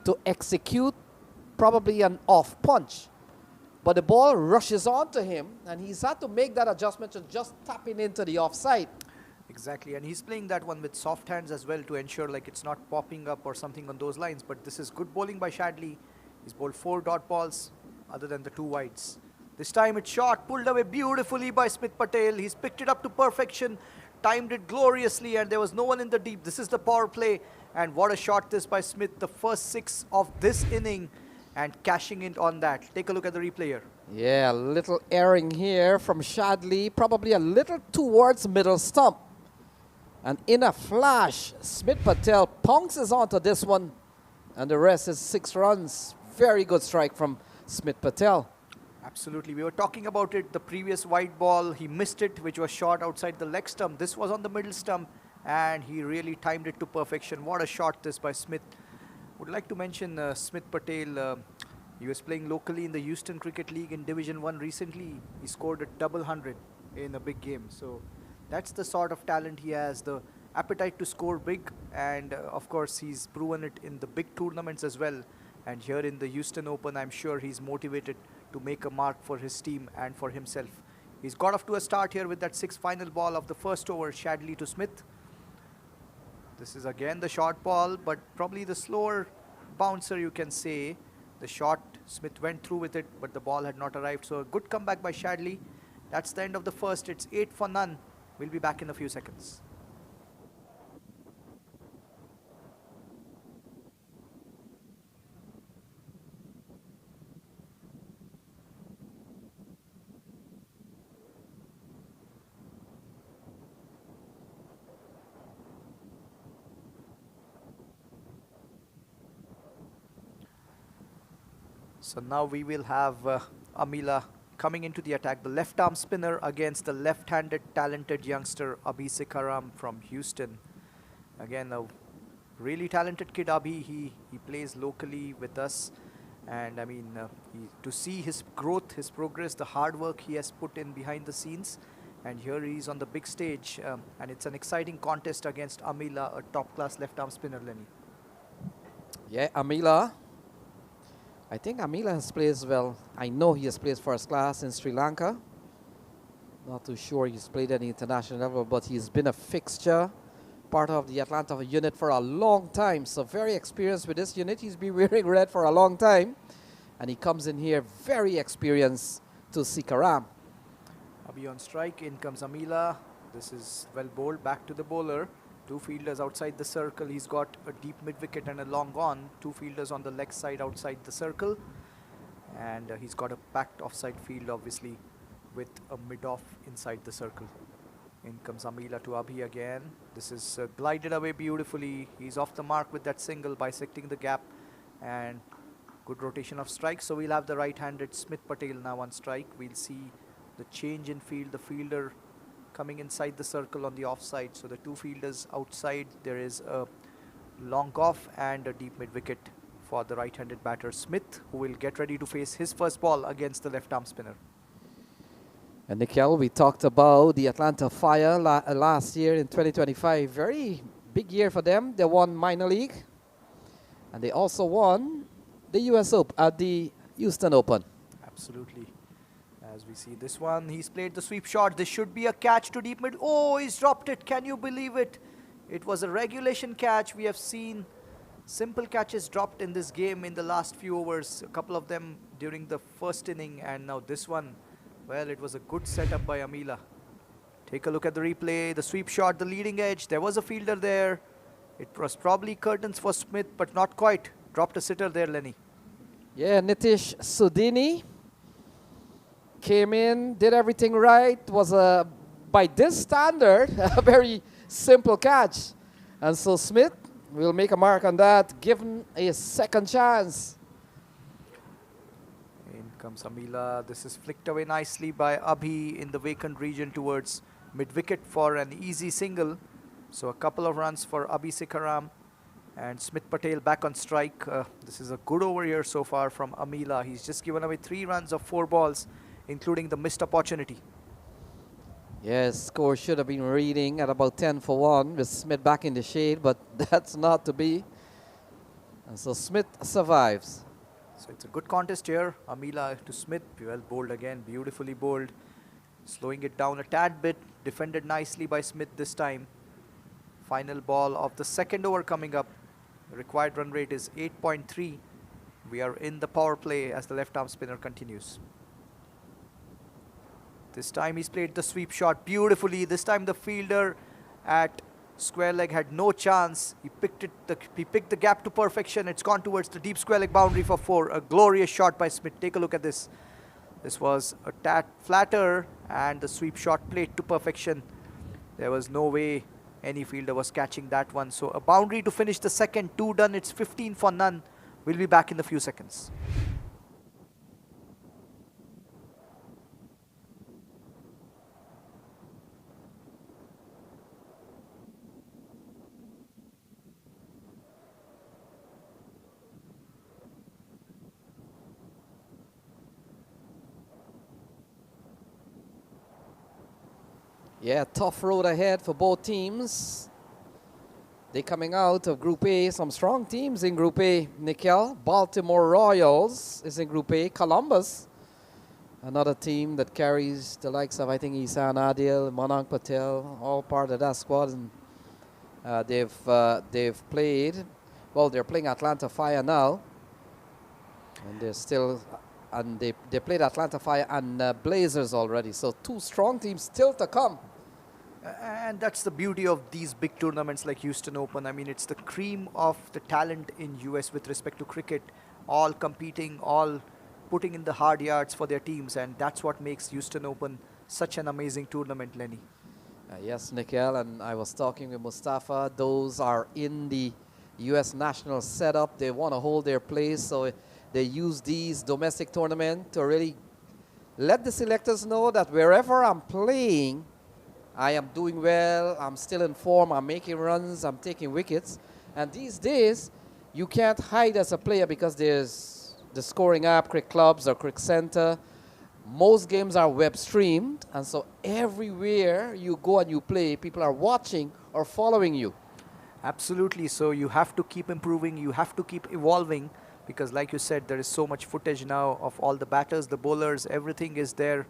Speaker 2: to execute probably an off punch. But the ball rushes onto him, and he's had to make that adjustment to just tapping into the offside.
Speaker 3: Exactly, and he's playing that one with soft hands as well to ensure like it's not popping up or something on those lines. But this is good bowling by Shadley. He's bowled 4 dot balls other than the 2 wides. This time it's shot, pulled away beautifully by Smith Patel. He's picked it up to perfection, timed it gloriously, and there was no one in the deep. This is the power play, and what a shot this by Smith. The first 6 of this inning, and cashing in on that. Take a look at the replay here.
Speaker 2: Yeah, a little erring here from Shadley, probably a little towards middle stump. And in a flash, Smith Patel pounces onto this one. And the rest is 6 runs. Very good strike from Smith Patel.
Speaker 3: Absolutely. We were talking about it. The previous white ball, he missed it, which was short outside the leg stump. This was on the middle stump, and he really timed it to perfection. What a shot this by Smith. Would like to mention Smith Patel. He was playing locally in the Houston Cricket League in Division 1 recently. He scored a double 100 in a big game. So that's the sort of talent he has, the appetite to score big. And of course, he's proven it in the big tournaments as well. And here in the Houston Open, I'm sure he's motivated to make a mark for his team and for himself. He's got off to a start here with that 6th final ball of the first over, Shadley to Smith. This is again the short ball, but probably the slower bouncer, you can say. The shot, Smith went through with it, but the ball had not arrived. So a good comeback by Shadley. That's the end of the first. It's 8 for none. We'll be back in a few seconds. So now we will have Amila coming into the attack. The left arm spinner against the left-handed talented youngster Abhi Sikaram from Houston. Again, a really talented kid, Abhi. He plays locally with us. And I mean, to see his growth, his progress, the hard work he has put in behind the scenes. And here he is on the big stage. And it's an exciting contest against Amila, a top-class left-arm spinner, Lenny.
Speaker 2: Yeah, Amila. I think Amila has played well. I know he has played first class in Sri Lanka. Not too sure he's played at the international level, but he's been a fixture, part of the Atlanta unit for a long time. So very experienced with this unit. He's been wearing red for a long time. And he comes in here very experienced to Sikaram.
Speaker 3: Abhi on strike, in comes Amila. This is well bowled, back to the bowler. 2 fielders outside the circle. He's got a deep mid-wicket and a long on. 2 fielders on the leg side outside the circle. And he's got a packed offside field, obviously, with a mid-off inside the circle. In comes Amila to Abhi again. This is glided away beautifully. He's off the mark with that single, bisecting the gap. And good rotation of strikes. So we'll have the right-handed Smith Patel now on strike. We'll see the change in field. The fielder coming inside the circle on the offside. So the 2 fielders outside, there is a long off and a deep mid-wicket for the right-handed batter Smith, who will get ready to face his first ball against the left-arm spinner.
Speaker 2: And Nikhil, we talked about the Atlanta Fire last year in 2025. Very big year for them. They won minor league. And they also won the US Open, the Houston Open.
Speaker 3: Absolutely. As we see this one, he's played the sweep shot. This should be a catch to deep mid. Oh, he's dropped it. Can you believe it? It was a regulation catch. We have seen simple catches dropped in this game in the last few overs. A couple of them during the first inning. And now this one, well, it was a good setup by Amila. Take a look at the replay. The sweep shot, the leading edge. There was a fielder there. It was probably curtains for Smith, but not quite. Dropped a sitter there, Lenny.
Speaker 2: Yeah, Nitish Sudini came in, did everything right. Was by this standard, a very simple catch. And so Smith will make a mark on that, give him a second chance.
Speaker 3: In comes Amila. This is flicked away nicely by Abhi in the vacant region towards mid-wicket for an easy single. So a couple of runs for Abhi Sikaram. And Smith Patel back on strike. This is a good over here so far from Amila. He's just given away 3 runs of 4 balls, including the missed opportunity.
Speaker 2: Yes, score should have been reading at about 10 for 1 with Smith back in the shade, but that's not to be. And so Smith survives.
Speaker 3: So it's a good contest here. Amila to Smith, well bowled again, beautifully bowled. Slowing it down a tad bit, defended nicely by Smith this time. Final ball of the second over coming up. The required run rate is 8.3. We are in the power play as the left-arm spinner continues. This time he's played the sweep shot beautifully. This time the fielder at square leg had no chance. He picked the gap to perfection. It's gone towards the deep square leg boundary for 4. A glorious shot by Smith. Take a look at this. This was a tad flatter and the sweep shot played to perfection. There was no way any fielder was catching that one. So a boundary to finish the second, 2 done. It's 15 for none. We'll be back in a few seconds.
Speaker 2: Yeah, tough road ahead for both teams. They coming out of Group A. Some strong teams in Group A. Nikhil, Baltimore Royals is in Group A. Columbus, another team that carries the likes of, I think, Isan Adil, Manang Patel, all part of that squad. And they've played, well, they're playing Atlanta Fire now. And they're still, and they played Atlanta Fire and Blazers already. So two strong teams still to come.
Speaker 3: And that's the beauty of these big tournaments like Houston Open. I mean, it's the cream of the talent in US with respect to cricket, all competing, all putting in the hard yards for their teams, and that's what makes Houston Open such an amazing tournament, Lenny.
Speaker 2: Yes, Nikhil, and I was talking with Mustafa. Those are in the US national setup. They want to hold their place, so they use these domestic tournaments to really let the selectors know that wherever I'm playing, I am doing well, I'm still in form, I'm making runs, I'm taking wickets. And these days, you can't hide as a player because there's the scoring app, Cricket Clubs or Cricket Center. Most games are web streamed, and so everywhere you go and you play, people are watching or following you.
Speaker 3: Absolutely. So you have to keep improving, you have to keep evolving, because like you said, there is so much footage now of all the batters, the bowlers, everything is there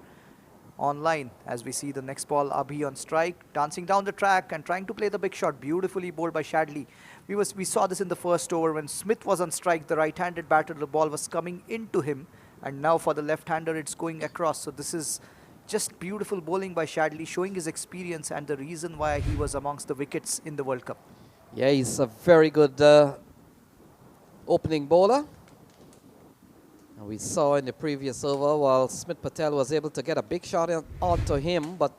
Speaker 3: online. As we see the next ball, Abhi on strike, dancing down the track and trying to play the big shot, beautifully bowled by Shadley. We saw this in the first over when Smith was on strike, the right-handed batter, the ball was coming into him, and now for the left-hander it's going across. So this is just beautiful bowling by Shadley, showing his experience and the reason why he was amongst the wickets in the World Cup.
Speaker 2: Yeah, he's a very good opening bowler. And we saw in the previous over, while Smith Patel was able to get a big shot onto him, but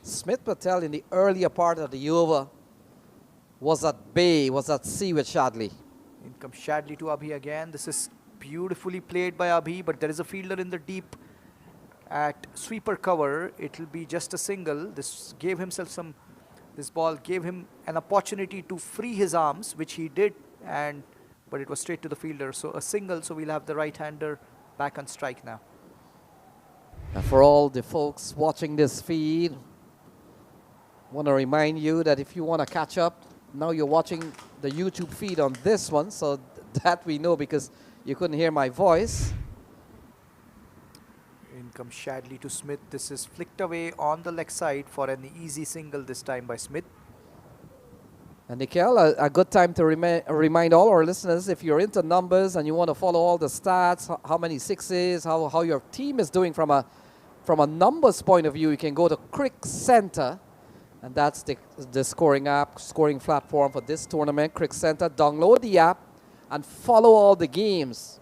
Speaker 2: Smith Patel in the earlier part of the over was at bay, was at sea with Shadley.
Speaker 3: In comes Shadley to Abhi again. This is beautifully played by Abhi, but there is a fielder in the deep at sweeper cover. It will be just a single. This ball gave him an opportunity to free his arms, which he did, but it was straight to the fielder. So a single, so we'll have the right-hander back on strike now.
Speaker 2: And for all the folks watching this feed, want to remind you that if you want to catch up, now you're watching the YouTube feed on this one, so that we know because you couldn't hear my voice.
Speaker 3: In comes Shadley to Smith. This is flicked away on the leg side for an easy single this time by Smith.
Speaker 2: And Nikhil, a good time to remind all our listeners, if you're into numbers and you want to follow all the stats, how many sixes, how your team is doing from a numbers point of view, you can go to Cricket Center, and that's the scoring app, scoring platform for this tournament, Cricket Center. Download the app and follow all the games.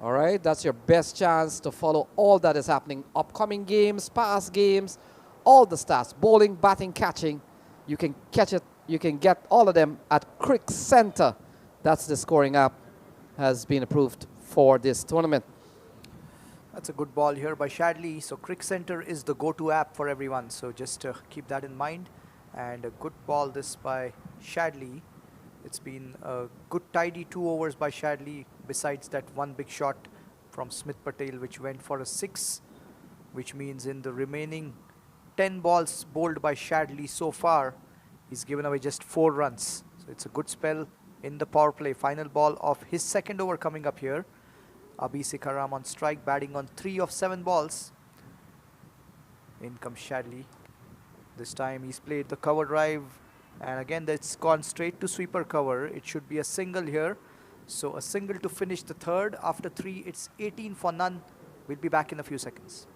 Speaker 2: All right, that's your best chance to follow all that is happening. Upcoming games, past games, all the stats, bowling, batting, catching. You can catch it. You can get all of them at Cricket Center. That's the scoring app, has been approved for this tournament.
Speaker 3: That's a good ball here by Shadley. So Cricket Center is the go-to app for everyone. So just keep that in mind. And a good ball this by Shadley. It's been a good tidy 2 overs by Shadley, besides that one big shot from Smith Patel, which went for a 6, which means in the remaining 10 balls bowled by Shadley so far, he's given away just 4 runs. So it's a good spell in the power play. Final ball of his second over coming up here. Abhi Sikaram on strike, batting on 3 of 7 balls. In comes Shadley. This time he's played the cover drive, and again that's gone straight to sweeper cover. It should be a single here. So a single to finish the third. After 3, it's 18 for none. We'll be back in a few seconds.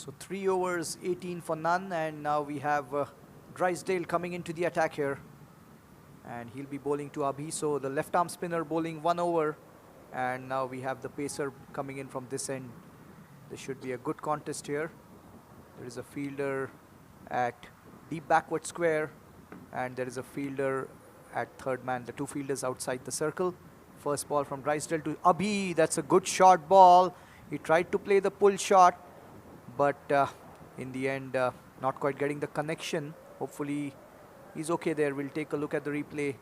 Speaker 3: So 3 overs, 18 for none, and now we have Drysdale coming into the attack here. And he'll be bowling to Abhi. So the left arm spinner bowling 1 over. And now we have the pacer coming in from this end. This should be a good contest here. There is a fielder at deep backward square. And there is a fielder at third man. The 2 fielders outside the circle. First ball from Drysdale to Abhi. That's a good short ball. He tried to play the pull shot. But in the end, not quite getting the connection. Hopefully he's okay there. We'll take a look at the replay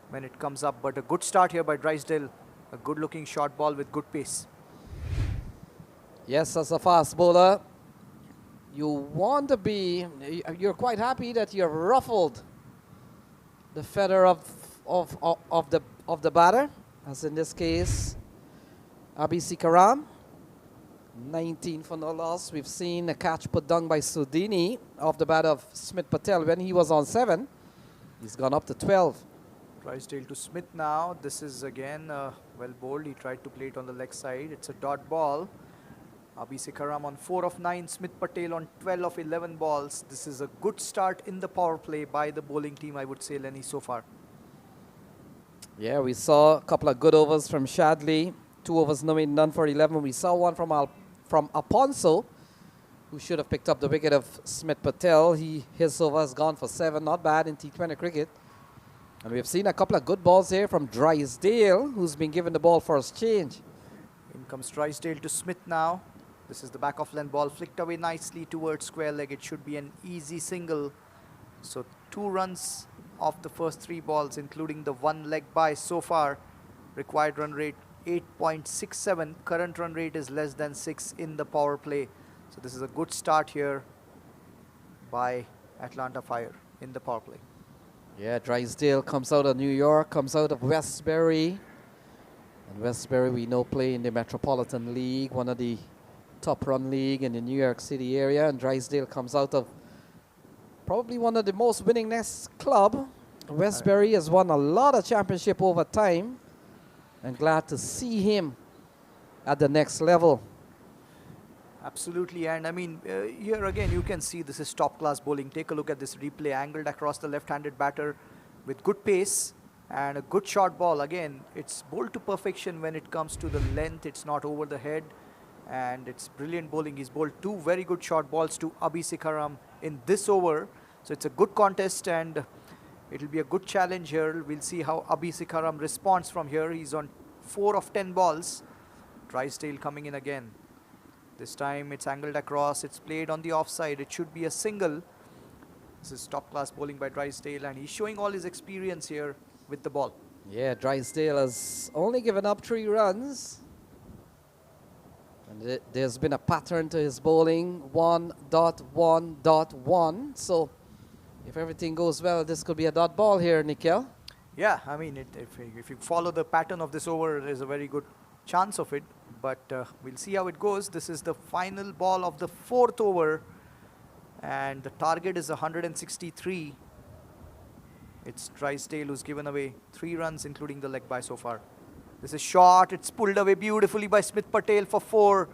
Speaker 3: when it comes up. But a good start here by Drysdale. A good looking short ball with good pace.
Speaker 2: Yes, as a fast bowler, you want to be, you're quite happy that you've ruffled the feather of the batter, as in this case, Abhi Sikaram. 19 for no loss. We've seen a catch put down by Sudini off the bat of Smith Patel when he was on 7. He's gone up to 12.
Speaker 3: Drysdale to Smith now. This is again well bowled. He tried to play it on the leg side. It's a dot ball. Abhi Sikaram on 4 of 9. Smith Patel on 12 of 11 balls. This is a good start in the power play by the bowling team, I would say, Lenny, so far.
Speaker 2: Yeah, we saw a couple of good overs from Shadley. 2 overs, no mean none for 11. We saw one from Aponso, who should have picked up the wicket of Smith Patel. His over has gone for 7. Not bad in T20 cricket. And we've seen a couple of good balls here from Drysdale, who's been given the ball first change.
Speaker 3: In comes Drysdale to Smith now. This is the back of length ball, flicked away nicely towards square leg. It should be an easy single. So 2 runs off the first 3 balls, including the 1 leg by so far. Required run rate 8.67. Current run rate is less than 6 in the power play. So this is a good start here by Atlanta Fire in the power play.
Speaker 2: Yeah, Drysdale comes out of New York, comes out of Westbury. And Westbury, we know, play in the Metropolitan League, one of the top run league in the New York City area. And Drysdale comes out of probably one of the most winningest club. Westbury has won a lot of championship over time. And glad to see him at the next level.
Speaker 3: Absolutely, and I mean, here again you can see this is top class bowling. Take a look at this replay, angled across the left-handed batter with good pace and a good short ball. Again, it's bowled to perfection when it comes to the length. It's not over the head, and it's brilliant bowling. He's bowled 2 very good short balls to Abhi Sikaram in this over. So it's a good contest, and it'll be a good challenge here. We'll see how Abhi Sikaram responds from here. He's on 4 of 10 balls. Drysdale coming in again. This time it's angled across. It's played on the offside. It should be a single. This is top class bowling by Drysdale, and he's showing all his experience here with the ball.
Speaker 2: Yeah, Drysdale has only given up 3 runs. And there's been a pattern to his bowling, 1.1.1. So if everything goes well, this could be a dot ball here, Nikhil.
Speaker 3: Yeah, I mean, if you follow the pattern of this over, there's a very good chance of it. But we'll see how it goes. This is the final ball of the 4th over. And the target is 163. It's Drysdale who's given away 3 runs, including the leg by so far. This is short. It's pulled away beautifully by Smith Patel for 4.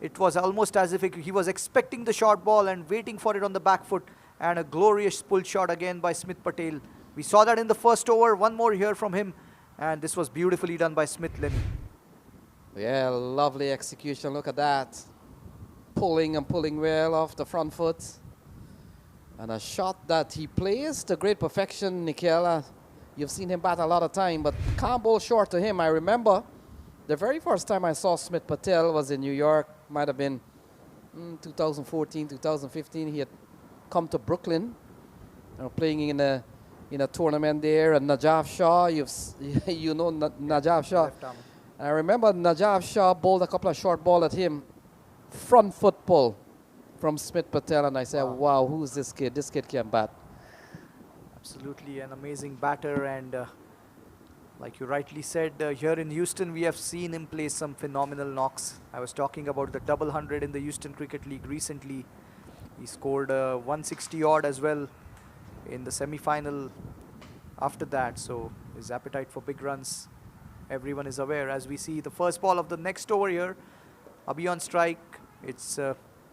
Speaker 3: It was almost as if he was expecting the short ball and waiting for it on the back foot. And a glorious pull shot again by Smith Patel. We saw that in the first over. One more here from him. And this was beautifully done by Smith, Lenny.
Speaker 2: Yeah, lovely execution. Look at that. Pulling and pulling well off the front foot. And a shot that he plays to great perfection, Nikhil. You've seen him bat a lot of time, but can't bowl short to him. I remember the very first time I saw Smith Patel was in New York. Might have been 2014, 2015. He had come to Brooklyn, playing in a tournament there. And Najaf Shah, you know Najaf Shah. And I remember Najaf Shah bowled a couple of short ball at him, front foot pull from Smith Patel, and I said, wow, who's this kid? This kid can bat.
Speaker 3: Absolutely an amazing batter, and like you rightly said, here in Houston we have seen him play some phenomenal knocks. I was talking about the double 100 in the Houston Cricket League recently. He scored 160 odd as well in the semi-final after that, so his appetite for big runs, everyone is aware. As we see the first ball of the next over here, Abhi on strike. It's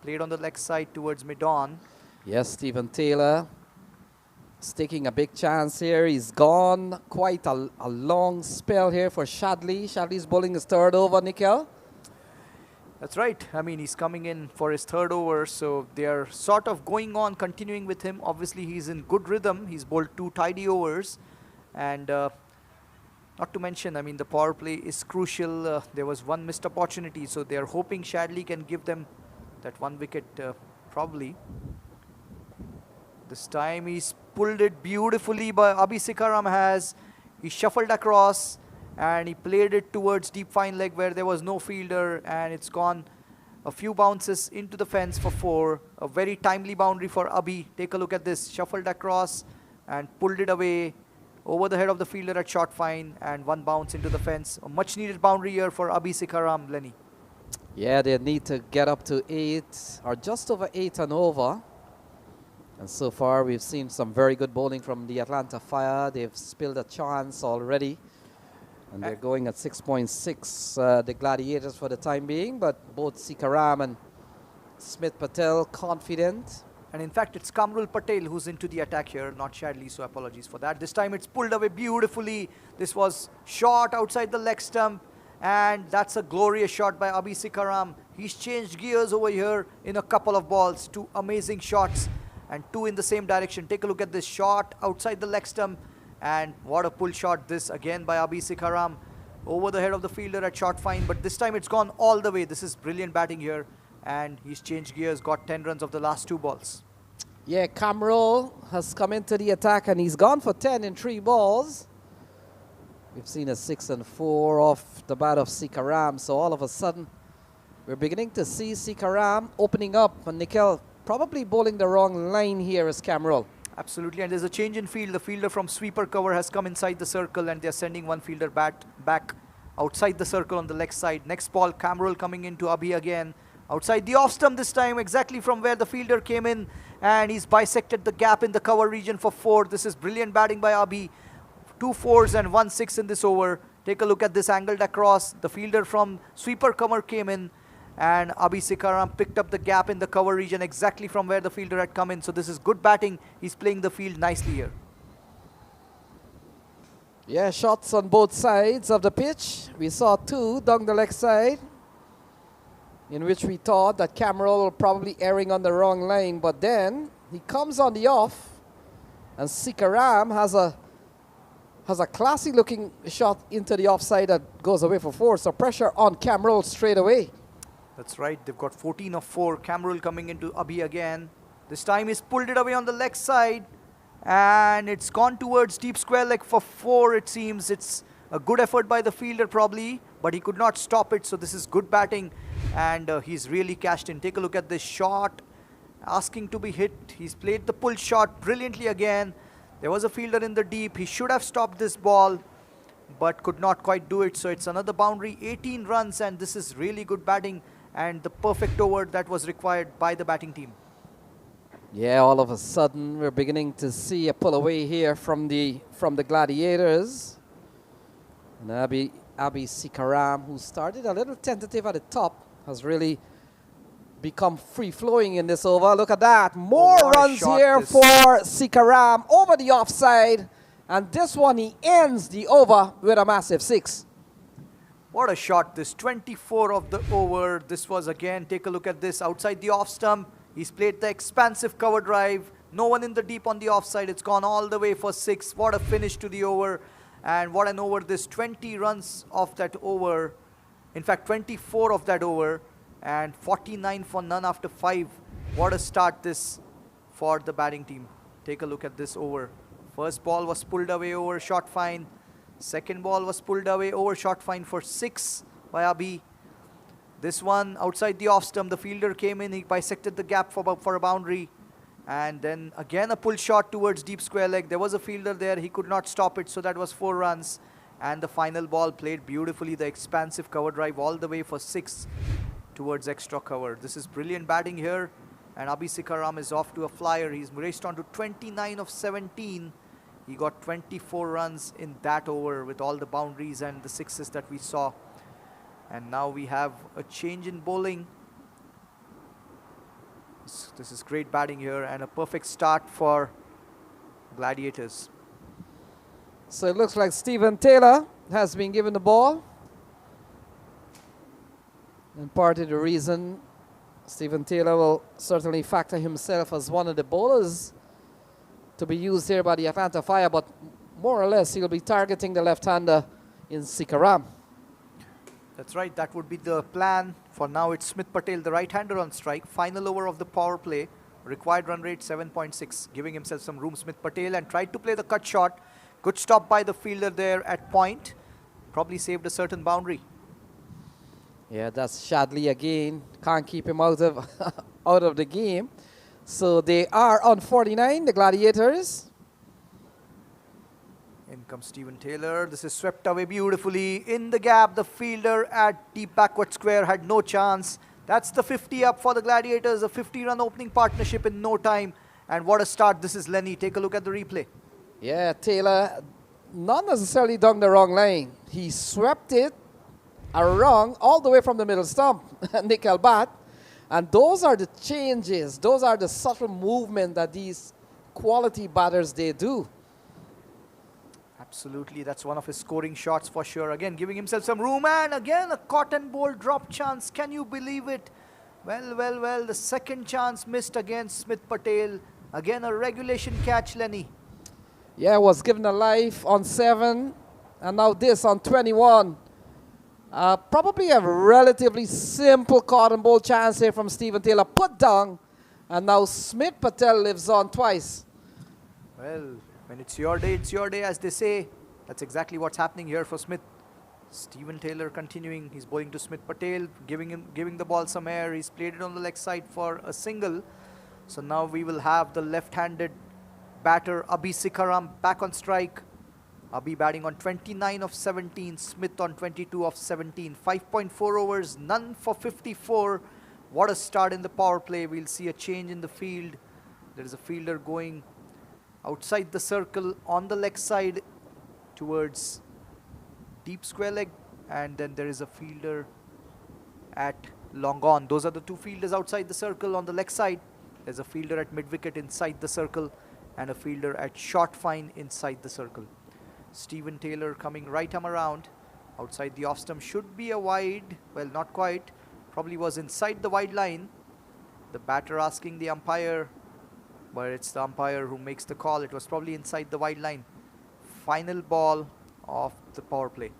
Speaker 3: played on the leg side towards mid-on.
Speaker 2: Yes, Stephen Taylor is taking a big chance here. He's gone quite a long spell here for Shadley. Shadley's bowling his third over, Nikhil.
Speaker 3: That's right. I mean, he's coming in for his third over, so they are sort of going on, continuing with him. Obviously, he's in good rhythm. He's bowled 2 tidy overs. And not to mention, I mean, the power play is crucial. There was one missed opportunity, so they are hoping Shadley can give them that 1 wicket, probably. This time he's pulled it beautifully by Abhi Sikaram has. He shuffled across and he played it towards deep fine leg where there was no fielder, and it's gone a few bounces into the fence for 4. A very timely boundary for Abhi. Take a look at this. Shuffled across and pulled it away over the head of the fielder at short fine, and 1 bounce into the fence. A much needed boundary here for Abhi Sikaram, Lenny.
Speaker 2: Yeah, they need to get up to 8 or just over 8 and over. And so far, we've seen some very good bowling from the Atlanta Fire. They've spilled a chance already. And they're going at 6.6, the Gladiators for the time being. But both Sikaram and Smith Patel confident.
Speaker 3: And in fact, it's Kamrul Patel who's into the attack here, not Shadley, so apologies for that. This time it's pulled away beautifully. This was shot outside the leg stump. And that's a glorious shot by Abhi Sikaram. He's changed gears over here in a couple of balls. 2 amazing shots and 2 in the same direction. Take a look at this shot outside the leg stump. And what a pull shot this again by Abhi Sikaram over the head of the fielder at short fine. But this time it's gone all the way. This is brilliant batting here. And he's changed gears, got 10 runs of the last 2 balls.
Speaker 2: Yeah, Kamrul has come into the attack and he's gone for 10 in 3 balls. We've seen a 6 and 4 off the bat of Sikaram. So all of a sudden, we're beginning to see Sikaram opening up. And Nikhil probably bowling the wrong line here as Kamrul.
Speaker 3: Absolutely, and there's a change in field. The fielder from sweeper cover has come inside the circle, and they're sending one fielder back outside the circle on the leg side. Next ball, Kamrul coming into Abhi again. Outside the off stump this time, exactly from where the fielder came in, and he's bisected the gap in the cover region for 4. This is brilliant batting by Abhi. 2 4s and 1 6 in this over. Take a look at this angled across. The fielder from sweeper cover came in, and Abhi Sikaram picked up the gap in the cover region exactly from where the fielder had come in. So this is good batting. He's playing the field nicely here.
Speaker 2: Yeah, shots on both sides of the pitch. We saw 2 down the leg side, in which we thought that Kamrul probably erring on the wrong line. But then he comes on the off, and Sikaram has a classy looking shot into the offside that goes away for 4. So pressure on Kamrul straight away.
Speaker 3: That's right. They've got 14 of 4. Kamrul coming into Abhi again. This time he's pulled it away on the leg side. And it's gone towards deep square leg for 4, it seems. It's a good effort by the fielder probably, but he could not stop it. So this is good batting. And he's really cashed in. Take a look at this shot. Asking to be hit. He's played the pull shot brilliantly again. There was a fielder in the deep. He should have stopped this ball, but could not quite do it. So it's another boundary. 18 runs, and this is really good batting. And the perfect over that was required by the batting team.
Speaker 2: Yeah, all of a sudden we're beginning to see a pull away here from the Gladiators. And Abhi Sikaram, who started a little tentative at the top, has really become free-flowing in this over. Look at that. More runs here for Sikaram over the offside. And this one, he ends the over with a massive 6.
Speaker 3: What a shot, this 24 of the over. This was again, take a look at this, outside the off stump. He's played the expansive cover drive. No one in the deep on the offside. It's gone all the way for 6. What a finish to the over. And what an over, this 20 runs of that over. In fact, 24 of that over. And 49 for none after 5. What a start this for the batting team. Take a look at this over. First ball was pulled away over short fine. Second ball was pulled away over short fine for 6 by Abhi. This one outside the off stump, the fielder came in, he bisected the gap for a boundary. And then again a pull shot towards deep square leg. There was a fielder there, he could not stop it, so that was 4 runs. And the final ball played beautifully, the expansive cover drive all the way for 6 towards extra cover. This is brilliant batting here. And Abhi Sikaram is off to a flyer. He's raced on to 29 of 17. He got 24 runs in that over with all the boundaries and the 6s that we saw. And now we have a change in bowling. This is great batting here and a perfect start for Gladiators.
Speaker 2: So it looks like Stephen Taylor has been given the ball. And part of the reason Stephen Taylor will certainly factor himself as one of the bowlers to be used here by the Atlanta Fire, but more or less he'll be targeting the left-hander in Sikaram.
Speaker 3: That's right, that would be the plan. For now, it's Smith Patel, the right-hander on strike. Final over of the power play. Required run rate 7.6, giving himself some room. Smith Patel and tried to play the cut shot. Good stop by the fielder there at point. Probably saved a certain boundary.
Speaker 2: Yeah, that's Shadley again. Can't keep him out of out of the game. So they are on 49, the Gladiators.
Speaker 3: In comes Stephen Taylor. This is swept away beautifully. In the gap, the fielder at deep backward square had no chance. That's the 50 up for the Gladiators. A 50-run opening partnership in no time. And what a start. This is Lenny. Take a look at the replay.
Speaker 2: Yeah, Taylor, not necessarily down the wrong line. He swept it around all the way from the middle stump, nickel bat. And those are the changes. Those are the subtle movement that these quality batters, they do.
Speaker 3: Absolutely, that's one of his scoring shots for sure. Again, giving himself some room, and again a cotton ball drop chance. Can you believe it? Well, the second chance missed against Smith Patel. Again, a regulation catch, Lenny.
Speaker 2: Yeah, was given a life on 7, and now this on 21. Probably a relatively simple cotton ball chance here from Stephen Taylor. Put down, and now Smith Patel lives on twice.
Speaker 3: Well, when it's your day, as they say. That's exactly what's happening here for Smith. Stephen Taylor continuing. He's bowling to Smith Patel, giving the ball some air. He's played it on the leg side for a single. So now we will have the left-handed batter Abhi Sikaram back on strike. Abhi batting on 29 of 17. Smith on 22 of 17. 5.4 overs, none for 54. What a start in the power play. We'll see a change in the field. There is a fielder going outside the circle on the leg side towards deep square leg, and then there is a fielder at long on. Those are the two fielders outside the circle on the leg side. There's a fielder at mid wicket inside the circle and a fielder at short fine inside the circle. Stephen Taylor coming right arm around outside the off stump. Should be a wide, well, not quite, probably was inside the wide line. The batter asking the umpire, but it's the umpire who makes the call. It was probably inside the wide line. Final ball of the power play.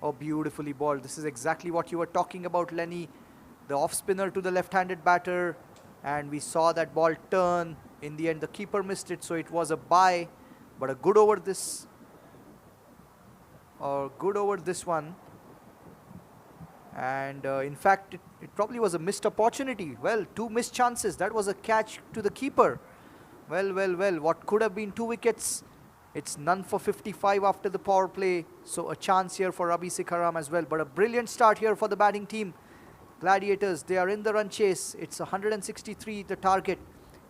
Speaker 3: Oh, beautifully balled. This is exactly what you were talking about, Lenny. The off spinner to the left-handed batter, and we saw that ball turn. In the end, the keeper missed it, so it was a bye. But a good over this, one. And in fact, it probably was a missed opportunity. Well, 2 missed chances. That was a catch to the keeper. Well, what could have been 2 wickets, it's none for 55 after the power play. So a chance here for Abhi Sikaram as well. But a brilliant start here for the batting team. Gladiators, they are in the run chase. It's 163 the target,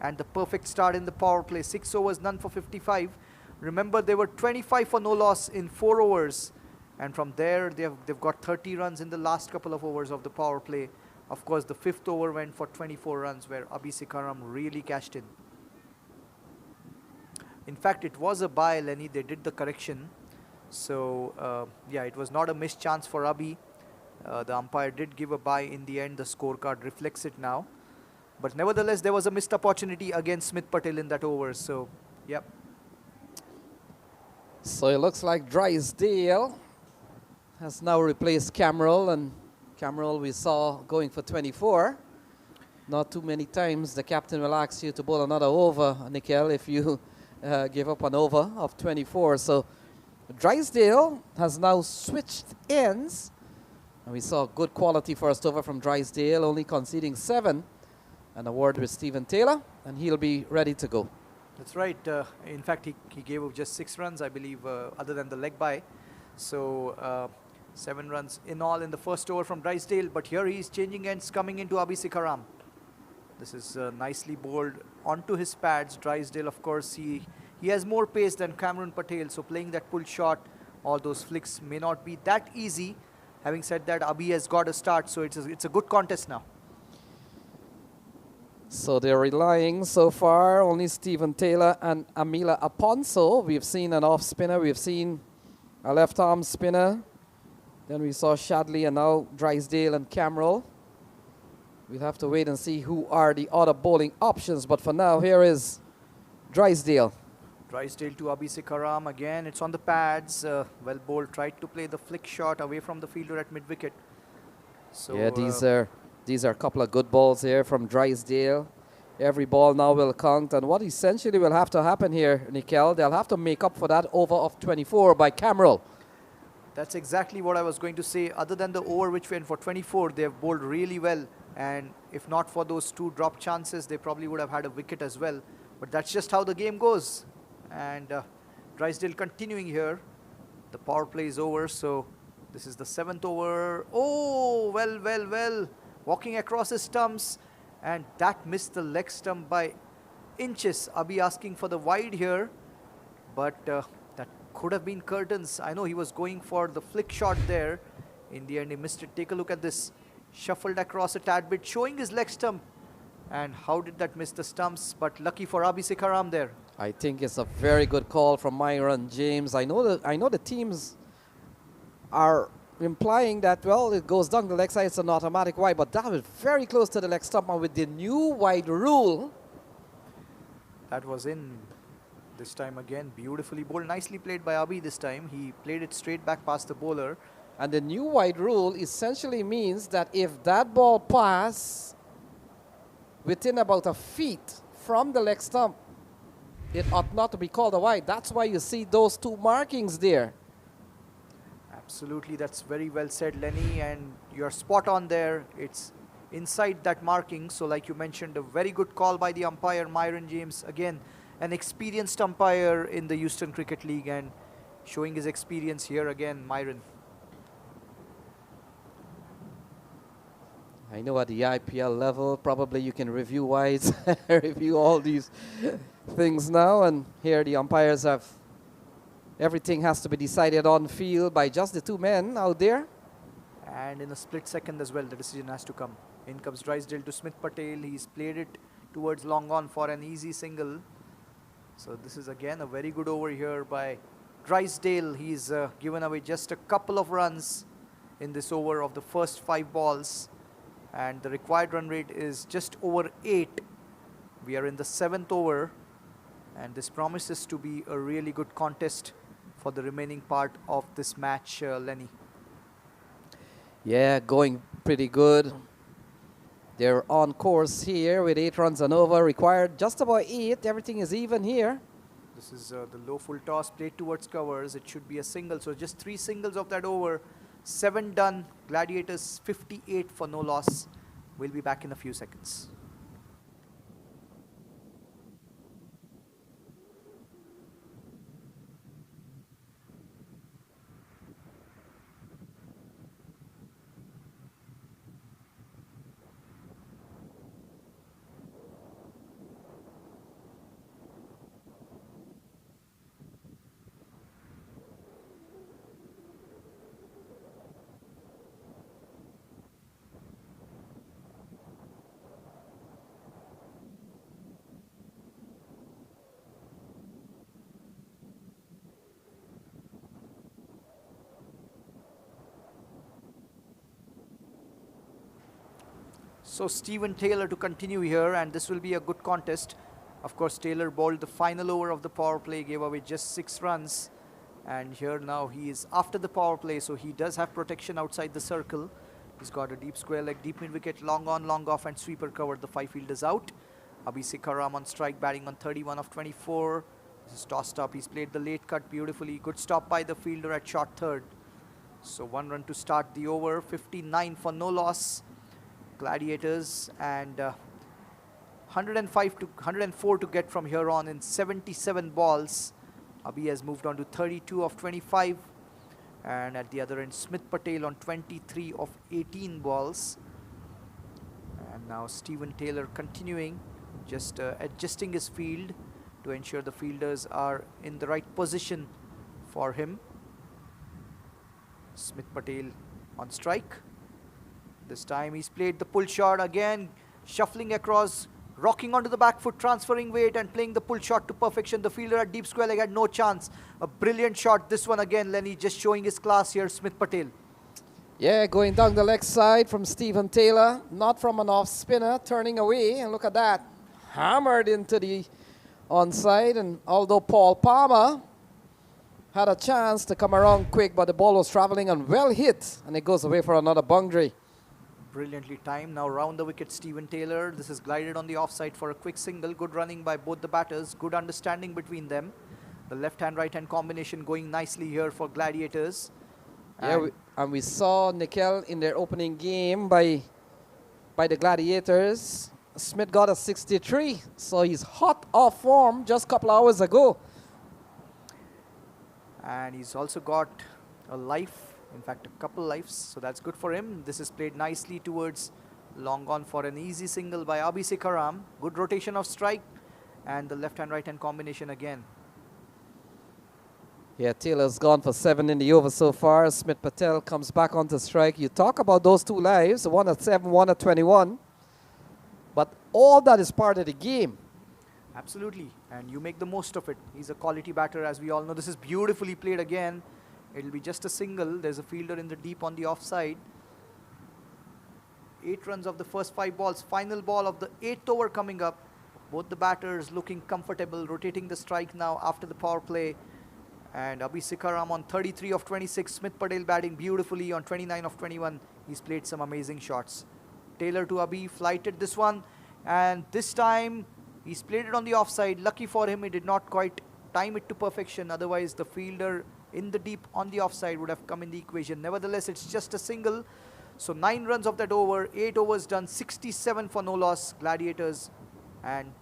Speaker 3: and the perfect start in the power play. 6 overs, none for 55. Remember, they were 25 for no loss in 4 overs. And from there, they've got 30 runs in the last couple of overs of the power play. Of course, the 5th over went for 24 runs, where Abhi Sikaram really cashed in. In fact, it was a bye, Lenny. They did the correction. So, yeah, it was not a missed chance for Abhi. The umpire did give a bye in the end. The scorecard reflects it now. But nevertheless, there was a missed opportunity against Smith Patel in that over. So, yep.
Speaker 2: So it looks like Drysdale has now replaced Cameron, and Cameron we saw going for 24. Not too many times the captain will ask you to bowl another over, Nikhil, if you give up an over of 24. So Drysdale has now switched ends, and we saw good quality first over from Drysdale, only conceding 7. And a word with Stephen Taylor, and he'll be ready to go.
Speaker 3: That's right. In fact, he gave up just 6 runs, I believe, other than the leg bye. So 7 runs in all in the first over from Drysdale. But here he's changing ends, coming into Abhi Sikaram. This is nicely bowled onto his pads. Drysdale, of course, he has more pace than Cameron Patel. So playing that pull shot, all those flicks may not be that easy. Having said that, Abhi has got a start. So it's a good contest now.
Speaker 2: So they're relying so far only Stephen Taylor and Amila Aponso. We've seen an off spinner, we've seen a left arm spinner. Then we saw Shadley and now Drysdale and Camrell. We'll have to wait and see who are the other bowling options. But for now, here is Drysdale.
Speaker 3: Drysdale to Abhishek Karam again. It's on the pads. Well bowled. Tried to play the flick shot away from the fielder at mid wicket. So
Speaker 2: Yeah, these are a couple of good balls here from Drysdale. Every ball now will count. And what essentially will have to happen here, Nikhil, they'll have to make up for that over of 24 by Camrell.
Speaker 3: that's exactly what I was going to say. Other than the over which went for 24, they have bowled really well. And if not for those 2 drop chances, they probably would have had a wicket as well. But that's just how the game goes. And Drysdale continuing here. The power play is over, so this is the 7th over. Oh, well. Walking across his stumps, and that missed the leg stump by inches. Abhi asking for the wide here, but that could have been curtains. I know he was going for the flick shot there. In the end, he missed it. Take a look at this. Shuffled across a tad bit, showing his leg stump. And how did that miss the stumps? But lucky for Abhishek Karam there.
Speaker 2: I think it's a very good call from Myron James. I know the teams are implying that, well, it goes down the leg side, it's an automatic wide, but that was very close to the leg stump. And with the new wide rule,
Speaker 3: That was in this time again. Beautifully bowled. Nicely played by Abhi this time. He played it straight back past the bowler.
Speaker 2: and the new wide rule essentially means that if that ball pass within about a feet from the leg stump, it ought not to be called a wide. That's why you see those 2 markings there.
Speaker 3: Absolutely, that's very well said, Lenny, and you're spot on there. It's inside that marking. So like you mentioned, a very good call by the umpire, Myron James. Again, an experienced umpire in the Houston Cricket League and showing his experience here again, Myron.
Speaker 2: I know at the IPL level, probably you can review wides, review all these things now. And here the umpires have, everything has to be decided on field by just the 2 men out there.
Speaker 3: And in a split second as well, the decision has to come. In comes Drysdale to Smith Patel. He's played it towards long on for an easy single. So this is again a very good over here by Drysdale. He's given away just a couple of runs in this over of the first 5 balls. And the required run rate is just over 8. We are in the 7th over. And this promises to be a really good contest for the remaining part of this match, Lenny.
Speaker 2: Yeah, going pretty good. They're on course here with 8 runs and over. Required just about 8. Everything is even here.
Speaker 3: This is the low full toss played towards covers. It should be a single. So just 3 singles of that over. 7 done. Gladiators 58 for no loss. We'll be back in a few seconds. So Stephen Taylor to continue here, and this will be a good contest. Of course, Taylor bowled the final over of the power play, gave away just 6 runs. And here now he is after the power play, so he does have protection outside the circle. He's got a deep square leg, deep mid wicket, long on, long off, and sweeper covered. The 5 fielders out. Abhishek Karam on strike, batting on 31 of 24. This is tossed up. He's played the late cut beautifully. Good stop by the fielder at short third. So 1 run to start the over. 59 for no loss. Gladiators, and 105 to 104 to get from here on in 77 balls. Abhi has moved on to 32 of 25, and at the other end Smith Patel on 23 of 18 balls. And now Stephen Taylor continuing, just adjusting his field to ensure the fielders are in the right position for him. Smith Patel on strike. This time he's played the pull shot again, shuffling across rocking onto the back foot, transferring weight and playing the pull shot to perfection. The fielder at deep square leg had no chance. A brilliant shot. This one again, Lenny just showing his class here, Smith Patel.
Speaker 2: Yeah, going down the leg side from Stephen Taylor, not from an off spinner, turning away, and look at that. Hammered into the onside, and although Paul Palmer had a chance to come around quick, but the ball was traveling and well hit, and it goes away for another boundary.
Speaker 3: Brilliantly timed. Now round the wicket, Stephen Taylor. This is glided on the offside for a quick single. Good running by both the batters. Good understanding between them. The left-hand, right-hand combination going nicely here for Gladiators.
Speaker 2: Yeah, and we saw Nickel in their opening game by the Gladiators. Smith got a 63, so he's hot off form just a couple hours ago.
Speaker 3: And he's also got a life, in fact a couple lives, so that's good for him. This is played nicely towards long on for an easy single by Abhishek Karam. Good rotation of strike and the left-hand, right-hand combination again.
Speaker 2: Yeah, Taylor's gone for 7 in the over so far. Smith Patel comes back onto strike. You talk about those two lives, one at 7, one at 21. But all that is part of the game.
Speaker 3: Absolutely, and you make the most of it. He's a quality batter, as we all know. This is beautifully played again. It'll be just a single. There's a fielder in the deep on the offside. 8 runs of the first 5 balls. Final ball of the 8th over coming up. Both the batters looking comfortable, rotating the strike now after the power play. And Abhishek Karam on 33 of 26. Smith Patel batting beautifully on 29 of 21. He's played some amazing shots. Taylor to Abhi, flighted this one. And this time, he's played it on the offside. Lucky for him, he did not quite time it to perfection. Otherwise, the fielder in the deep on the offside would have come in the equation. Nevertheless, it's just a single. So 9 runs of that over. 8 overs done. 67 for no loss. Gladiators. And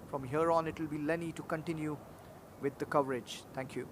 Speaker 3: from here on, it will be Lenny to continue with the coverage. Thank you.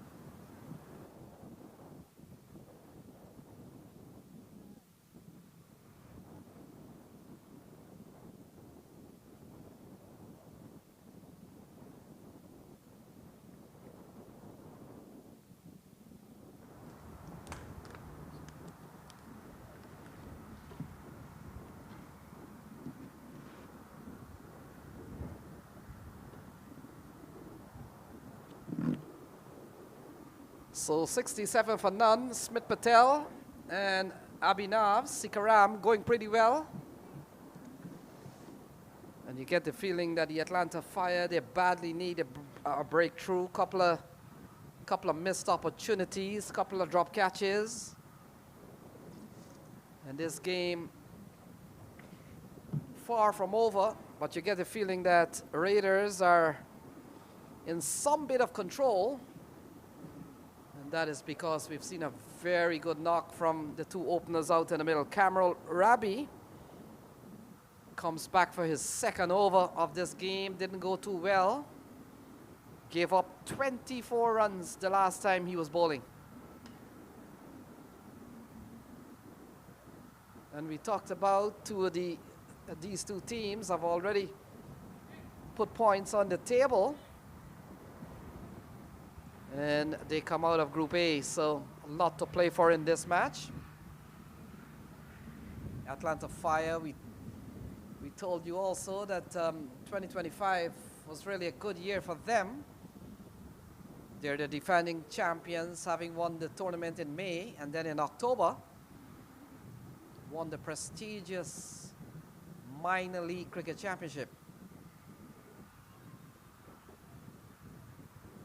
Speaker 2: So 67 for none. Smith Patel and Abhinav Sikaram going pretty well. And you get the feeling that the Atlanta Fire, they badly need a breakthrough. Couple of missed opportunities, couple of drop catches. And this game far from over, but you get the feeling that Raiders are in some bit of control. And that is because we've seen a very good knock from the two openers out in the middle. Cameron Rabi comes back for his second over of this game. Didn't go too well. Gave up 24 runs the last time he was bowling. And we talked about these two teams have already put points on the table. And they come out of Group A, so a lot to play for in this match. Atlanta Fire, we told you also that 2025 was really a good year for them. They're the defending champions, having won the tournament in May, and then in October, won the prestigious minor league cricket championship.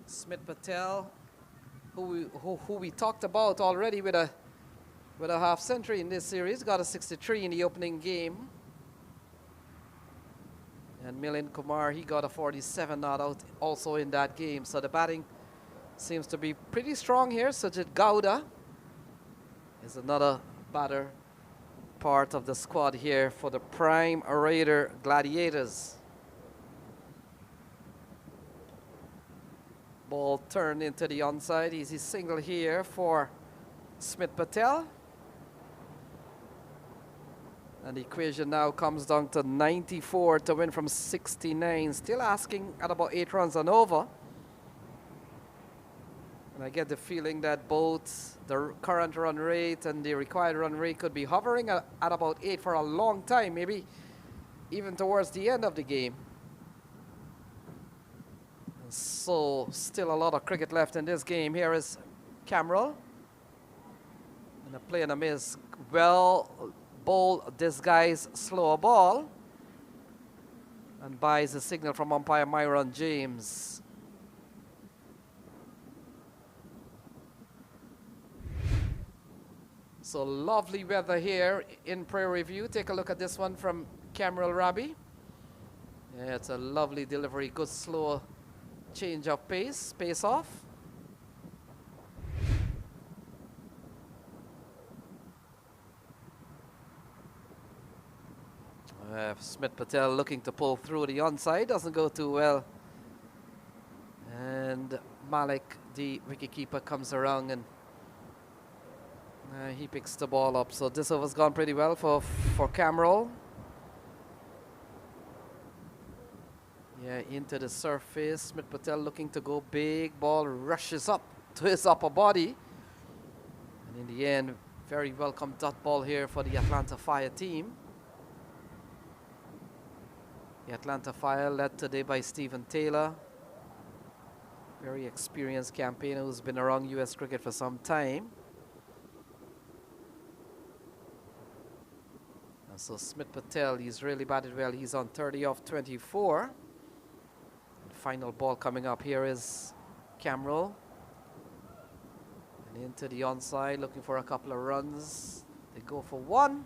Speaker 2: Smith Patel, who we talked about already with a half century in this series, got a 63 in the opening game. And Milind Kumar, he got a 47 not out also in that game. So the batting seems to be pretty strong here. Sajid Gowda is another batter part of the squad here for the Prime Raider Gladiators. Ball turned into the onside. Easy single here for Smith Patel. And the equation now comes down to 94 to win from 69. Still asking at about 8 runs and over. And I get the feeling that both the current run rate and the required run rate could be hovering at about 8 for a long time, maybe even towards the end of the game. So still a lot of cricket left in this game. Here is Cameron. And a play in a miss. Well bowled this guy's slower ball. And buys a signal from umpire Myron James. So lovely weather here in Prairie View. Take a look at this one from Cameron Rabi. Yeah, it's a lovely delivery. Good slow change of pace. Pace off. Smith Patel looking to pull through the onside. Doesn't go too well. And Malik, the wicketkeeper, comes around and he picks the ball up. So this over's gone pretty well for Cameron. Yeah, into the surface. Smith Patel looking to go big. Ball rushes up to his upper body. And in the end, very welcome dot ball here for the Atlanta Fire team. The Atlanta Fire led today by Stephen Taylor. Very experienced campaigner who's been around US cricket for some time. And so Smith Patel, he's really batted well. He's on 30 off 24. And final ball coming up here is Cameron. And into the onside, looking for a couple of runs. They go for one.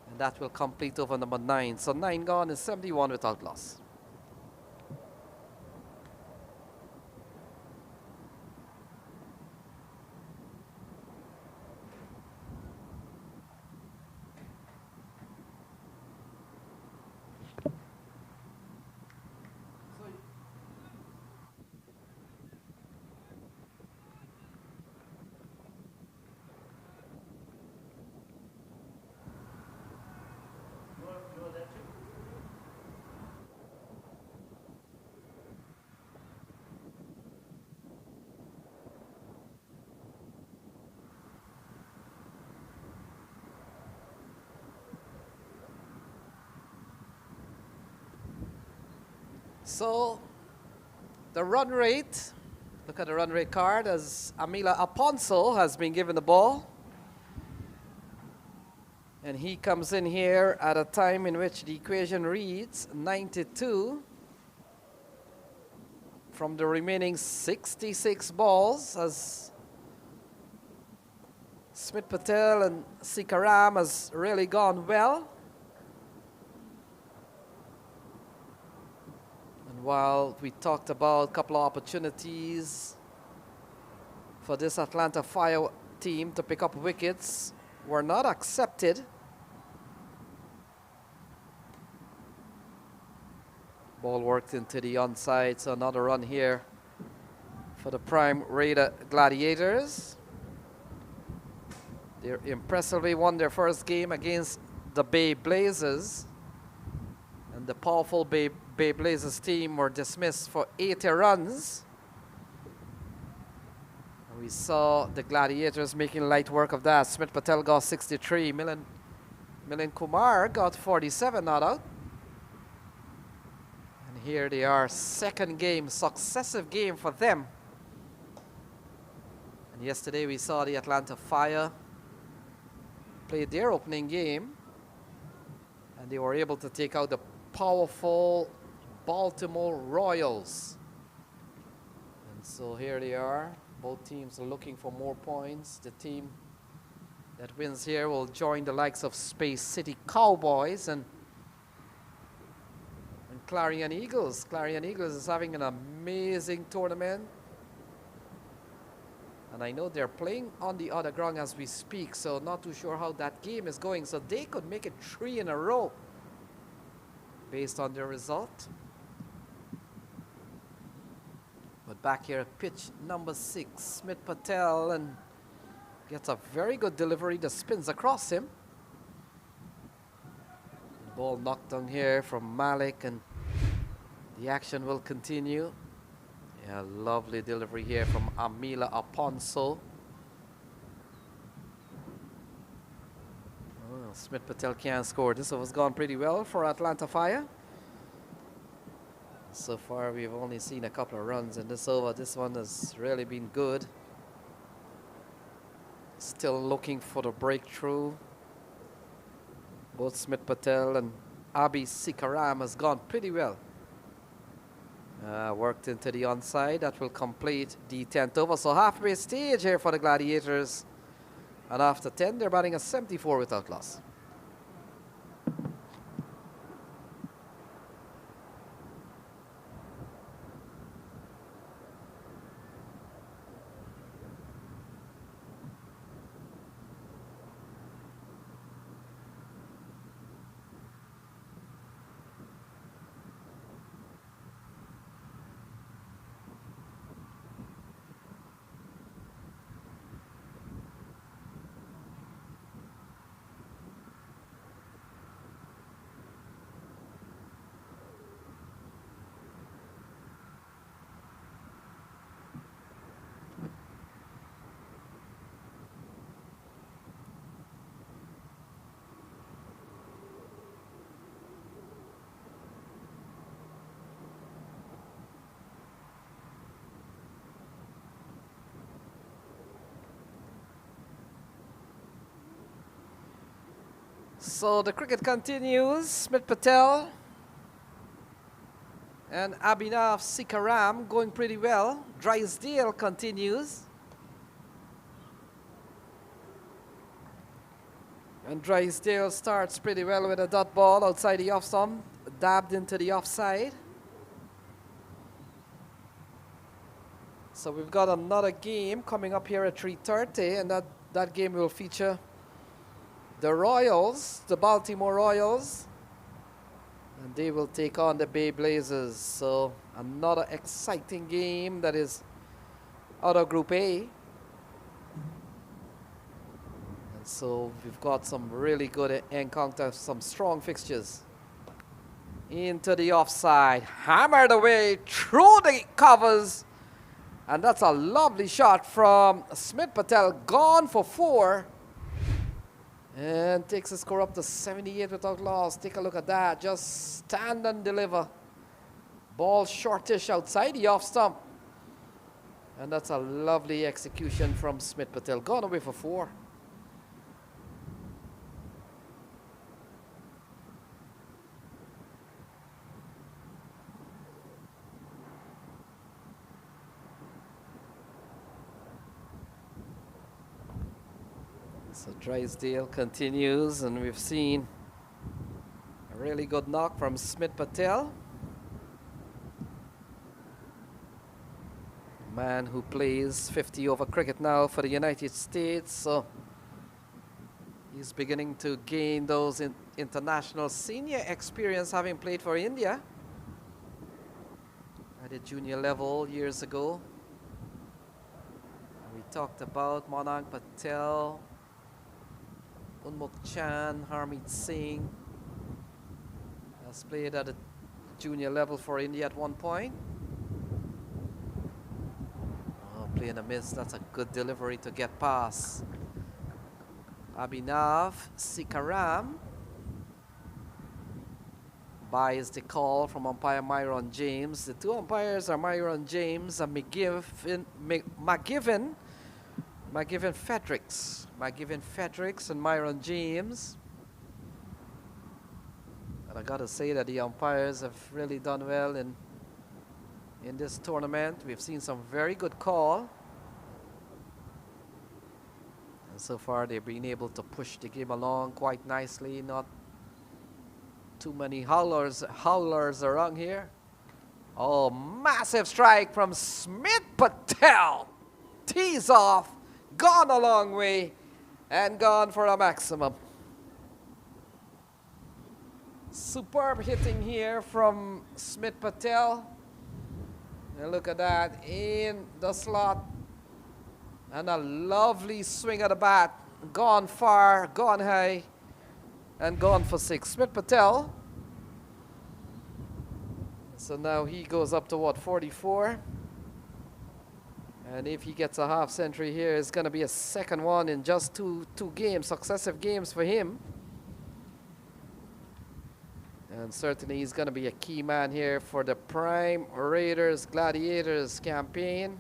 Speaker 2: And that will complete over number 9. So 9 gone is 71 without loss. So the run rate, look at the run rate card as Amila Aponso has been given the ball. And he comes in here at a time in which the equation reads 92 from the remaining 66 balls, as Smith Patel and Sikaram has really gone well. While we talked about a couple of opportunities for this Atlanta Fire team to pick up wickets, were not accepted. Ball worked into the onside, so another run here for the Prime Raider Gladiators. They impressively won their first game against the Bay Blazers. And the powerful Bay Blazers team were dismissed for 80 runs. And we saw the Gladiators making light work of that. Smith Patel got 63. Milind Kumar got 47 not out. And here they are, second game, successive game for them. And yesterday we saw the Atlanta Fire play their opening game. And they were able to take out the powerful Baltimore Royals. And so here they are. Both teams are looking for more points. The team that wins here will join the likes of Space City Cowboys and Clarion Eagles. Clarion Eagles is having an amazing tournament. And I know they're playing on the other ground as we speak, so not too sure how that game is going. So they could make it 3 in a row based on their result. But back here, pitch number 6, Smith Patel, and gets a very good delivery that spins across him. The ball knocked down here from Malik, and the action will continue. Yeah, lovely delivery here from Amila Aponso. Oh, Smith Patel can't score. This was gone pretty well for Atlanta Fire. So far, we've only seen a couple of runs in this over. This one has really been good. Still looking for the breakthrough. Both Smith Patel and Abhi Sikaram has gone pretty well. Worked into the onside. That will complete the 10th over. So halfway stage here for the Gladiators. And after 10, they're batting a 74 without loss. So the cricket continues. Smith Patel and Abhinav Sikaram going pretty well. Drysdale continues. And Drysdale starts pretty well with a dot ball outside the off stump, dabbed into the offside. So we've got another game coming up here at 3:30, and that game will feature the Royals, the Baltimore Royals, and they will take on the Bay Blazers. So another exciting game that is out of Group A. And so we've got some really good encounters, some strong fixtures. Into the offside, hammered away through the covers, and that's a lovely shot from Smith Patel, gone for 4. And takes the score up to 78 without loss. Take a look at that. Just stand and deliver. Ball shortish outside the off stump. And that's a lovely execution from Smith Patel. Gone away for 4. So Drysdale continues, and we've seen a really good knock from Smith Patel. A man who plays 50 over cricket now for the United States. So he's beginning to gain those international senior experience, having played for India at the junior level years ago. We talked about Monang Patel, Unmuk Chan, Harmeet Singh has played at a junior level for India at one point. Oh, playing a miss. That's a good delivery to get past. Abhinav Sikaram buys the call from umpire Myron James. The two umpires are Myron James and McGivern Fredericks and Myron James. And I gotta say that the umpires have really done well in this tournament. We've seen some very good call. And so far they've been able to push the game along quite nicely. Not too many howlers around here. Oh, massive strike from Smith Patel. Tees off. Gone a long way and gone for a maximum. Superb hitting here from Smith Patel. And look at that, in the slot. And a lovely swing of the bat. Gone far, gone high, and gone for 6. Smith Patel. So now he goes up to what, 44? And if he gets a half century here, it's going to be a second one in just two games, successive games for him. And certainly he's going to be a key man here for the Prime Raiders Gladiators campaign.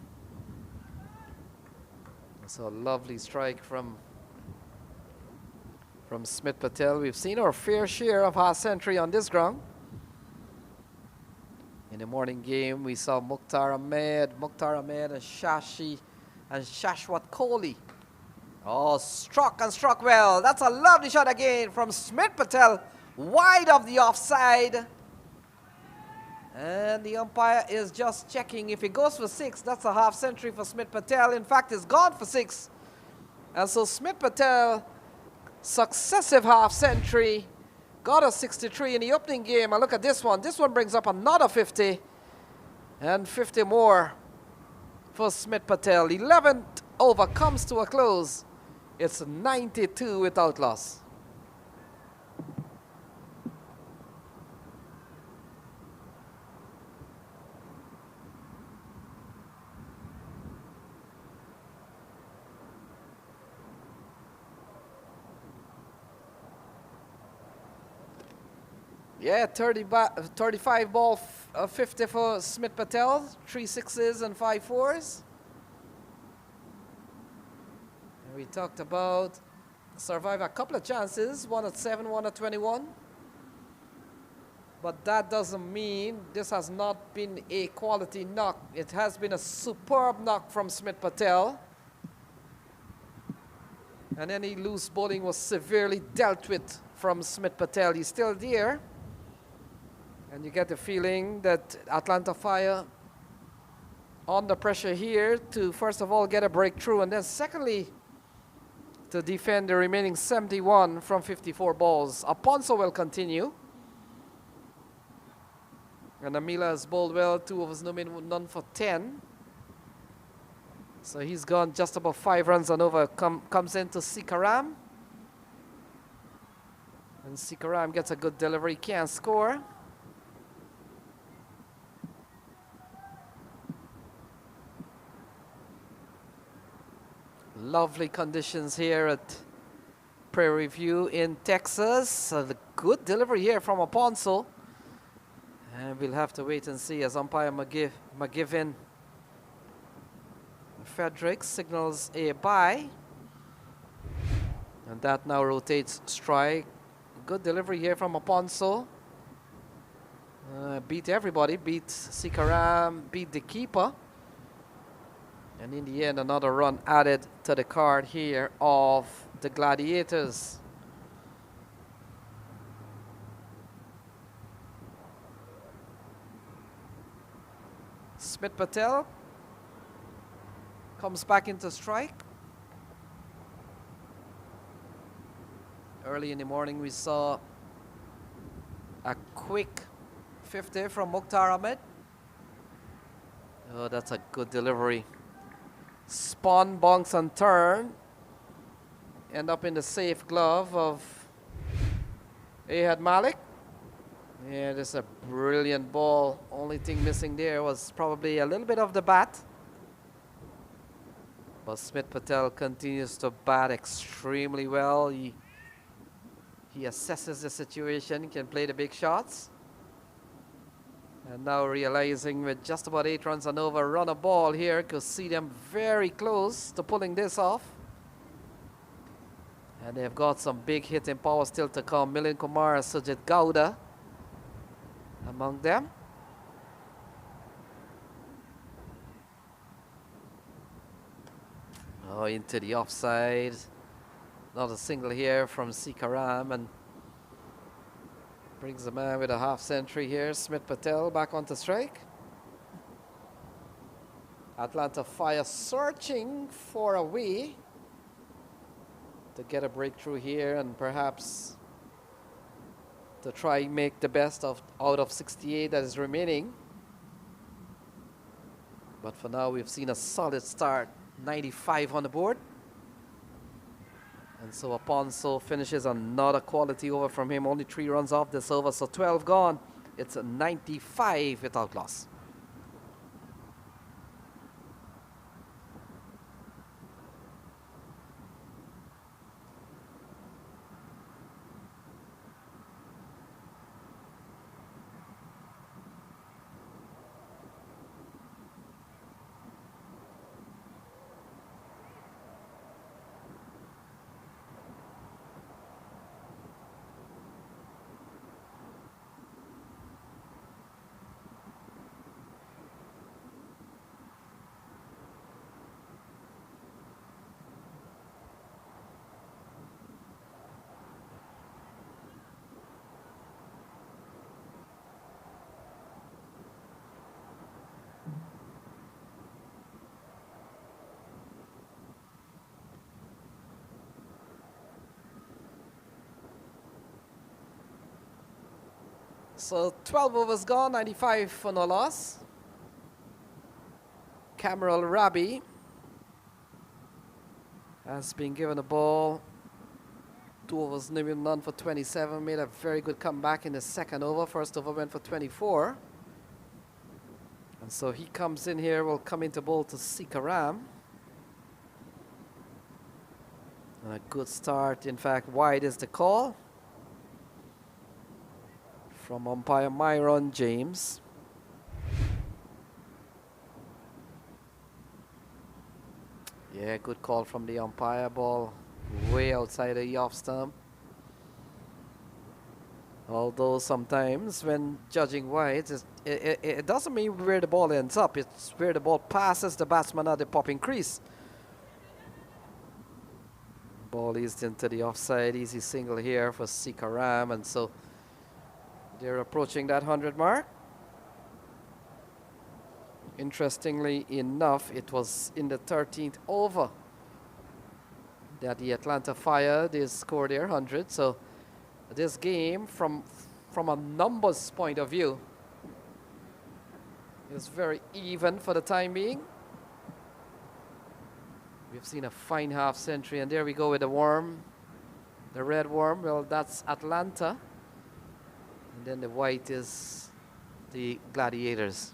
Speaker 2: So a lovely strike from Smith Patel. We've seen our fair share of half century on this ground. In the morning game, we saw Mukhtar Ahmed and Shashwat Kohli. Oh, struck well. That's a lovely shot again from Smith Patel, wide of the offside. And the umpire is just checking. If he goes for 6, that's a half century for Smith Patel. In fact, it's gone for 6. And so Smith Patel, successive half century, got a 63 in the opening game. And look at this one. This one brings up another 50. And 50 more for Smith Patel. 11th over comes to a close. It's 92 without loss. Yeah, 35 ball, 50 for Smith Patel, 3 6s and 5 4s. And we talked about survive a couple of chances, one at 7, one at 21. But that doesn't mean this has not been a quality knock. It has been a superb knock from Smith Patel. And any loose bowling was severely dealt with from Smith Patel. He's still there. And you get the feeling that Atlanta Fire under pressure here to first of all get a breakthrough, and then secondly to defend the remaining 71 from 54 balls. Aponso will continue. And Amila has bowled well, 2 overs, none for 10. So he's gone just about 5 runs and over. Comes into Sikaram. And Sikaram gets a good delivery, can't score. Lovely conditions here at Prairie View in Texas. The good delivery here from Aponso. And we'll have to wait and see as umpire McGivin Frederick signals a bye. And that now rotates strike. Good delivery here from Aponso. Beat everybody, beat Sikaram, beat the keeper. And in the end, another run added to the card here of the Gladiators. Smith Patel comes back into strike. Early in the morning, we saw a quick 50 from Mukhtar Ahmed. Oh, that's a good delivery. Spun, bunks, and turn. End up in the safe glove of Ahad Malik. Yeah, this is a brilliant ball. Only thing missing there was probably a little bit of the bat. But Smith Patel continues to bat extremely well. He assesses the situation, can play the big shots. And now realizing with just about 8 runs and over, run a ball here, could see them very close to pulling this off. And they've got some big hitting power still to come. Milind Kumar, Sujit Gowda among them. Oh, into the offside. Not a single here from Sikaram, and brings the man with a half century here. Smith Patel back onto strike. Atlanta Fire searching for a way to get a breakthrough here and perhaps to try and make the best out of 68 that is remaining. But for now, we've seen a solid start. 95 on the board. And so Aponso finishes another quality over from him. Only 3 runs off this over, so 12 gone. It's a 95 without loss. So 12 overs gone, 95 for no loss. Cameron Rabi has been given the ball. 2 overs, none for 27. Made a very good comeback in the second over. First over went for 24. And so he comes in here, will come into bowl to Sikaram. And a good start. In fact, wide is the call from umpire Myron James. Yeah, good call from the umpire. Ball way outside the off stump. Although sometimes when judging wides, it doesn't mean where the ball ends up. It's where the ball passes the batsman at the popping crease. Ball eased into the offside. Easy single here for Sikaram. And so they're approaching that 100 mark. Interestingly enough, it was in the 13th over that the Atlanta Fire, they scored their 100. So this game, from a numbers point of view, is very even for the time being. We've seen a fine half century, and there we go with the worm, the red worm. Well, that's Atlanta. And then the white is the Gladiators.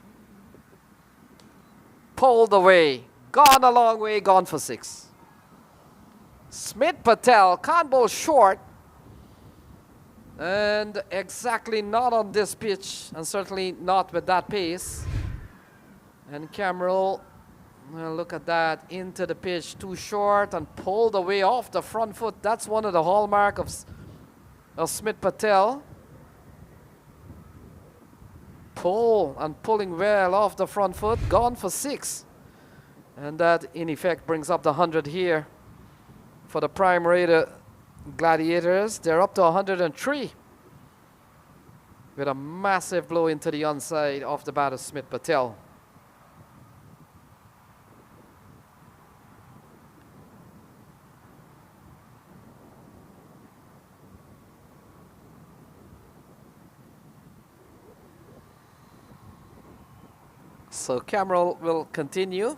Speaker 2: Pulled away, gone a long way, gone for 6. Smith Patel can't bowl short, and exactly not on this pitch, and certainly not with that pace. And Cameron, well, look at that, into the pitch, too short, and pulled away off the front foot. That's one of the hallmark of Smith Patel. Pulling well off the front foot, gone for 6. And that in effect brings up the 100 here for the prime raider Gladiators. They're up to 103 with a massive blow into the onside off the bat of Smith Patel. So Cameron will continue.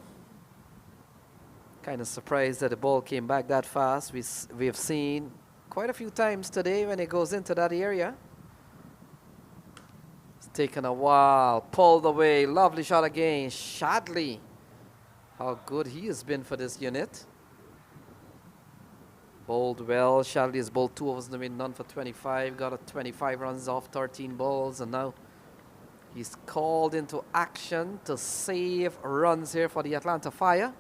Speaker 2: Kind of surprised that the ball came back that fast. We have seen quite a few times today when it goes into that area. It's taken a while. Pulled away. Lovely shot again. Shadley. How good he has been for this unit. Bowled well. Shadley has bowled 2 overs, none for 25. Got a 25 runs off 13 balls, and now he's called into action to save runs here for the Atlanta Fire.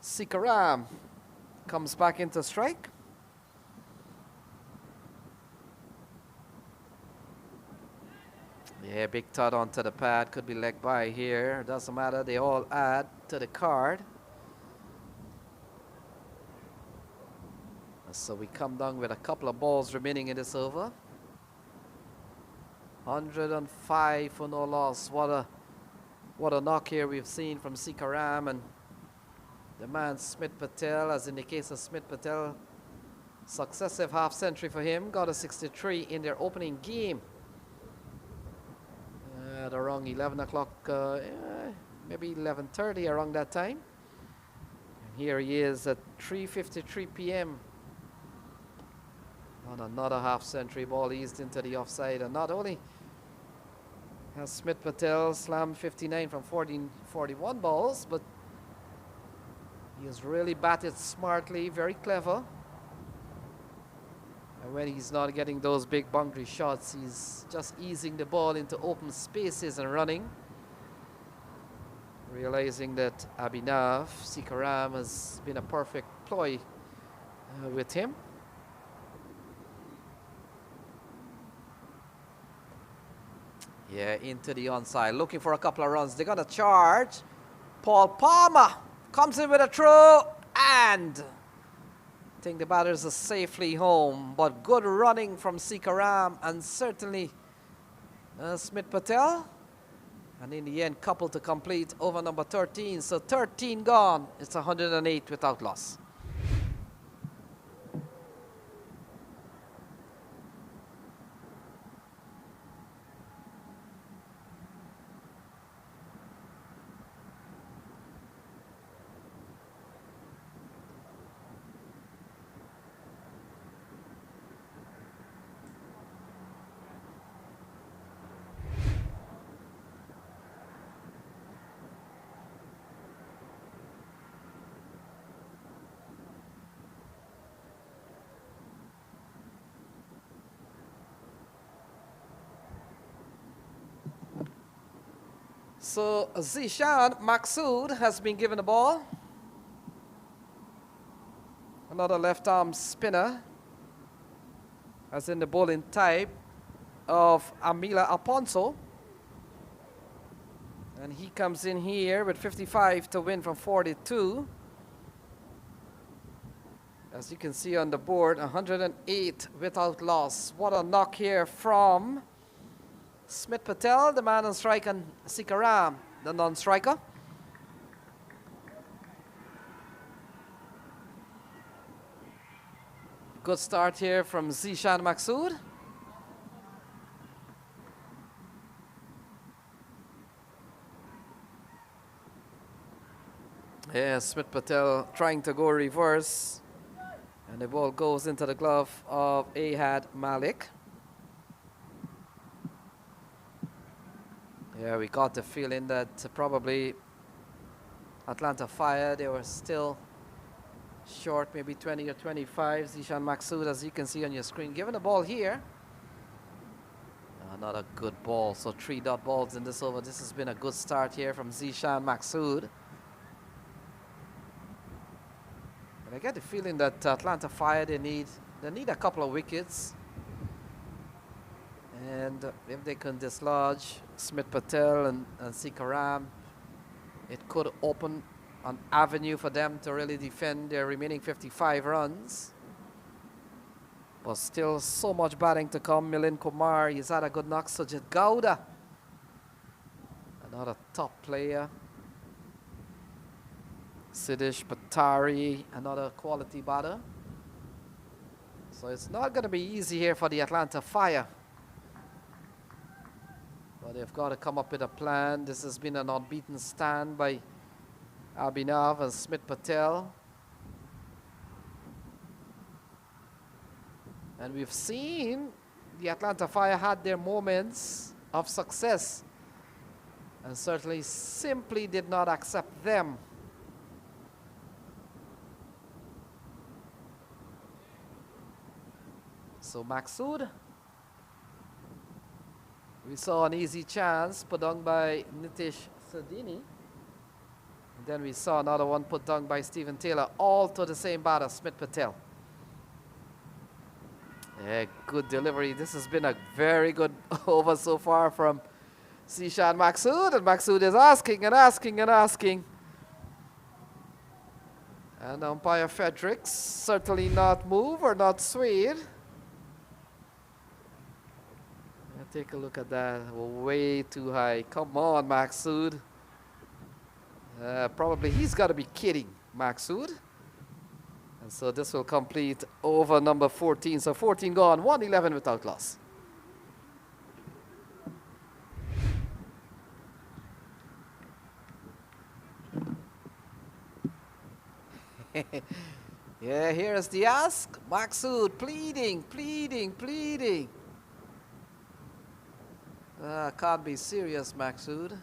Speaker 2: Sikaram comes back into strike. Yeah, big tud onto the pad. Could be leg by here. Doesn't matter. They all add to the card. So we come down with a couple of balls remaining in this over. 105 for no loss. What a knock here we've seen from Sikaram, and the man Smith Patel, as in the case of Smith Patel, successive half century for him. Got a 63 in their opening game at around 11 o'clock, maybe 11:30 around that time. And here he is at 3:53 p.m. on another half century. Ball eased into the offside, and not only has Smith Patel slammed 59 from 41 balls, but he has really batted smartly, very clever. And when he's not getting those big boundary shots, he's just easing the ball into open spaces and running. Realizing that Abhinav Sikaram has been a perfect ploy with him. Yeah, into the onside, looking for a couple of runs. They're gonna charge. Paul Palmer comes in with a throw, and I think the batters are safely home. But good running from Sikaram, and certainly Smith Patel And in the end, couple to complete over number 13. So 13 gone. It's 108 without loss. So Zishan Maksud has been given the ball. Another left arm spinner, as in the bowling type of Amila Aponso. And he comes in here with 55 to win from 42. As you can see on the board, 108 without loss. What a knock here from Smith Patel, the man on strike, and Sikaram, the non-striker. Good start here from Zishan Maksud. Yeah, Smith Patel trying to go reverse. And the ball goes into the glove of Ahad Malik. Yeah, we got the feeling that probably Atlanta Fire, they were still short, maybe 20 or 25. Zishan Maksud, as you can see on your screen, given the ball here. Another good ball, so 3 dot balls in this over. This has been a good start here from Zishan Maksud. And I get the feeling that Atlanta Fire, they need a couple of wickets. And if they can dislodge Smith Patel and Sikaram, it could open an avenue for them to really defend their remaining 55 runs. But still so much batting to come. Milind Kumar, he's had a good knock. Sujit Gowda, another top player. Siddish Patari, another quality batter. So it's not going to be easy here for the Atlanta Fire. But they've got to come up with a plan. This has been an unbeaten stand by Abhinav and Smith Patel. And we've seen the Atlanta Fire had their moments of success and certainly simply did not accept them. So Maksud, we saw an easy chance put down by Nitish Sadini. And then we saw another one put down by Stephen Taylor, all to the same batter, Smith Patel. Yeah, good delivery. This has been a very good over so far from Zishan Maksud. And Maksud is asking and asking and asking. And umpire Fredericks certainly not moved or not swayed. Take a look at that. Way too high. Come on, Maksud. Probably he's got to be kidding, Maksud. And so this will complete over number 14. So 14 gone, 111 without loss. Yeah, here's the ask. Maksud pleading, pleading, pleading. Can't be serious, Maksud.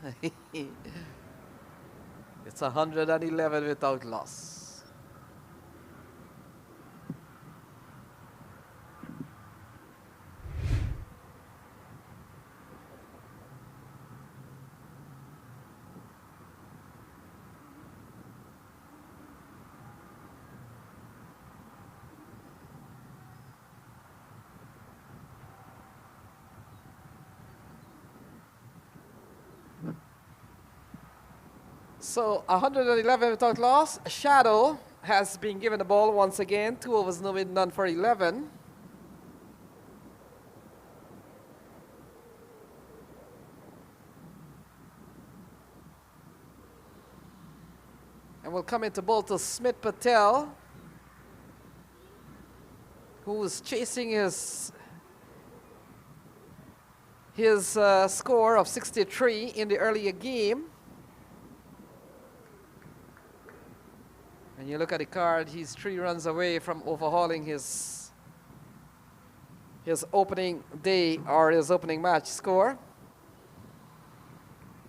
Speaker 2: It's 111 without loss. So 111 without loss. Shadow has been given the ball once again. 2 overs, no win, none for 11. And we'll come into bowl to Smith Patel, who is chasing his score of 63 in the earlier game. And you look at the card, he's 3 runs away from overhauling his opening day or his opening match score.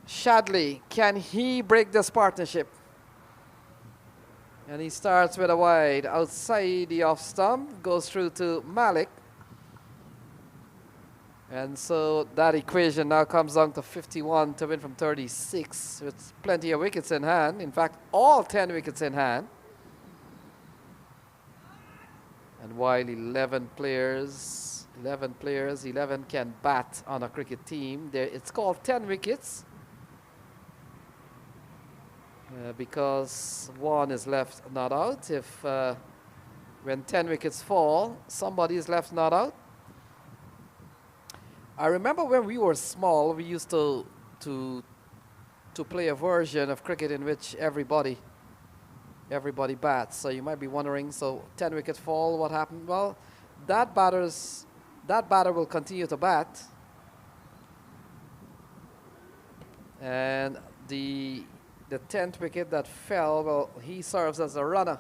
Speaker 2: Shadley, can he break this partnership? And he starts with a wide outside the off stump, goes through to Malik. And so that equation now comes down to 51 to win from 36 with plenty of wickets in hand. In fact, all 10 wickets in hand. And while 11 players, 11 can bat on a cricket team, it's called 10 wickets because one is left not out. If when 10 wickets fall, somebody is left not out. I remember when we were small, we used to play a version of cricket in which everybody bats. So you might be wondering, so 10 wickets fall, what happened? Well, that batter will continue to bat. And the 10th wicket that fell, well, he serves as a runner.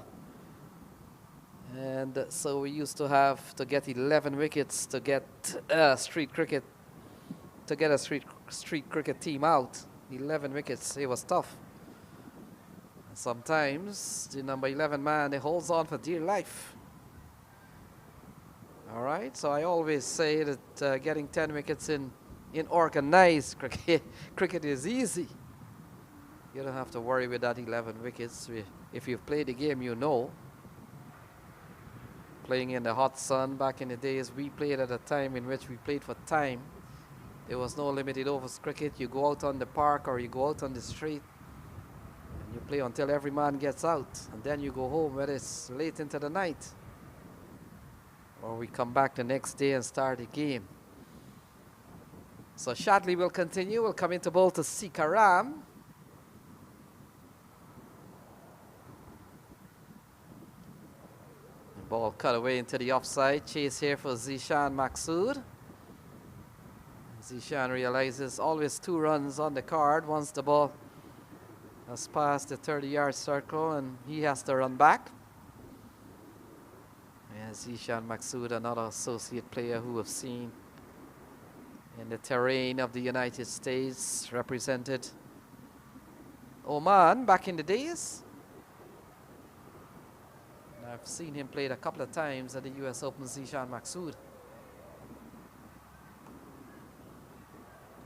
Speaker 2: And so we used to have to get 11 wickets to get street cricket, to get a street cricket team out. 11 wickets, it was tough. And sometimes the number 11 man, he holds on for dear life. All right, so I always say that getting 10 wickets in organized cricket is easy. You don't have to worry with that 11 wickets. If you've played the game, you know. Playing in the hot sun back in the days, we played at a time in which we played for time. There was no limited overs cricket. You go out on the park or you go out on the street and you play until every man gets out, and then you go home, whether it's late into the night or we come back the next day and start the game. So Shadley will continue. We'll come into bowl to Sikaram. Ball cut away into the offside. Chase here for Zishan Maksud. Zishan realizes always 2 runs on the card once the ball has passed the 30-yard circle, and he has to run back. Yeah, Zishan Maksud, another associate player who have seen in the terrain of the United States, represented Oman back in the days. I've seen him played a couple of times at the US Open, Zishan Maksud.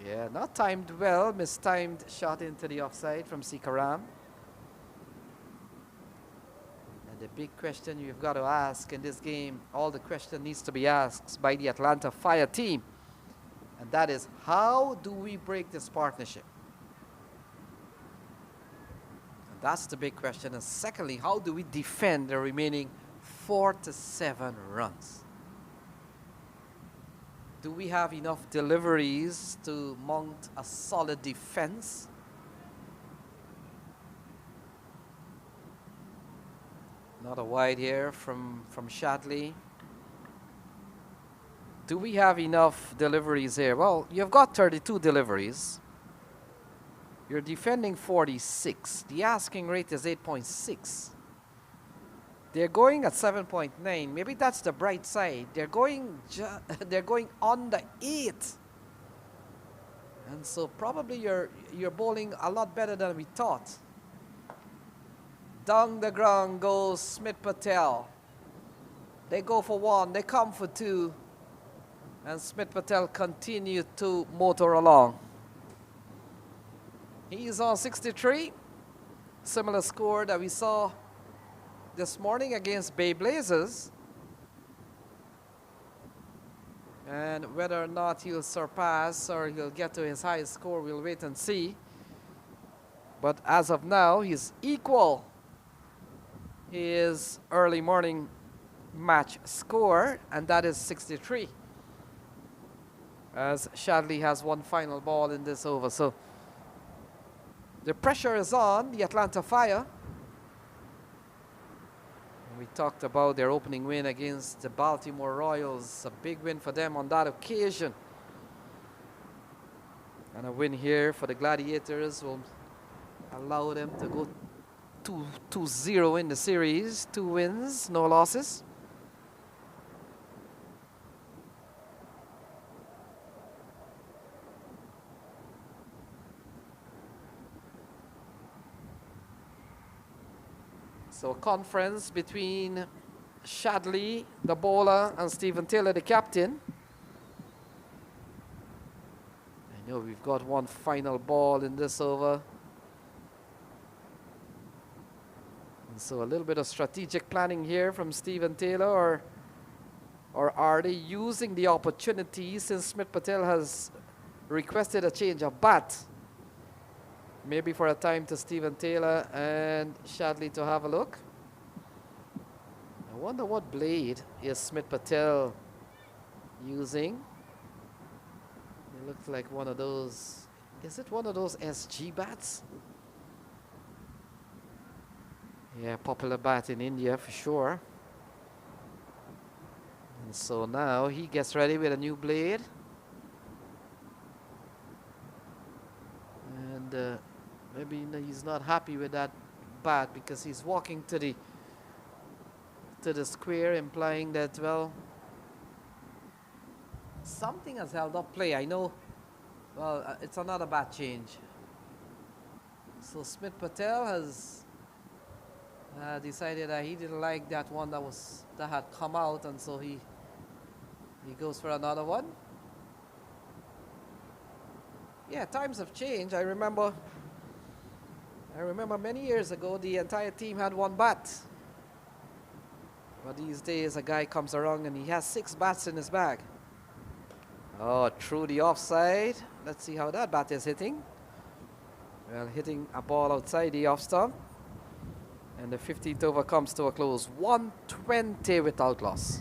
Speaker 2: Yeah, not timed well, mistimed shot into the offside from Sikaram. And the big question you've got to ask in this game, all the question needs to be asked by the Atlanta Fire team. And that is, how do we break this partnership? That's the big question. And secondly, how do we defend the remaining 4 to 7 runs? Do we have enough deliveries to mount a solid defense? Not a wide here from Shadley. Do we have enough deliveries here? Well, you've got 32 deliveries. You're defending 46. The asking rate is 8.6. They're going at 7.9. Maybe that's the bright side. They're going on the 8. And so probably you're bowling a lot better than we thought. Down the ground goes Smith Patel. They go for 1, they come for 2. And Smith Patel continued to motor along. He's on 63. Similar score that we saw this morning against Bay Blazers. And whether or not he'll surpass or he'll get to his highest score, we'll wait and see. But as of now, he's equal his early morning match score, and that is 63. As Shadley has 1 final ball in this over. So the pressure is on the Atlanta Fire. We talked about their opening win against the Baltimore Royals. A big win for them on that occasion. And a win here for the Gladiators will allow them to go 2-0 in the series. 2 wins, no losses. So a conference between Shadley, the bowler, and Stephen Taylor, the captain. I know we've got one final ball in this over. And so a little bit of strategic planning here from Stephen Taylor, or are they using the opportunity since Smith Patel has requested a change of bat? Maybe for a time to Stephen Taylor and Shadley to have a look. I wonder what blade is Smith Patel using. It looks like one of those. Is it one of those SG bats? Yeah, popular bat in India for sure. And so now he gets ready with a new blade. And maybe he's not happy with that bat because he's walking to the square, implying that, well, something has held up play. I know, well, it's another bat change. So Smith Patel has decided that he didn't like that one that had come out, and so he goes for another one. Yeah, times have changed. I remember many years ago the entire team had one bat. But these days a guy comes around and he has 6 bats in his bag. Oh, through the offside. Let's see how that bat is hitting. Well, hitting a ball outside the off stump. And the 15th over comes to a close. 120 without loss.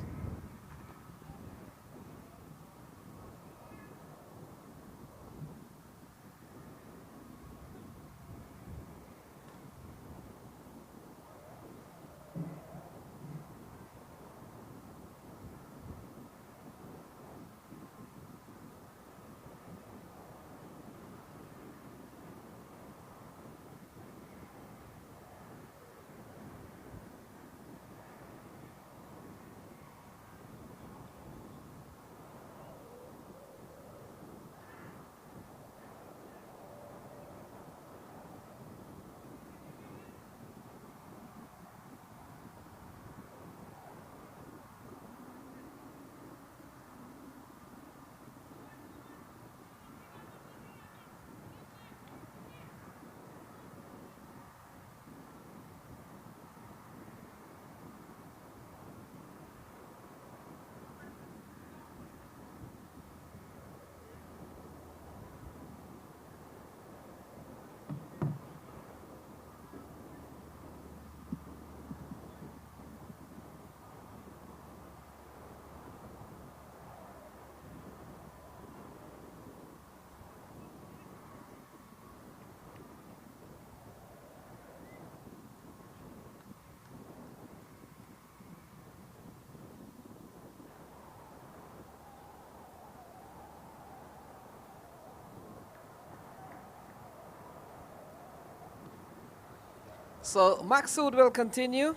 Speaker 2: So Maksud will continue.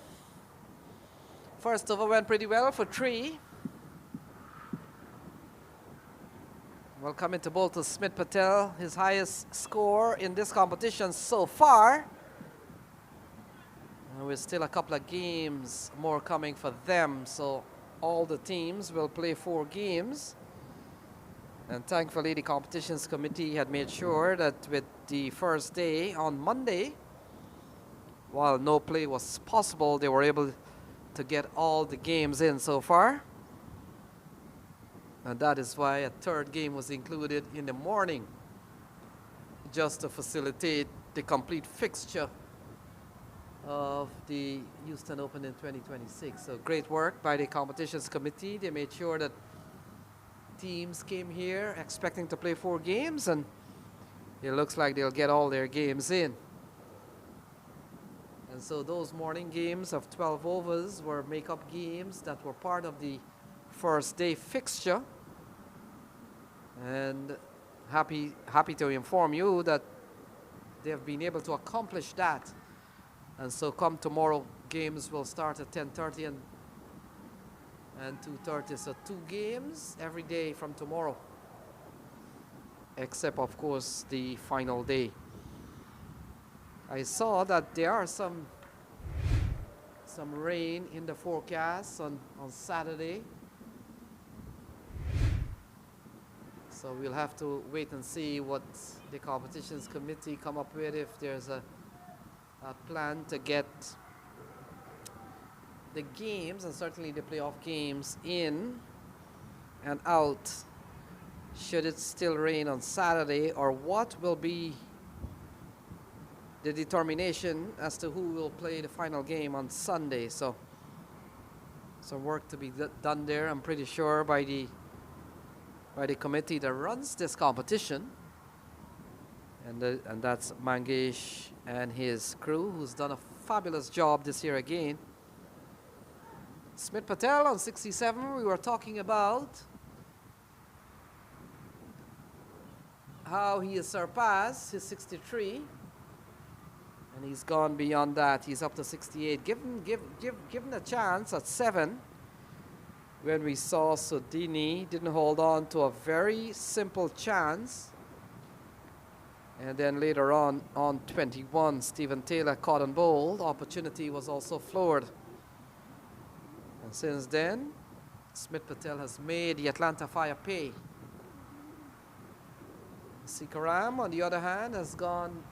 Speaker 2: First over went pretty well for 3. Will come into bowl to Smith Patel, his highest score in this competition so far. And we're still a couple of games more coming for them, so all the teams will play 4 games. And thankfully the competitions committee had made sure that with the first day on Monday, while no play was possible, they were able to get all the games in so far. And that is why a 3rd game was included in the morning, just to facilitate the complete fixture of the Houston Open in 2026. So great work by the competitions committee. They made sure that teams came here expecting to play 4 games, and it looks like they'll get all their games in. And so those morning games of 12 overs were make-up games that were part of the first day fixture. And happy to inform you that they have been able to accomplish that. And so come tomorrow, games will start at 10:30 and 2:30. So 2 games every day from tomorrow, except of course the final day. I saw that there are some rain in the forecast on Saturday. So we'll have to wait and see what the competitions committee come up with, if there's a plan to get the games and certainly the playoff games in and out should it still rain on Saturday, or what will be the determination as to who will play the final game on Sunday. So some work to be done there, I'm pretty sure, by the committee that runs this competition, and that's Mangesh and his crew, who's done a fabulous job this year again. Smith Patel on 67, we were talking about how he has surpassed his 63, and he's gone beyond that. He's up to 68. Given a chance at 7, when we saw Sodini didn't hold on to a very simple chance. And then later on 21, Stephen Taylor caught on bowl. Opportunity was also floored. And since then, Smith Patel has made the Atlanta Fire pay. Sikaram, on the other hand, has gone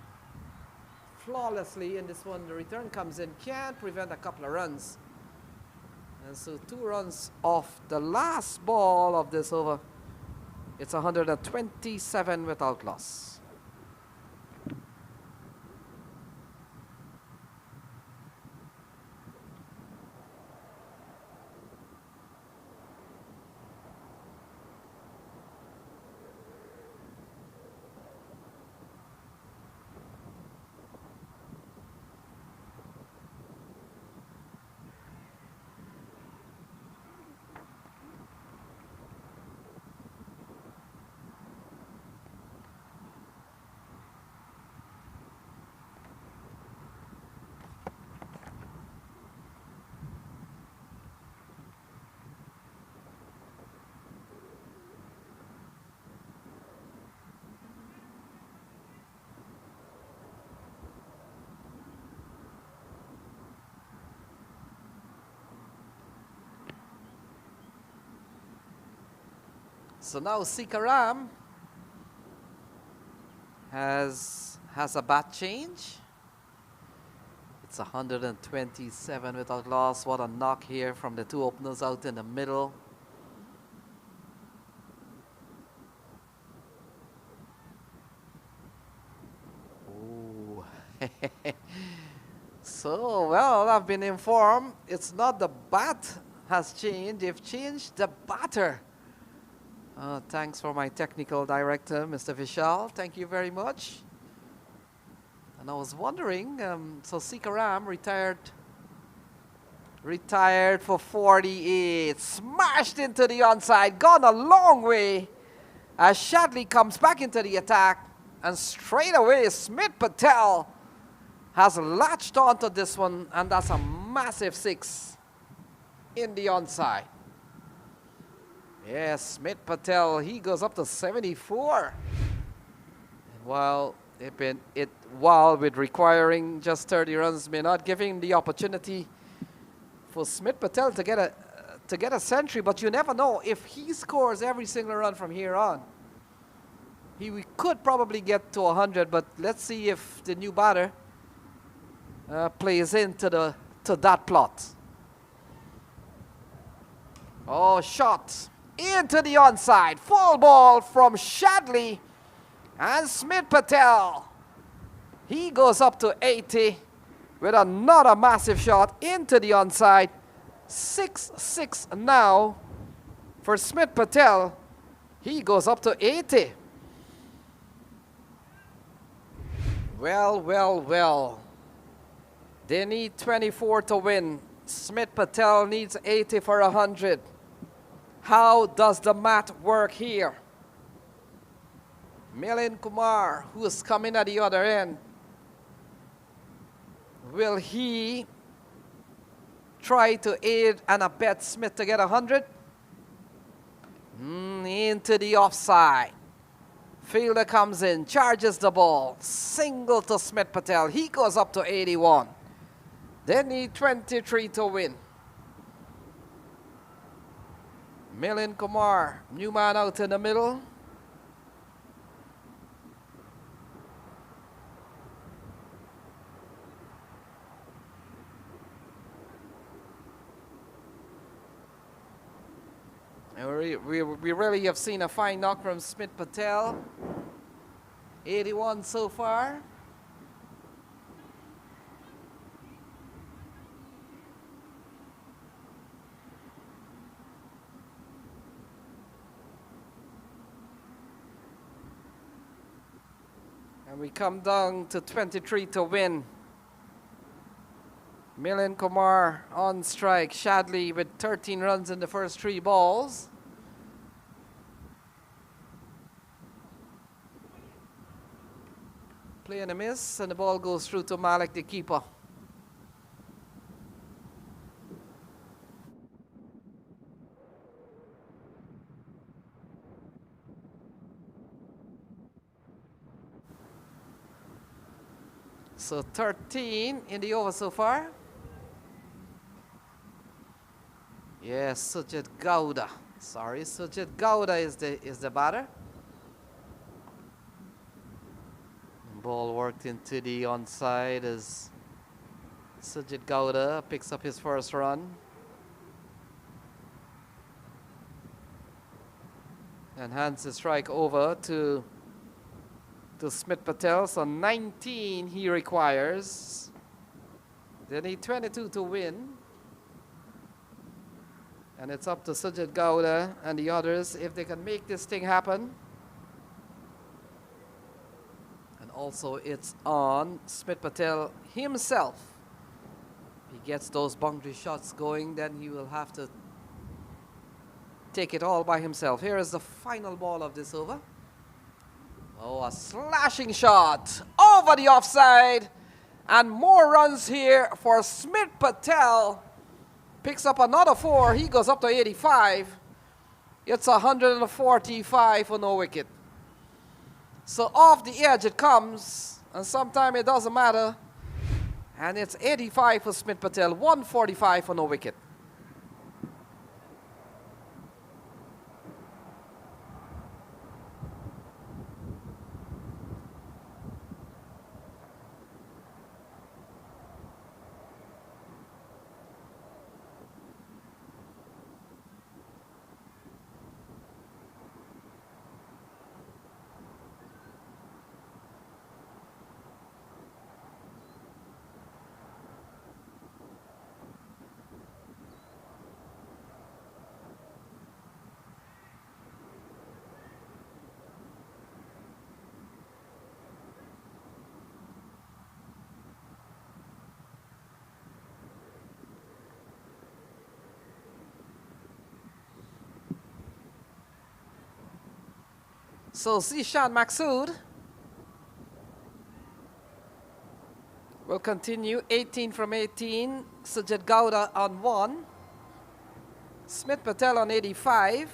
Speaker 2: flawlessly in this one. The return comes in, can't prevent a couple of runs. And so 2 runs off the last ball of this over. It's 127 without loss. So now Sikaram has a bat change. It's 127 without loss. What a knock here from the 2 openers out in the middle. Ooh. So, well, I've been informed it's not the bat has changed, they've changed the batter. Thanks for my technical director, Mr. Vishal. Thank you very much. And I was wondering, so Sikaram retired for 48, smashed into the onside, gone a long way as Shadley comes back into the attack, and straight away Smith Patel has latched onto this one, and that's a massive 6 in the onside. Yes, Smith Patel, he goes up to 74. And while with requiring just 30 runs, may not give him the opportunity for Smith Patel to get a century, but you never know. If he scores every single run from here on, we could probably get to 100, but let's see if the new batter plays into that plot. Oh, shot into the onside. Full ball from Shadley. And Smith Patel, he goes up to 80 with another massive shot into the onside. 6-6 now for Smith Patel. He goes up to 80. Well, well, well. They need 24 to win. Smith Patel needs 80 for 100. How does the math work here? Milind Kumar, who is coming at the other end, will he try to aid and abet Smith to get 100? Into the offside. Fielder comes in, charges the ball. Single to Smith Patel. He goes up to 81. They need 23 to win. Milind Kumar, new man out in the middle. And we really have seen a fine knock from Smith Patel. 81 so far. And we come down to 23 to win. Milind Kumar on strike. Shadley with 13 runs in the first 3 balls. Play and a miss, and the ball goes through to Malik, the keeper. So 13 in the over so far. Yes, Sujit Gowda. Sorry, Sujit Gowda is the batter. Ball worked into the onside as Sujit Gowda picks up his first run. And hands the strike over to Smith Patel. So 19 he requires. They need 22 to win. And it's up to Sujit Gowda and the others if they can make this thing happen. And also it's on Smith Patel himself. If he gets those boundary shots going, then he will have to take it all by himself. Here is the final ball of this over. Oh, a slashing shot over the offside. And more runs here for Smith Patel. Picks up another 4. He goes up to 85. It's 145 for no wicket. So off the edge it comes. And sometimes it doesn't matter. And it's 85 for Smith Patel. 145 for no wicket. So Zishan Maksud will continue. 18 from 18. Sujit Gowda on 1. Smith Patel on 85.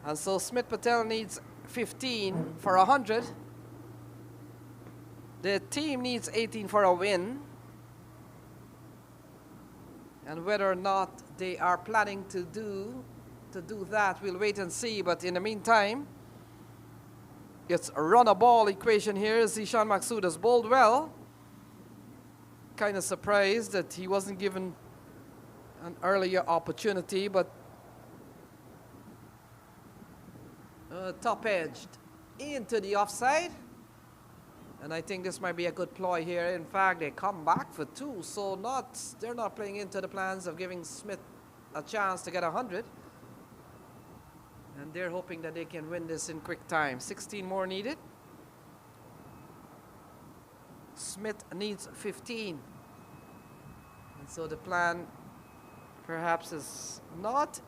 Speaker 2: And so Smith Patel needs 15 for 100. The team needs 18 for a win. And whether or not they are planning to do that, we'll wait and see. But in the meantime, it's a run-a-ball equation here. Zishan Maksud has bowled well. Kind of surprised that he wasn't given an earlier opportunity, but top-edged into the offside. And I think this might be a good ploy here. In fact, they come back for 2, so they're not playing into the plans of giving Smith a chance to get 100. And they're hoping that they can win this in quick time. 16 more needed. Smith needs 15. And so the plan perhaps is not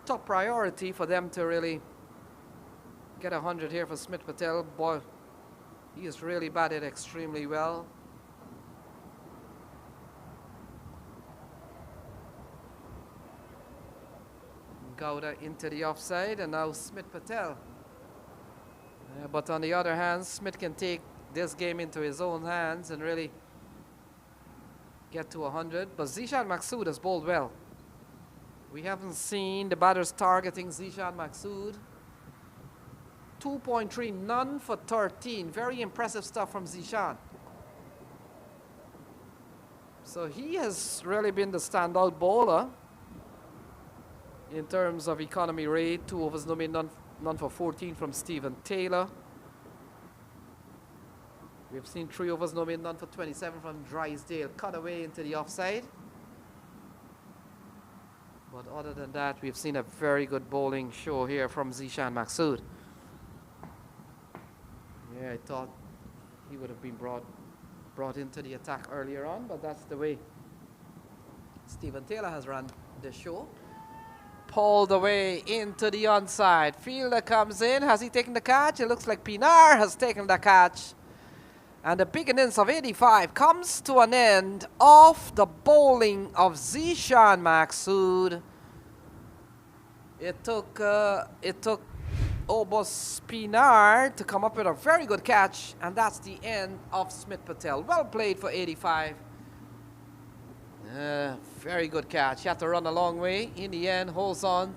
Speaker 2: top priority for them to really get 100 here for Smith Patel. Boy, he has really batted extremely well. Gowda into the offside, and now Smith Patel. But on the other hand, Smith can take this game into his own hands and really get to 100. But Zishan Maqsood has bowled well. We haven't seen the batters targeting Zishan Maqsood. 2.3, none for 13. Very impressive stuff from Zishan. So he has really been the standout bowler in terms of economy rate. 2 overs, no made, none for 14 from Stephen Taylor. We've seen 3 overs, no made, none for 27 from Drysdale. Cut away into the offside. But other than that, we've seen a very good bowling show here from Zishan Maqsood. Yeah, I thought he would have been brought into the attack earlier on, but that's the way Stephen Taylor has run the show. Pulled away into the onside. Fielder comes in. Has he taken the catch? It looks like Pinar has taken the catch. And the big innings of 85 comes to an end off the bowling of Zishan Maqsood. It took Obos Pinar to come up with a very good catch, and that's the end of Smith Patel. Well played for 85. Very good catch. He had to run a long way. In the end, holds on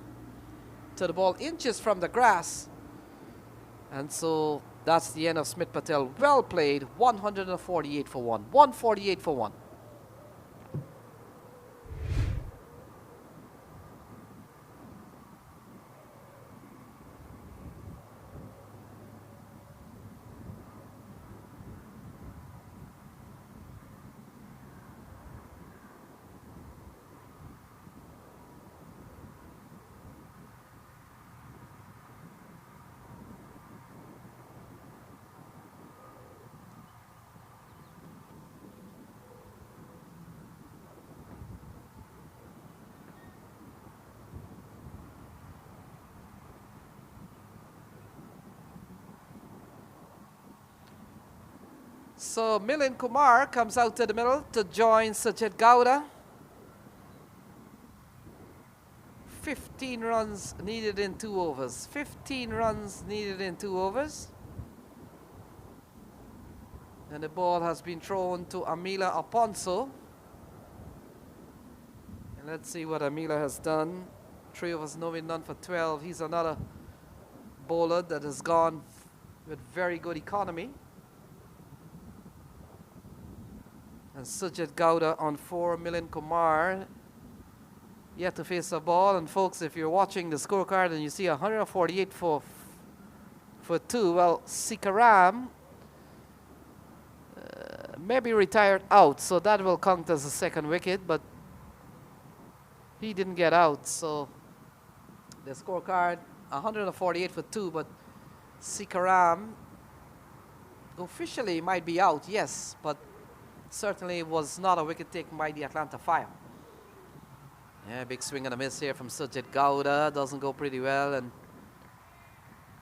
Speaker 2: to the ball inches from the grass. And so that's the end of Smith Patel. Well played. 148 for 1. 148 for 1. So Milind Kumar comes out to the middle to join Sajid Gowda. 15 runs needed in 2 overs. 15 runs needed in 2 overs. And the ball has been thrown to Amila Aponso. And let's see what Amila has done. 3 overs, no win, none for 12. He's another bowler that has gone with very good economy. And Sujit Gowda on 4, Milind Kumar yet to face a ball. And folks, if you're watching the scorecard and you see 148 for 2, well, Sikaram maybe retired out, so that will count as a second wicket, but he didn't get out. So the scorecard 148 for 2, but Sikaram officially might be out, yes, but certainly was not a wicket taken by the Atlanta Fire. Yeah, big swing and a miss here from Sujit Gowda. Doesn't go pretty well, and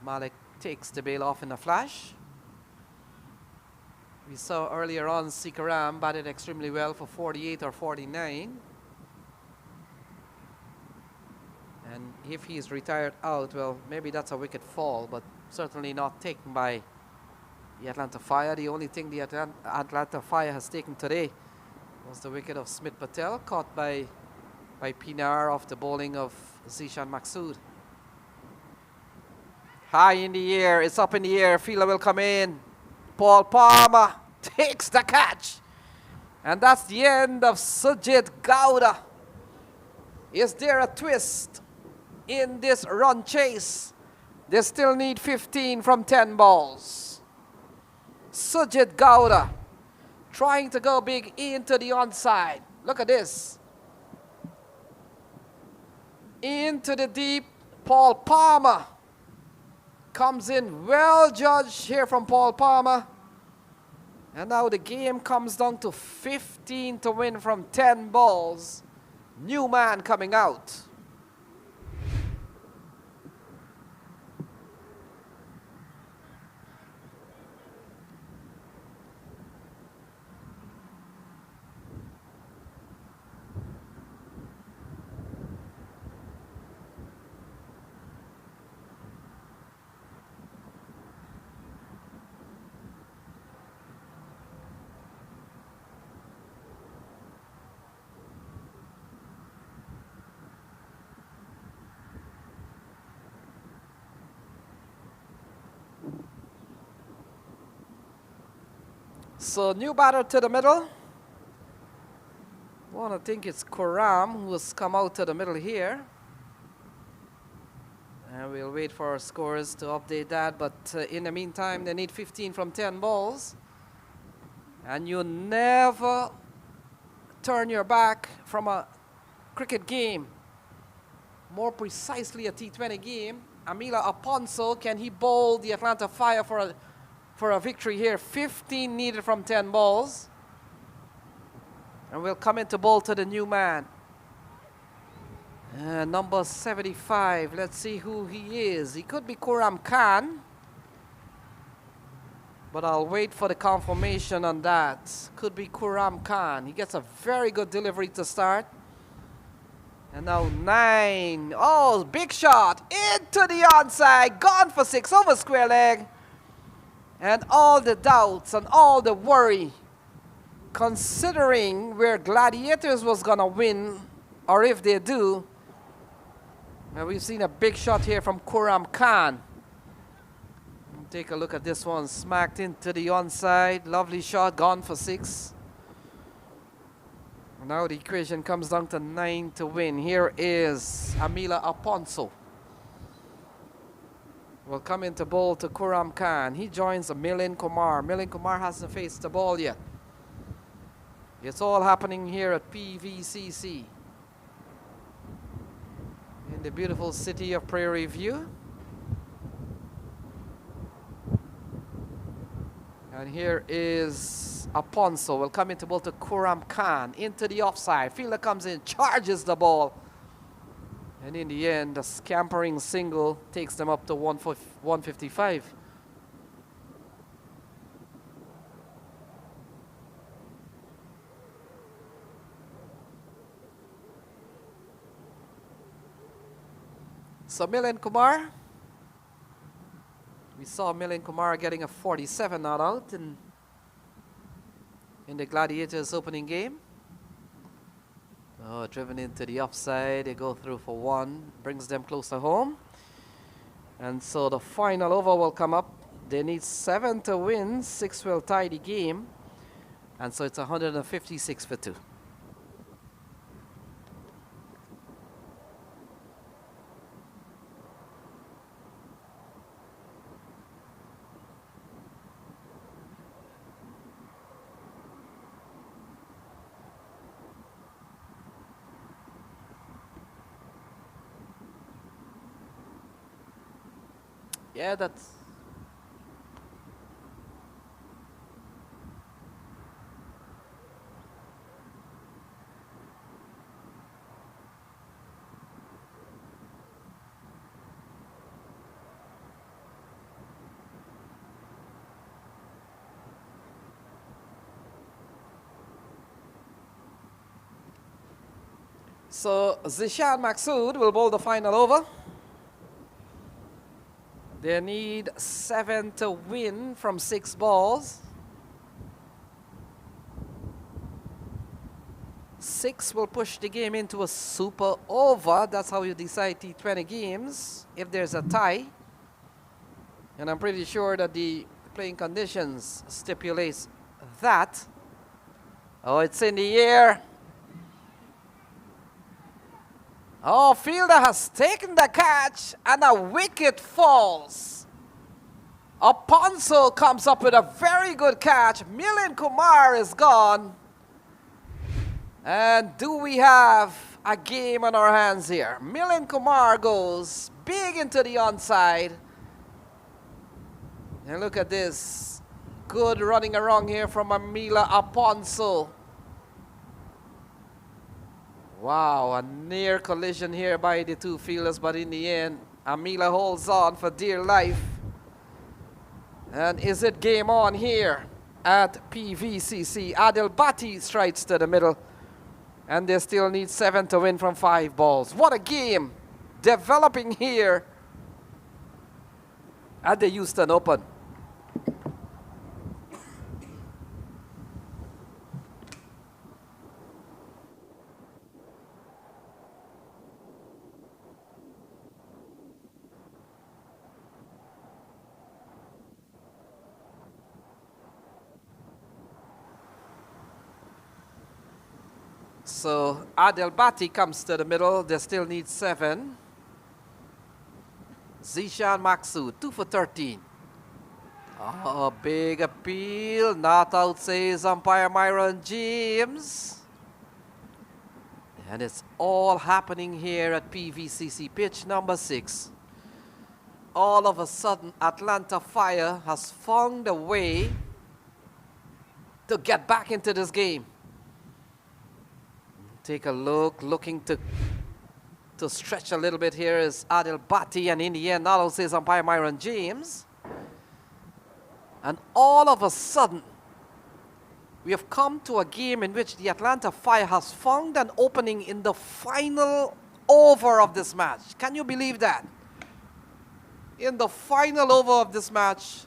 Speaker 2: Malik takes the bail off in a flash. We saw earlier on Sikaram batted extremely well for 48 or 49. And if he's retired out, well, maybe that's a wicket fall, but certainly not taken by the Atlanta Fire. The only thing the Atlanta Fire has taken today was the wicket of Smith Patel, caught by Pinar off the bowling of Zishan Maqsood. High in the air, it's up in the air, fielder will come in. Paul Palmer takes the catch. And that's the end of Sujit Gowda. Is there a twist in this run chase? They still need 15 from 10 balls. Sujit Gowda trying to go big into the onside. Look at this. Into the deep. Paul Palmer comes in. Well judged here from Paul Palmer. And now the game comes down to 15 to win from 10 balls. New man coming out. So new batter to the middle. I think it's Kuram who has come out to the middle here. And we'll wait for our scorers to update that. But in the meantime, they need 15 from 10 balls. And you never turn your back from a cricket game. More precisely a T20 game. Amila Aponso, can he bowl the Atlanta Fire for a victory here? 15 needed from 10 balls. And we'll come into bowl to the new man. Number 75. Let's see who he is. He could be Kuram Khan. But I'll wait for the confirmation on that. Could be Kuram Khan. He gets a very good delivery to start. And now 9. Oh, big shot. Into the onside. Gone for 6 over square leg. And all the doubts and all the worry, considering where Gladiators was going to win, or if they do. And we've seen a big shot here from Kuram Khan. Take a look at this one. Smacked into the onside. Lovely shot. Gone for 6. Now the equation comes down to 9 to win. Here is Amila Aponso. Will come into bowl to Kuram Khan. He joins Milind Kumar. Milind Kumar hasn't faced the ball yet. It's all happening here at PVCC in the beautiful city of Prairie View. And here is Aponso. Will come into bowl to Kuram Khan. Into the offside. Fielder comes in, charges the ball. And in the end, the scampering single takes them up to 155. So Milind Kumar. We saw Milind Kumar getting a 47 not out in the Gladiators opening game. Oh, driven into the offside. They go through for 1. Brings them closer home. And so the final over will come up. They need 7 to win. 6 will tie the game. And so it's 156 for 2. Yeah, that's... So Zishan Maksud will bowl the final over. They need 7 to win from 6 balls. 6 will push the game into a super over. That's how you decide T20 games, if there's a tie. And I'm pretty sure that the playing conditions stipulates that. Oh, it's in the air. Oh, fielder has taken the catch and a wicket falls. Aponso comes up with a very good catch. Milind Kumar is gone. And do we have a game on our hands here? Milind Kumar goes big into the onside. And look at this. Good running around here from Amila Aponso. Wow, a near collision here by the two fielders, but in the end, Amila holds on for dear life. And is it game on here at PVCC? Adil Bhatti strikes to the middle. And they still need 7 to win from 5 balls. What a game developing here at the Houston Open. So Adel Bhatti comes to the middle. They still need 7. Zishan Maksud, 2 for 13. Oh, big appeal. Not out, says umpire Myron James. And it's all happening here at PVCC pitch number 6. All of a sudden, Atlanta Fire has found a way to get back into this game. Take a look, looking to stretch a little bit here is Adil Bhatti, and in the end, not only says umpire Myron James. And all of a sudden, we have come to a game in which the Atlanta Fire has found an opening in the final over of this match. Can you believe that? In the final over of this match,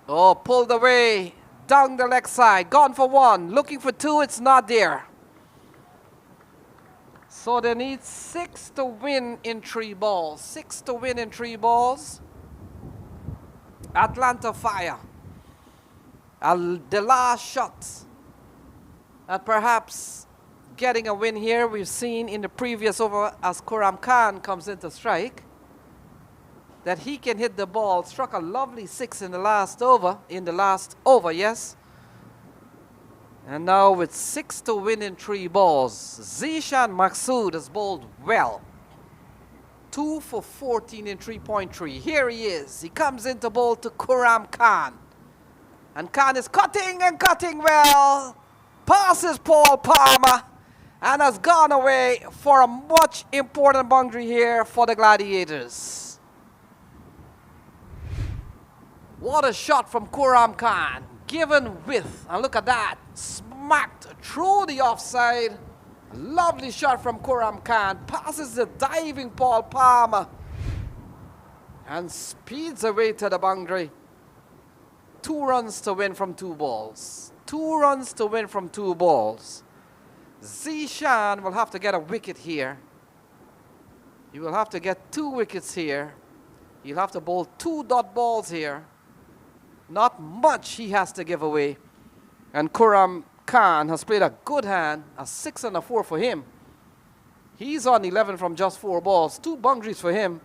Speaker 2: oh, pulled away, down the leg side, gone for 1, looking for 2, it's not there. So they need 6 to win in 3 balls. 6 to win in 3 balls. Atlanta Fire. The last shot at perhaps getting a win here. We've seen in the previous over as Kuram Khan comes into strike that he can hit the ball. Struck a lovely 6 in the last over. Yes. And now with 6 to win in 3 balls, Zishan Maksud has bowled well. 2 for 14 in 3.3. Here he is. He comes into bowl to Kuram Khan. And Khan is cutting and cutting well. Passes Paul Palmer and has gone away for a much important boundary here for the Gladiators. What a shot from Kuram Khan. Given width, and look at that, smacked through the offside. Lovely shot from Kuram Khan, passes the diving Paul Palmer and speeds away to the boundary. 2 runs to win from 2 balls. 2 runs to win from 2 balls. Zishan will have to get a wicket here. He will have to get 2 wickets here. He'll have to bowl 2 dot balls here. Not much he has to give away. And Kuram Khan has played a good hand, a 6 and a 4 for him. He's on 11 from just 4 balls, 2 boundaries for him.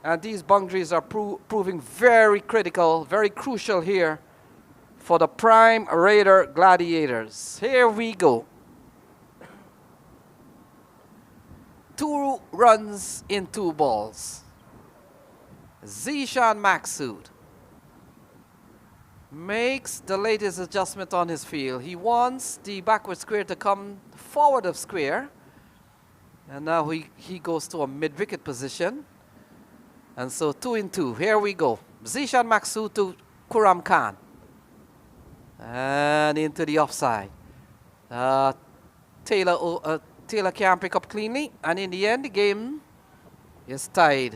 Speaker 2: And these boundaries are proving very critical, very crucial here for the Prime Raider Gladiators. Here we go. 2 runs in 2 balls. Zishan Maksud makes the latest adjustment on his field. He wants the backward square to come forward of square. And now he goes to a mid-wicket position. And so 2 in 2. Here we go. Zishan Maksud to Kuram Khan. And into the offside. Taylor can't pick up cleanly. And in the end, the game is tied.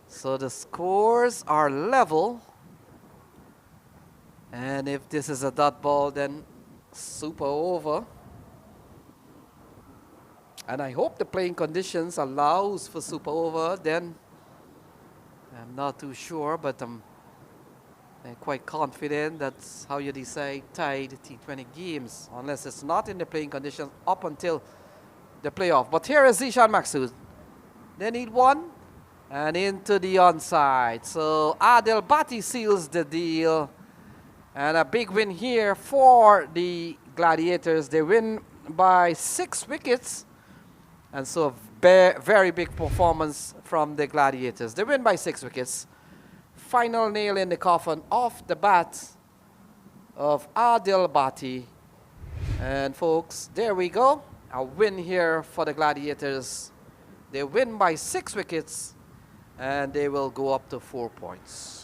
Speaker 2: So the scores are level. And if this is a dot ball, then super over. And I hope the playing conditions allows for super over. Then I'm not too sure, but I'm quite confident that's how you decide tied T20 games, unless it's not in the playing conditions up until the playoff. But here is Zishan Maksud. They need 1 and into the onside. So Adil Bhatti seals the deal. And a big win here for the Gladiators. They win by 6 wickets. And so a very big performance from the Gladiators. They win by 6 wickets. final nail in the coffin off the bat of Adil Bhatti. And folks, there we go. A win here for the Gladiators. They win by 6 wickets and they will go up to 4 points.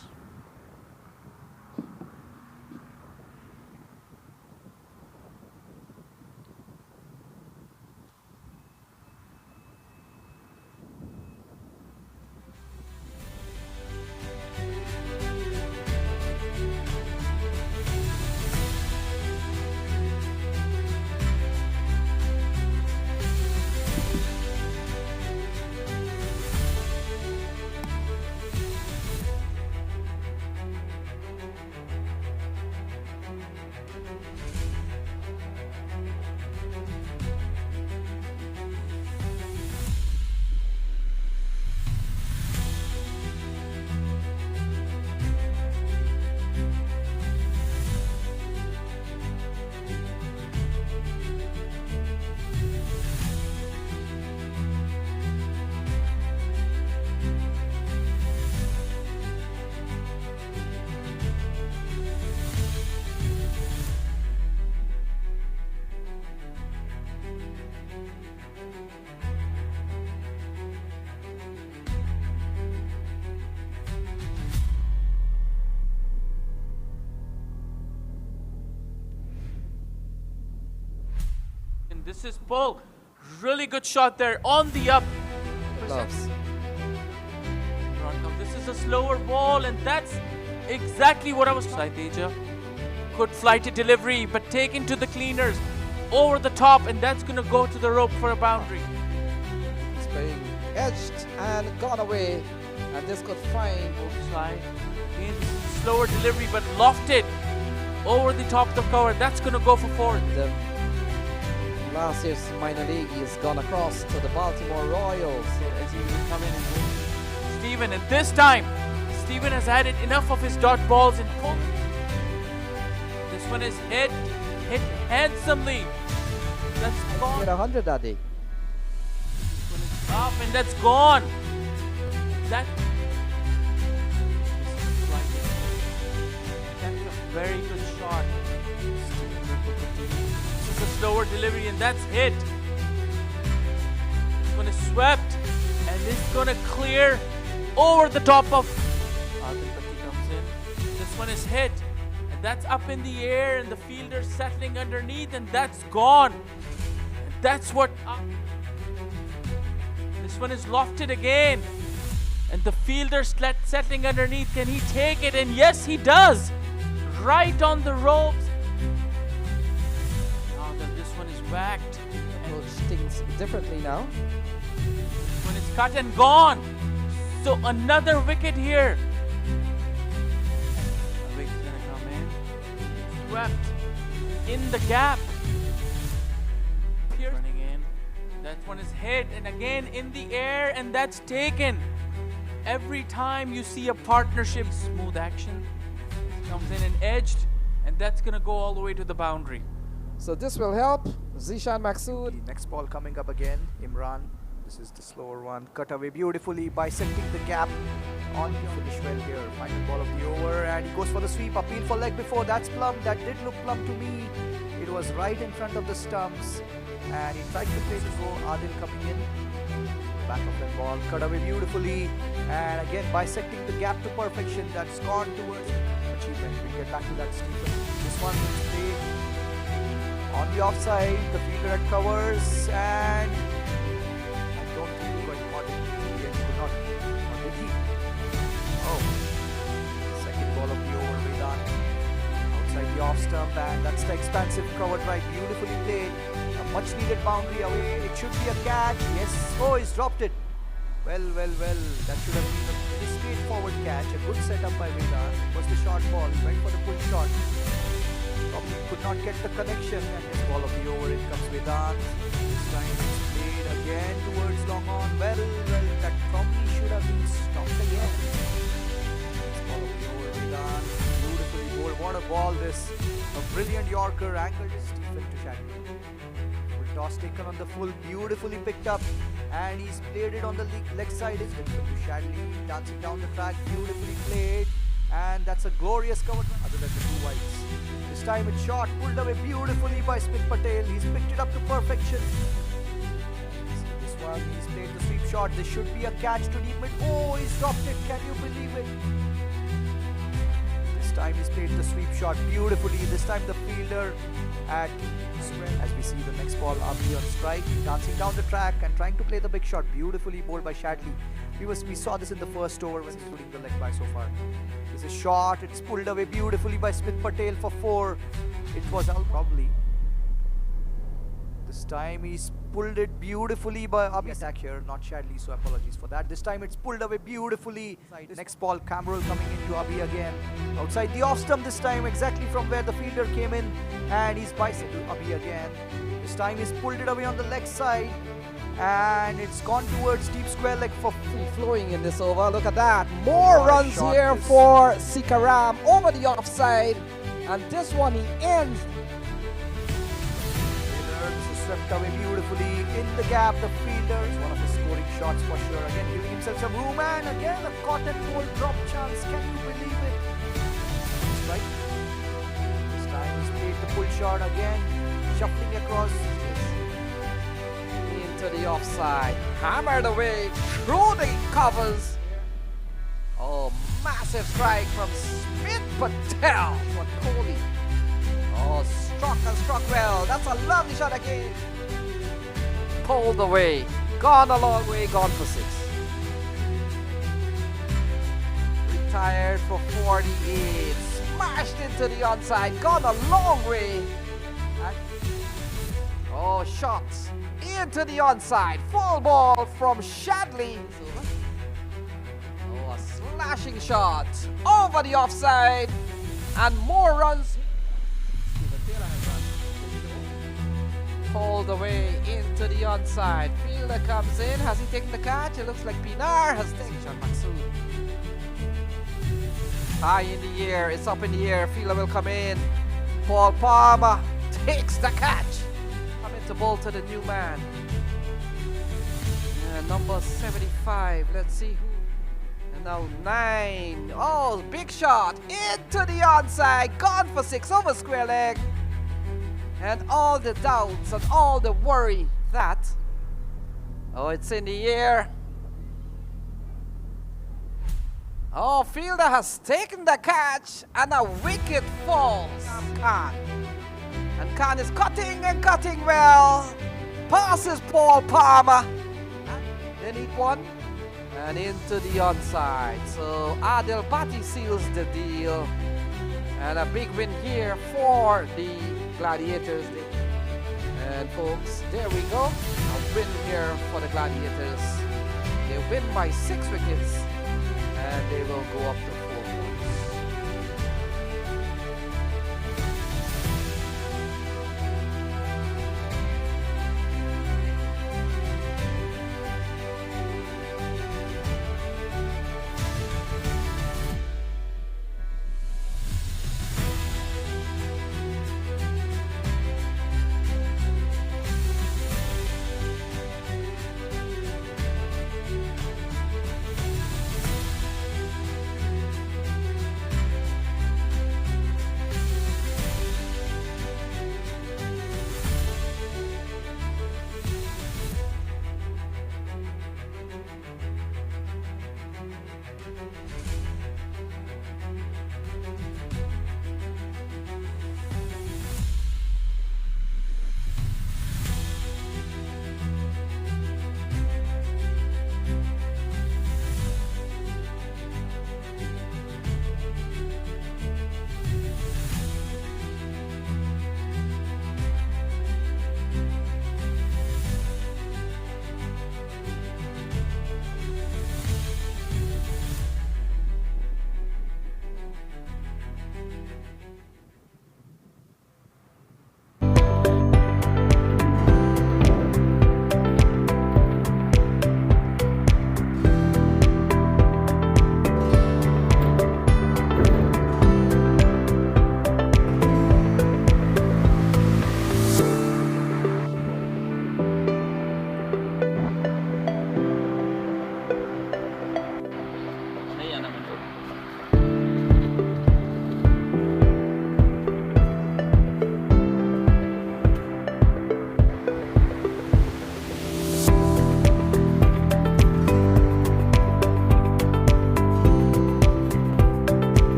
Speaker 1: This is Paul. Really good shot there on the up.
Speaker 2: Gloves.
Speaker 1: This is a slower ball, and that's exactly what I was trying. Teja could fly to delivery, but taken to the cleaners over the top, and that's going to go to the rope for a boundary.
Speaker 2: It's being edged and gone away, and this could find
Speaker 1: Outside. Again, slower delivery, but lofted over the top of the cover. That's going to go for 4.
Speaker 2: the last year's minor league. He's gone across to the Baltimore Royals.
Speaker 1: As he will come in and win. Stephen, and this time, Stephen has added enough of his dot balls and pull. This one is hit handsomely. That's
Speaker 2: Get
Speaker 1: gone.
Speaker 2: 100 that day.
Speaker 1: This one is up and that's gone. That. That's a very good shot. This is a slower delivery and that's hit. This one is swept and it's gonna clear over the top of Adilpati comes in. This one is hit and that's up in the air and the fielder settling underneath and that's gone. And that's what this one is lofted again and the fielder settling underneath. Can he take it? And yes, he does. Right on the ropes. Now that this one is whacked.
Speaker 2: Approach things differently now.
Speaker 1: This one is cut and gone. So another wicket here. A wicket's gonna come in. Swept in the gap. Pierce running in. That one is hit and again in the air and that's taken. Every time you see a partnership, smooth action comes in and edged, and that's gonna go all the way to the boundary.
Speaker 2: So this will help. Zishan Maksud.
Speaker 3: The next ball coming up again, Imran. This is the slower one. Cut away beautifully, bisecting the gap. On the finish well here. Final ball of the over, and he goes for the sweep. Appeal for leg before. That's plumb. That did look plumb to me. It was right in front of the stumps, and he tried to play before. Adil coming in. Back of that ball. Cut away beautifully, and again bisecting the gap to perfection. That's gone towards achievement. We'll get back to that, Stephen. This one is played on the offside. The fielder at covers, and I don't think he got caught it. He could not. Or did he? Oh. Second ball of the over, Vedan. Outside the off stump, and that's the expansive cover drive. Beautifully played. A much needed boundary away. It should be a catch. Yes. Oh, he's dropped it. Well. That should have been a pretty straightforward catch. A good setup by Vedan. It was the short ball. He went for the pull shot. Probably could not get the connection. And this ball of the over, it comes Vedan. This time it's played again towards long on. Well, that probably should have been stopped again. This ball of the over, Vedan. Beautifully bowled. What a ball this. A brilliant Yorker angled Stephen to shadow. Full toss taken on the full. Beautifully picked up. and he's played it on the leg side. It's to Shadley, dancing down the track, beautifully played, and that's a glorious cover other than the two whites. This time it's shot, pulled away beautifully by Smith Patel. He's picked it up to perfection. This one, he's played the sweep shot. This should be a catch to deep mid. Oh, he's dropped it. Can you believe it? This time he's played the sweep shot beautifully. This time the fielder at square. As we see the next ball, Abhi on strike, dancing down the track and trying to play the big shot. Beautifully bowled by Shadley. We saw this in the first over, was including the leg by so far. This is shot. It's pulled away beautifully by Smith Patel for 4. It was out probably. This time he's pulled it beautifully by Abhi. Attack here, not Shadley, so apologies for that. This time it's pulled away beautifully. Next ball, Cameron coming into Abhi again. Outside the off stump this time, exactly from where the fielder came in. And he's bicycled to Abhi again. This time he's pulled it away on the leg side. And it's gone towards deep square leg for
Speaker 2: Free flowing in this over. Look at that. More
Speaker 3: What a
Speaker 2: runs
Speaker 3: shot
Speaker 2: here
Speaker 3: this.
Speaker 2: for Sikaram over the offside. And this one he ends.
Speaker 3: This is swept away beautifully in the gap. The fielder is one of his scoring shots for sure. Again, giving himself some room, and again a caught and ball drop chance. Can you believe it? Strike. This time he's played the pull shot again, shuffling across.
Speaker 2: Into the offside. Hammered away through the covers. Oh, massive strike from Smith Patel for Kohli. Oh, struck well. That's a lovely shot again. Pulled away. Gone a long way. Gone for 6. Retired for 48. Smashed into the onside. Gone a long way. And oh, shots into the onside. Full ball from Shadley. Oh, a slashing shot over the offside. And more runs. Pulled away into the onside. Fielder comes in. Has he taken the catch? It looks like Pinar has taken Sean Maxud. High in the air. It's up in the air. Fielder will come in. Paul Palmer takes the catch. Coming to bowl to the new man. Number 75. Let's see who. And now 9. Oh, big shot into the onside. Gone for 6 over square leg. And all the doubts and all the worry that. Oh, it's in the air. Oh, fielder has taken the catch and a wicket falls. Khan. And Khan is cutting and cutting well. Passes Paul Palmer. Then hit one and into the onside. So Adil Bhatti seals the deal. And a big win here for the Gladiators. And folks, there we go. A win here for the Gladiators. They win by 6 wickets. And they will go up to